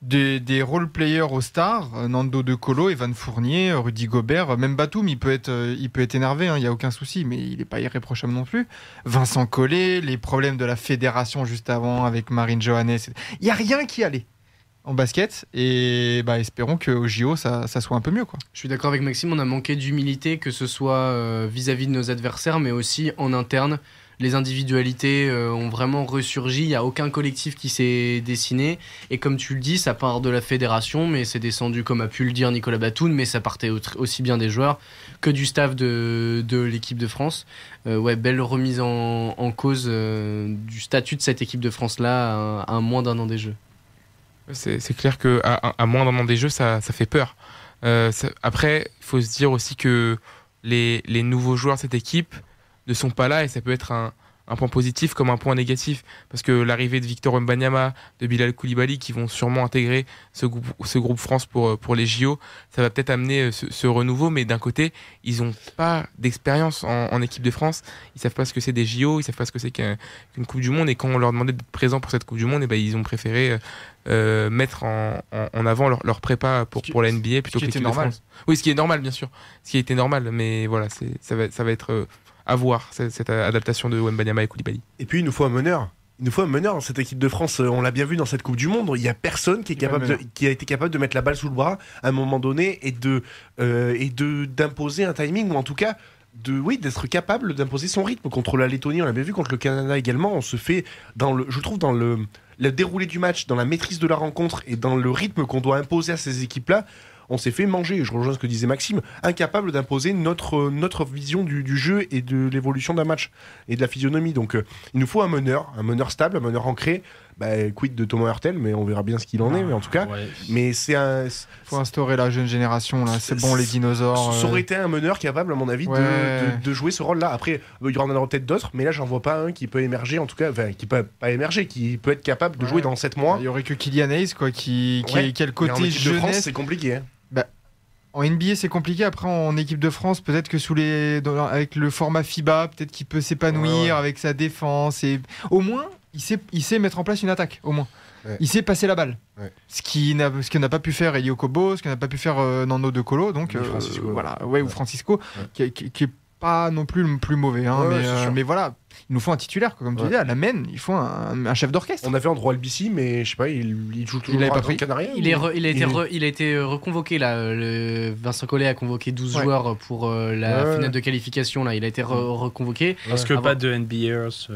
des role-players aux stars, Nando De Colo, Evan Fournier, Rudy Gobert, même Batum, il peut être énervé, il n'y a aucun souci, mais il n'est pas irréprochable non plus. Vincent Collet, les problèmes de la fédération juste avant avec Marine Johannes, il n'y a rien qui allait en basket, et espérons qu'au JO ça soit un peu mieux, quoi. Je suis d'accord avec Maxime, on a manqué d'humilité, que ce soit vis-à-vis de nos adversaires, mais aussi en interne. Les individualités ont vraiment ressurgi, il n'y a aucun collectif qui s'est dessiné, et comme tu le dis, ça part de la fédération, mais c'est descendu, comme a pu le dire Nicolas Batum, mais ça partait aussi bien des joueurs que du staff de l'équipe de France. Belle remise en cause du statut de cette équipe de France-là à moins d'1 an des Jeux. C'est clair qu'à moins d'1 an des Jeux, ça fait peur. Après, il faut se dire aussi que les nouveaux joueurs de cette équipe ne sont pas là, et ça peut être un point positif comme un point négatif, parce que l'arrivée de Victor Wembanyama, de Bilal Koulibaly, qui vont sûrement intégrer ce groupe France pour les JO, ça va peut-être amener ce renouveau, mais d'un côté, ils n'ont pas d'expérience en équipe de France, ils savent pas ce que c'est des JO, ils savent pas ce que c'est qu'une Coupe du Monde, et quand on leur demandait d'être présents pour cette Coupe du Monde, et ben, ils ont préféré mettre en avant leur prépa pour la NBA plutôt que l'équipe de France. Oui, ce qui est normal, bien sûr, ce qui a été normal, mais voilà, ça va être à voir, cette adaptation de Wembanyama et Koulibaly. Et puis il nous faut un meneur. Il nous faut un meneur dans cette équipe de France. On l'a bien vu dans cette Coupe du Monde. Il n'y a personne qui a été capable de mettre la balle sous le bras à un moment donné et d'imposer un timing, ou en tout cas d'être capable d'imposer son rythme. Contre la Lettonie, on l'a bien vu, contre le Canada également, on se fait dans le déroulé du match, dans la maîtrise de la rencontre et dans le rythme qu'on doit imposer à ces équipes-là. On s'est fait manger, je rejoins ce que disait Maxime, incapable d'imposer notre vision du jeu et de l'évolution d'un match et de la physionomie. Donc il nous faut un meneur stable, un meneur ancré. Quid de Thomas Hurtel, mais on verra bien ce qu'il en est, mais en tout cas, mais faut instaurer la jeune génération là, c'est bon, les dinosaures. Ça aurait été un meneur capable, à mon avis, de jouer ce rôle-là. Après, il y en aura peut-être d'autres, mais là, j'en vois pas un qui peut émerger, en tout cas, qui peut pas émerger, qui peut être capable de jouer dans 7 mois. Il y aurait que Kylian Hayes, quoi, qui a le côté jeunesse. De France, c'est compliqué. Hein. En NBA, c'est compliqué. Après, en équipe de France, peut-être que avec le format FIBA, peut-être qu'il peut s'épanouir avec sa défense. Et au moins, il sait mettre en place une attaque. Au moins, il sait passer la balle. Ce que n'a pas pu faire Elio Kobo, ce que n'a pas pu faire Nando De Colo. Donc, ou Francisco, qui est pas non plus le plus mauvais. Hein, mais voilà. Il nous faut un titulaire, comme tu dis, à la main, il faut un chef d'orchestre. On avait Andrew Albissi, mais je sais pas, il joue toujours à Canarien. Il a été reconvoqué là. Vincent Collet a convoqué 12 joueurs pour la fenêtre de qualification. Là, il a été reconvoqué. Parce que pas de NBAers.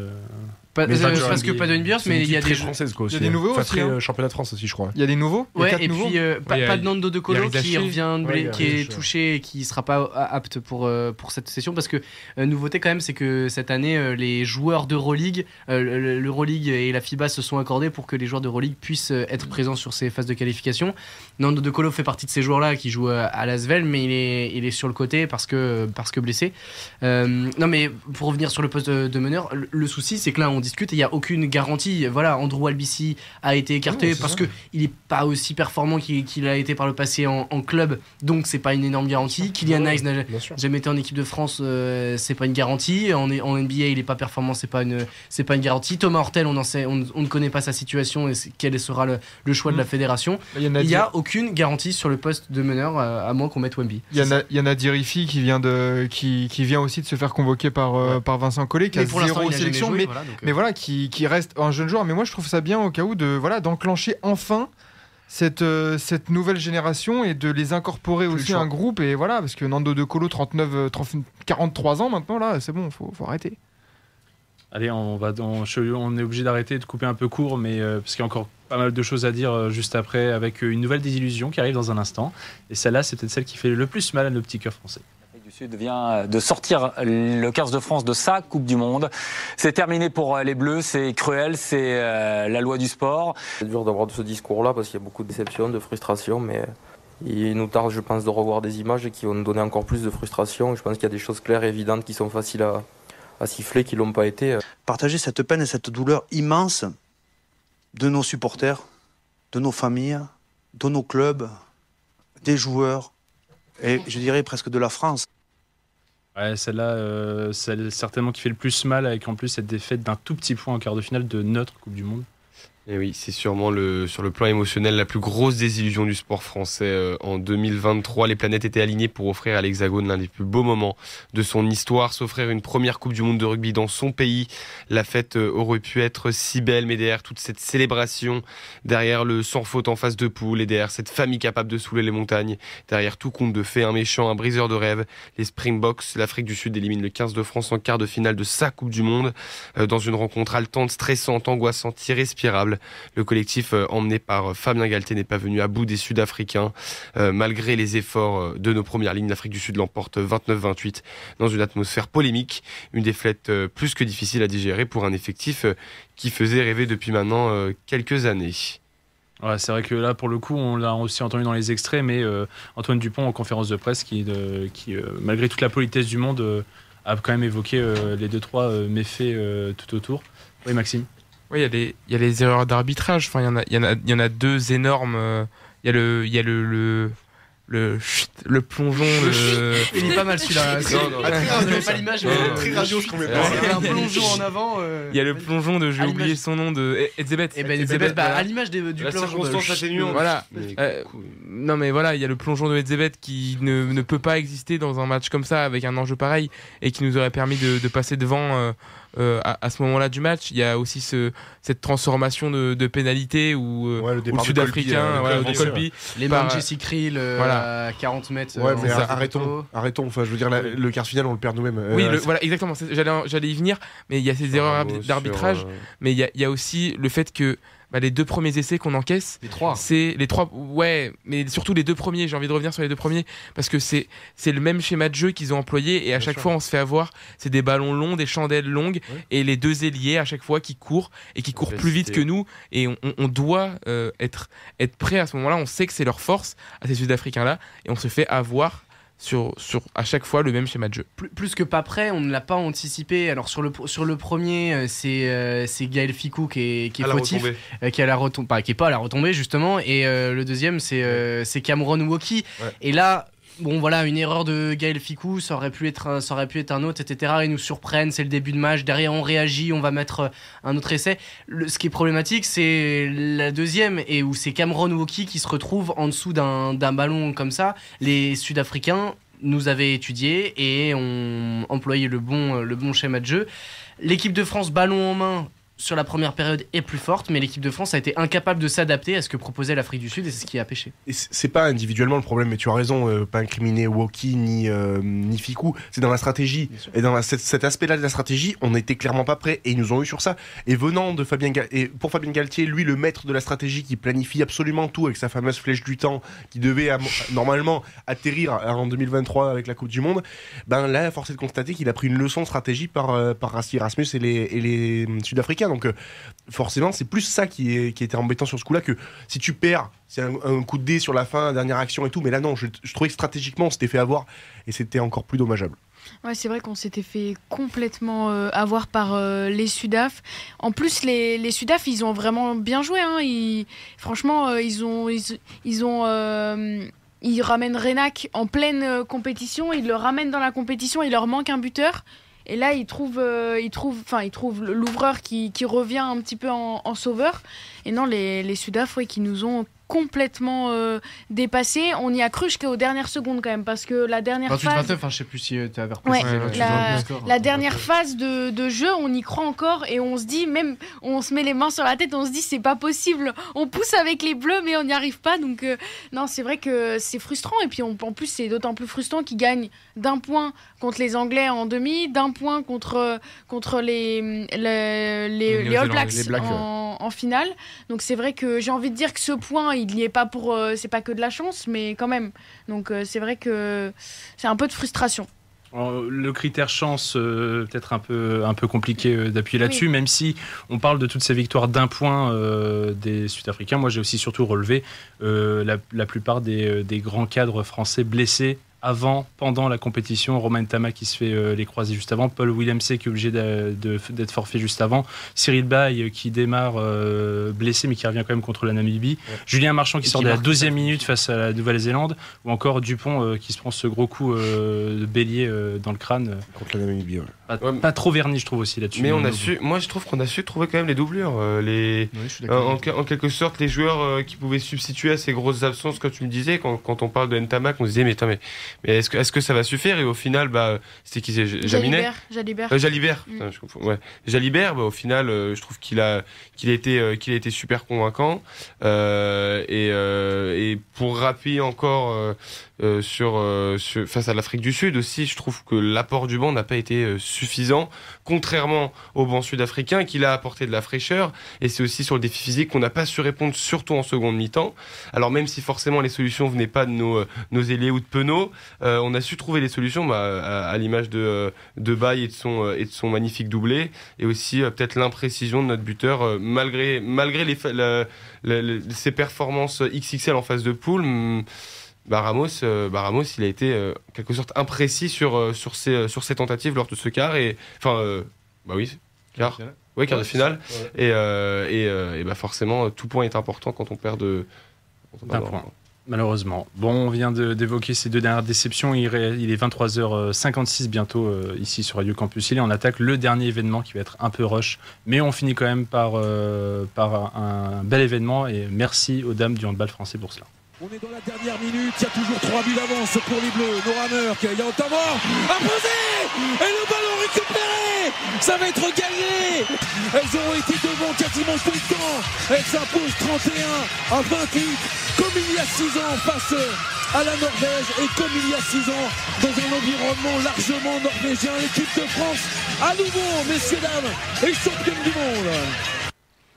Parce que pas de NBAers, mais il y a des françaises quoi. Il y a des nouveaux aussi. Championnat de France aussi, je crois. Il y a des nouveaux. Et puis pas de Nando De Colo qui revient, qui est touché et qui sera pas apte pour cette session, parce que nouveauté quand même, c'est que cette année les joueurs d'Euroleague, l'Euroleague et la FIBA se sont accordés pour que les joueurs d'Euroleague puissent être présents sur ces phases de qualification. Nando De Colo fait partie de ces joueurs-là qui jouent à l'Asvel, mais il est sur le côté parce que blessé. Non, mais pour revenir sur le poste de meneur, le souci c'est que là on discute et il n'y a aucune garantie. Voilà, Andrew Albissi a été écarté parce qu'il n'est pas aussi performant qu'il a été par le passé en club, donc c'est pas une énorme garantie. Kylian Hayes n'a jamais été en équipe de France, c'est pas une garantie. En NBA il n'est pas performant, c'est pas une garantie. Thomas Hurtel, on ne connaît pas sa situation et quel sera le choix de la fédération. Il n'y a aucune garantie sur le poste de meneur, à moins qu'on mette Wemby. Il y a Nadir Rifi qui vient aussi de se faire convoquer par Vincent Collet, qui a 0 sélection, mais voilà, qui reste un jeune joueur. Mais moi je trouve ça bien au cas où d'enclencher enfin cette nouvelle génération et de les incorporer aussi à un groupe. Et voilà, parce que Nando De Colo, 43 ans maintenant, là, c'est bon, faut arrêter. Allez, on est obligé d'arrêter, de couper un peu court, mais parce qu'il y a encore pas mal de choses à dire juste après, avec une nouvelle désillusion qui arrive dans un instant. Et celle-là, c'est peut-être celle qui fait le plus mal à nos petits cœurs français. Du Sud vient de sortir le 15 de France de sa Coupe du Monde. C'est terminé pour les Bleus, c'est cruel, c'est la loi du sport. C'est dur d'avoir ce discours-là parce qu'il y a beaucoup de déception, de frustration, mais il nous tarde, je pense, de revoir des images qui vont nous donner encore plus de frustration. Je pense qu'il y a des choses claires et évidentes qui sont faciles à siffler, qui ne l'ont pas été. Partager cette peine et cette douleur immense de nos supporters, de nos familles, de nos clubs, des joueurs et je dirais presque de la France. Ouais, celle-là, celle certainement qui fait le plus mal, avec en plus cette défaite d'un tout petit point en quart de finale de notre Coupe du Monde. Et oui, c'est sûrement sur le plan émotionnel la plus grosse désillusion du sport français. En 2023, les planètes étaient alignées pour offrir à l'Hexagone l'un des plus beaux moments de son histoire, s'offrir une première Coupe du Monde de rugby dans son pays. La fête aurait pu être si belle, mais derrière toute cette célébration, derrière le sans faute en phase de poule et derrière cette famille capable de soulever les montagnes, derrière tout conte de fait, un méchant, un briseur de rêves, les Springboks, l'Afrique du Sud élimine le 15 de France en quart de finale de sa Coupe du Monde, dans une rencontre haletante, stressante, angoissante, irrespirable. Le collectif emmené par Fabien Galté n'est pas venu à bout des Sud-Africains. Malgré les efforts de nos premières lignes, l'Afrique du Sud l'emporte 29-28 dans une atmosphère polémique. Une défaite plus que difficile à digérer pour un effectif qui faisait rêver depuis maintenant quelques années. Ouais, c'est vrai que là, pour le coup, on l'a aussi entendu dans les extraits, mais Antoine Dupont, en conférence de presse, qui malgré toute la politesse du monde, a quand même évoqué les 2-3 méfaits tout autour. Oui, Maxime. Oui, il y a les erreurs d'arbitrage. Enfin, il y en a deux énormes. Il y a le plongeon. Il est pas mal celui-là. On n'avait pas l'image, mais très radio, je trouvais pas. Il y a un plongeon en avant. Il y a le plongeon de, j'ai oublié son nom, de Edzebet. Edzebet, à l'image du plongeon. Circonstance atténuante. Voilà. Non, mais voilà, il y a le plongeon de Edzebet qui ne peut pas exister dans un match comme ça avec un enjeu pareil et qui nous aurait permis de passer devant. À ce moment-là du match, il y a aussi cette transformation de pénalité où le Sud-Africain, de Colby, les mains de Jesse Krill à 40 mètres. Ouais, mais arrêtons. Enfin, je veux dire, le quart final, on le perd nous-mêmes. Oui, voilà, exactement. J'allais y venir, mais il y a ces erreurs d'arbitrage, mais il y a aussi le fait que les 2 premiers essais qu'on encaisse, c'est les 3, ouais, mais surtout les 2 premiers. J'ai envie de revenir sur les 2 premiers parce que c'est le même schéma de jeu qu'ils ont employé et à chaque fois on se fait avoir. C'est des ballons longs, des chandelles longues et les 2 ailiers à chaque fois qui courent et qui courent plus vite que nous et on doit être prêt à ce moment-là. On sait que c'est leur force à ces Sud-Africains-là et on se fait avoir. Sur à chaque fois le même schéma de jeu. Plus que pas prêt, on ne l'a pas anticipé. Alors sur le premier, c'est Gaël Fickou qui est fautif, qui est pas à la retombée justement, et le deuxième c'est Cameron Woki. Ouais. Et là, bon voilà, une erreur de Gaël Fickou, ça aurait pu être un autre, etc. Ils nous surprennent, c'est le début de match. Derrière, on réagit, on va mettre un autre essai. Ce qui est problématique, c'est la deuxième, et où c'est Cameron Woki qui se retrouve en dessous d'un ballon comme ça. Les Sud-Africains nous avaient étudié et ont employé le bon schéma de jeu. L'équipe de France, ballon en main, sur la première période est plus forte, mais l'équipe de France a été incapable de s'adapter à ce que proposait l'Afrique du Sud et c'est ce qui a pêché. Et c'est pas individuellement le problème, mais tu as raison, pas incriminer Woki ni Fickou, c'est dans la stratégie. Et dans cet aspect-là de la stratégie, on n'était clairement pas prêts et ils nous ont eu sur ça. Et venant de pour Fabien Galtier, lui le maître de la stratégie qui planifie absolument tout avec sa fameuse flèche du temps qui devait normalement atterrir en 2023 avec la Coupe du Monde, là, force est de constater qu'il a pris une leçon de stratégie par Rassi Erasmus et les Sud-Africains. Donc forcément c'est plus ça qui était embêtant sur ce coup là, que si tu perds c'est un coup de dé sur la fin, dernière action et tout, mais là non, je trouvais que stratégiquement on s'était fait avoir et c'était encore plus dommageable. Ouais, c'est vrai qu'on s'était fait complètement avoir par les Sudaf. En plus, les Sudaf, ils ont vraiment bien joué. Franchement, ils ramènent Renak en pleine compétition, ils le ramènent dans la compétition, il leur manque un buteur. Et là, ils trouvent l'ouvreur qui revient un petit peu en sauveur. Et non, les Sudaf, qui nous ont complètement dépassés. On y a cru jusqu'aux dernières secondes quand même, parce que la dernière phase... 28-29, je sais plus si tu avais repris. La dernière phase de jeu, on y croit encore et on se dit, même, on se met les mains sur la tête, on se dit c'est pas possible. On pousse avec les Bleus, mais on n'y arrive pas. Donc non, c'est vrai que c'est frustrant. Et puis en plus, c'est d'autant plus frustrant qu'ils gagnent d'1 point contre les Anglais en demi, d'1 point contre les All Blacks en finale. Donc c'est vrai que j'ai envie de dire que ce point, il n'y est pas pour... c'est pas que de la chance, mais quand même. Donc c'est vrai que c'est un peu de frustration. Alors, le critère chance, peut-être un peu compliqué d'appuyer là-dessus, même si on parle de toutes ces victoires d'1 point des Sud-Africains. Moi, j'ai aussi surtout relevé la plupart des grands cadres français blessés avant, pendant la compétition. Romain Ntama qui se fait les croisés juste avant, Paul Willemse qui est obligé d'être forfait juste avant, Cyril Baille qui démarre blessé mais qui revient quand même contre la Namibie, Julien Marchand qui sort de la 12e minute face à la Nouvelle-Zélande, ou encore Dupont qui se prend ce gros coup de bélier dans le crâne contre la Namibie. Pas trop verni, je trouve aussi là-dessus. Mais moi je trouve qu'on a su trouver quand même les doublures, en quelque sorte les joueurs qui pouvaient substituer à ces grosses absences. Quand tu me disais, quand on parle de Ntama, on se disait mais est-ce que ça va suffire? Et au final, c'était qui? C'est Jaminet, Jalibert. Putain, je confonds. Ouais. Jalibert, au final, je trouve qu'il a été super convaincant. Et pour rappuyer encore face à l'Afrique du Sud aussi, je trouve que l'apport du banc n'a pas été suffisant, contrairement au banc sud-africain qui a apporté de la fraîcheur. Et c'est aussi sur le défi physique qu'on n'a pas su répondre, surtout en seconde mi-temps. Alors même si forcément les solutions venaient pas de nos ailiers ou de Penaud, on a su trouver les solutions à l'image de Baye et de son magnifique doublé, et aussi peut-être l'imprécision de notre buteur malgré ses performances XXL en phase de poule. Ramos, il a été en quelque sorte imprécis sur ses tentatives lors de ce quart. Quart de finale. Et forcément, tout point est important quand on perd d'un point. Malheureusement. Bon, on vient d'évoquer ces 2 dernières déceptions. Il est 23h56 bientôt ici sur Radio Campus Lille. On attaque le dernier événement qui va être un peu rush. Mais on finit quand même par un bel événement. Et merci aux dames du handball français pour cela. On est dans la dernière minute, il y a toujours 3 buts d'avance pour les Bleus. Nora Murk, il y a Otavor, imposé, et le ballon récupéré, ça va être gagné. Elles ont été devant quasiment tout le temps. Elles s'imposent 31 à 28, comme il y a 6 ans face à la Norvège et comme il y a 6 ans dans un environnement largement norvégien. L'équipe de France, à nouveau, messieurs, dames, est championne du monde.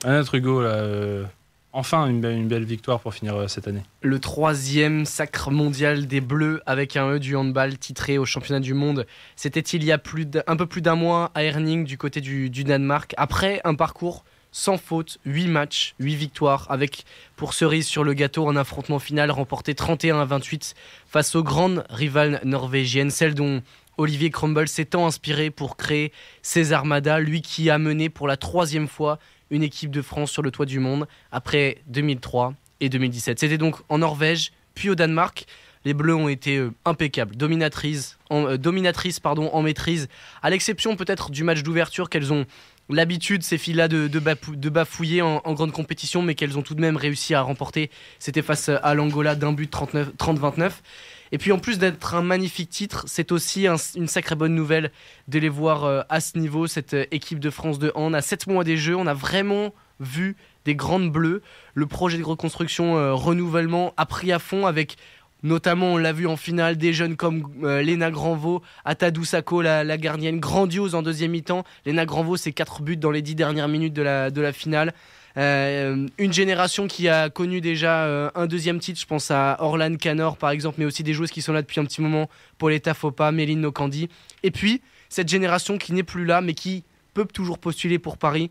Notre Hugo, là... Enfin, une belle victoire pour finir cette année. Le 3e sacre mondial des Bleus avec un E du handball titré au championnat du monde. C'était il y a un peu plus d'un mois à Herning du côté du Danemark. Après un parcours sans faute, 8 matchs, 8 victoires avec pour cerise sur le gâteau un affrontement final remporté 31-28 face aux grandes rivales norvégiennes, celles dont Olivier Crumble s'est tant inspiré pour créer ses armadas, lui qui a mené pour la 3e fois une équipe de France sur le toit du monde après 2003 et 2017. C'était donc en Norvège, puis au Danemark. Les Bleus ont été impeccables, dominatrices en maîtrise, à l'exception peut-être du match d'ouverture qu'elles ont l'habitude, ces filles-là, de bafouiller en grande compétition, mais qu'elles ont tout de même réussi à remporter. C'était face à l'Angola d'un but 30-29. Et puis en plus d'être un magnifique titre, c'est aussi une sacrée bonne nouvelle de les voir à ce niveau, cette équipe de France de hand. À 7 mois des Jeux, on a vraiment vu des grandes bleues. Le projet de reconstruction, renouvellement a pris à fond avec... Notamment, on l'a vu en finale, des jeunes comme Léna Granvaux, Atadou Sako, la gardienne, grandiose en deuxième mi-temps. Léna Granvaux, c'est 4 buts dans les 10 dernières minutes de la finale. Une génération qui a connu déjà un deuxième titre, je pense à Orlan Canor par exemple, mais aussi des joueuses qui sont là depuis un petit moment, Pauletta Fopa, Méline Nokandi. Et puis, cette génération qui n'est plus là, mais qui peut toujours postuler pour Paris.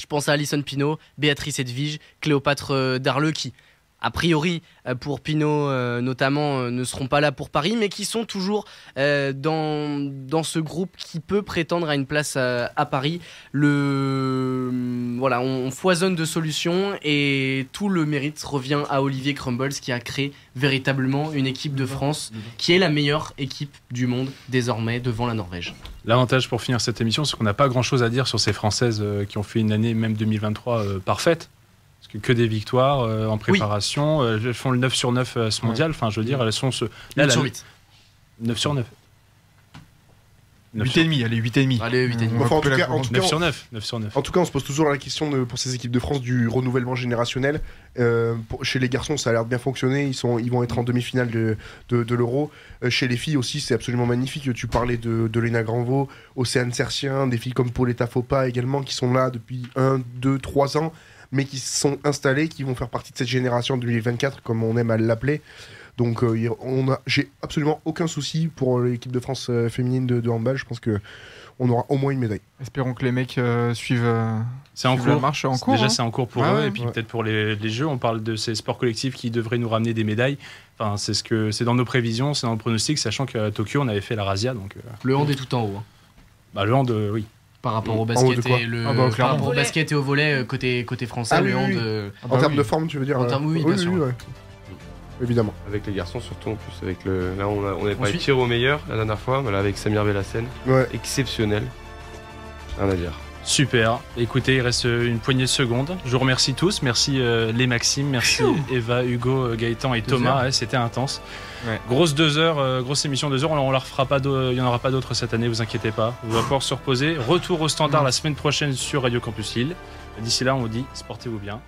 Je pense à Alison Pinault, Béatrice Edwige, Cléopâtre Darleux qui... a priori, pour Pinot notamment, ne seront pas là pour Paris, mais qui sont toujours dans ce groupe qui peut prétendre à une place à Paris. Voilà, on foisonne de solutions et tout le mérite revient à Olivier Crumbles qui a créé véritablement une équipe de France qui est la meilleure équipe du monde désormais devant la Norvège. L'avantage pour finir cette émission, c'est qu'on n'a pas grand-chose à dire sur ces Françaises qui ont fait une année, même 2023, parfaite. Que des victoires en préparation. Oui. Elles font le 9 sur 9 à ce mondial. Enfin, je veux dire, elles sont... 8 sur 8. 9 sur 9. 8,5, allez, 8,5. Allez, 8,5. Enfin, en tout cas, 9 sur 9. 9 sur 9. En tout cas, on se pose toujours la question pour ces équipes de France du renouvellement générationnel. Chez les garçons, ça a l'air de bien fonctionner. Ils vont être en demi-finale de l'Euro. Chez les filles aussi, c'est absolument magnifique. Tu parlais de Léna Granvaux, Océane Sertien, des filles comme Pauletta Fopa également, qui sont là depuis 1, 2, 3 ans. Mais qui sont installés, qui vont faire partie de cette génération 2024, comme on aime à l'appeler. Donc j'ai absolument aucun souci pour l'équipe de France féminine de handball. Je pense qu'on aura au moins une médaille. Espérons que les mecs suivent, c'est en cours. La marche en cours. Déjà, c'est en cours pour eux. Et puis peut-être pour les Jeux, on parle de ces sports collectifs qui devraient nous ramener des médailles. Enfin, c'est dans nos prévisions, c'est dans nos pronostics, sachant qu'à Tokyo, on avait fait la razzia. Donc, le hand est tout en haut. Hein. Le hand, oui. Par rapport au basket et au volley côté français, le hand. En termes de forme, tu veux dire? En termes, oui, bien sûr. Ouais. Évidemment. Avec les garçons, surtout en plus. Là, on n'est pas tiré au meilleur la dernière fois, voilà, avec Samir Belhassen. Ouais. Exceptionnel. Rien à dire. Super. Écoutez, il reste une poignée de secondes. Je vous remercie tous. Merci les Maxime, merci Eva, Hugo, Gaëtan et Thomas. Ouais, c'était intense. Ouais. Grosse 2 heures, grosse émission 2 heures. On la refera pas. Il n'y en aura pas d'autres cette année, vous inquiétez pas. On va pouvoir se reposer. Retour au standard la semaine prochaine sur Radio Campus Lille. D'ici là, on vous dit, sportez-vous bien.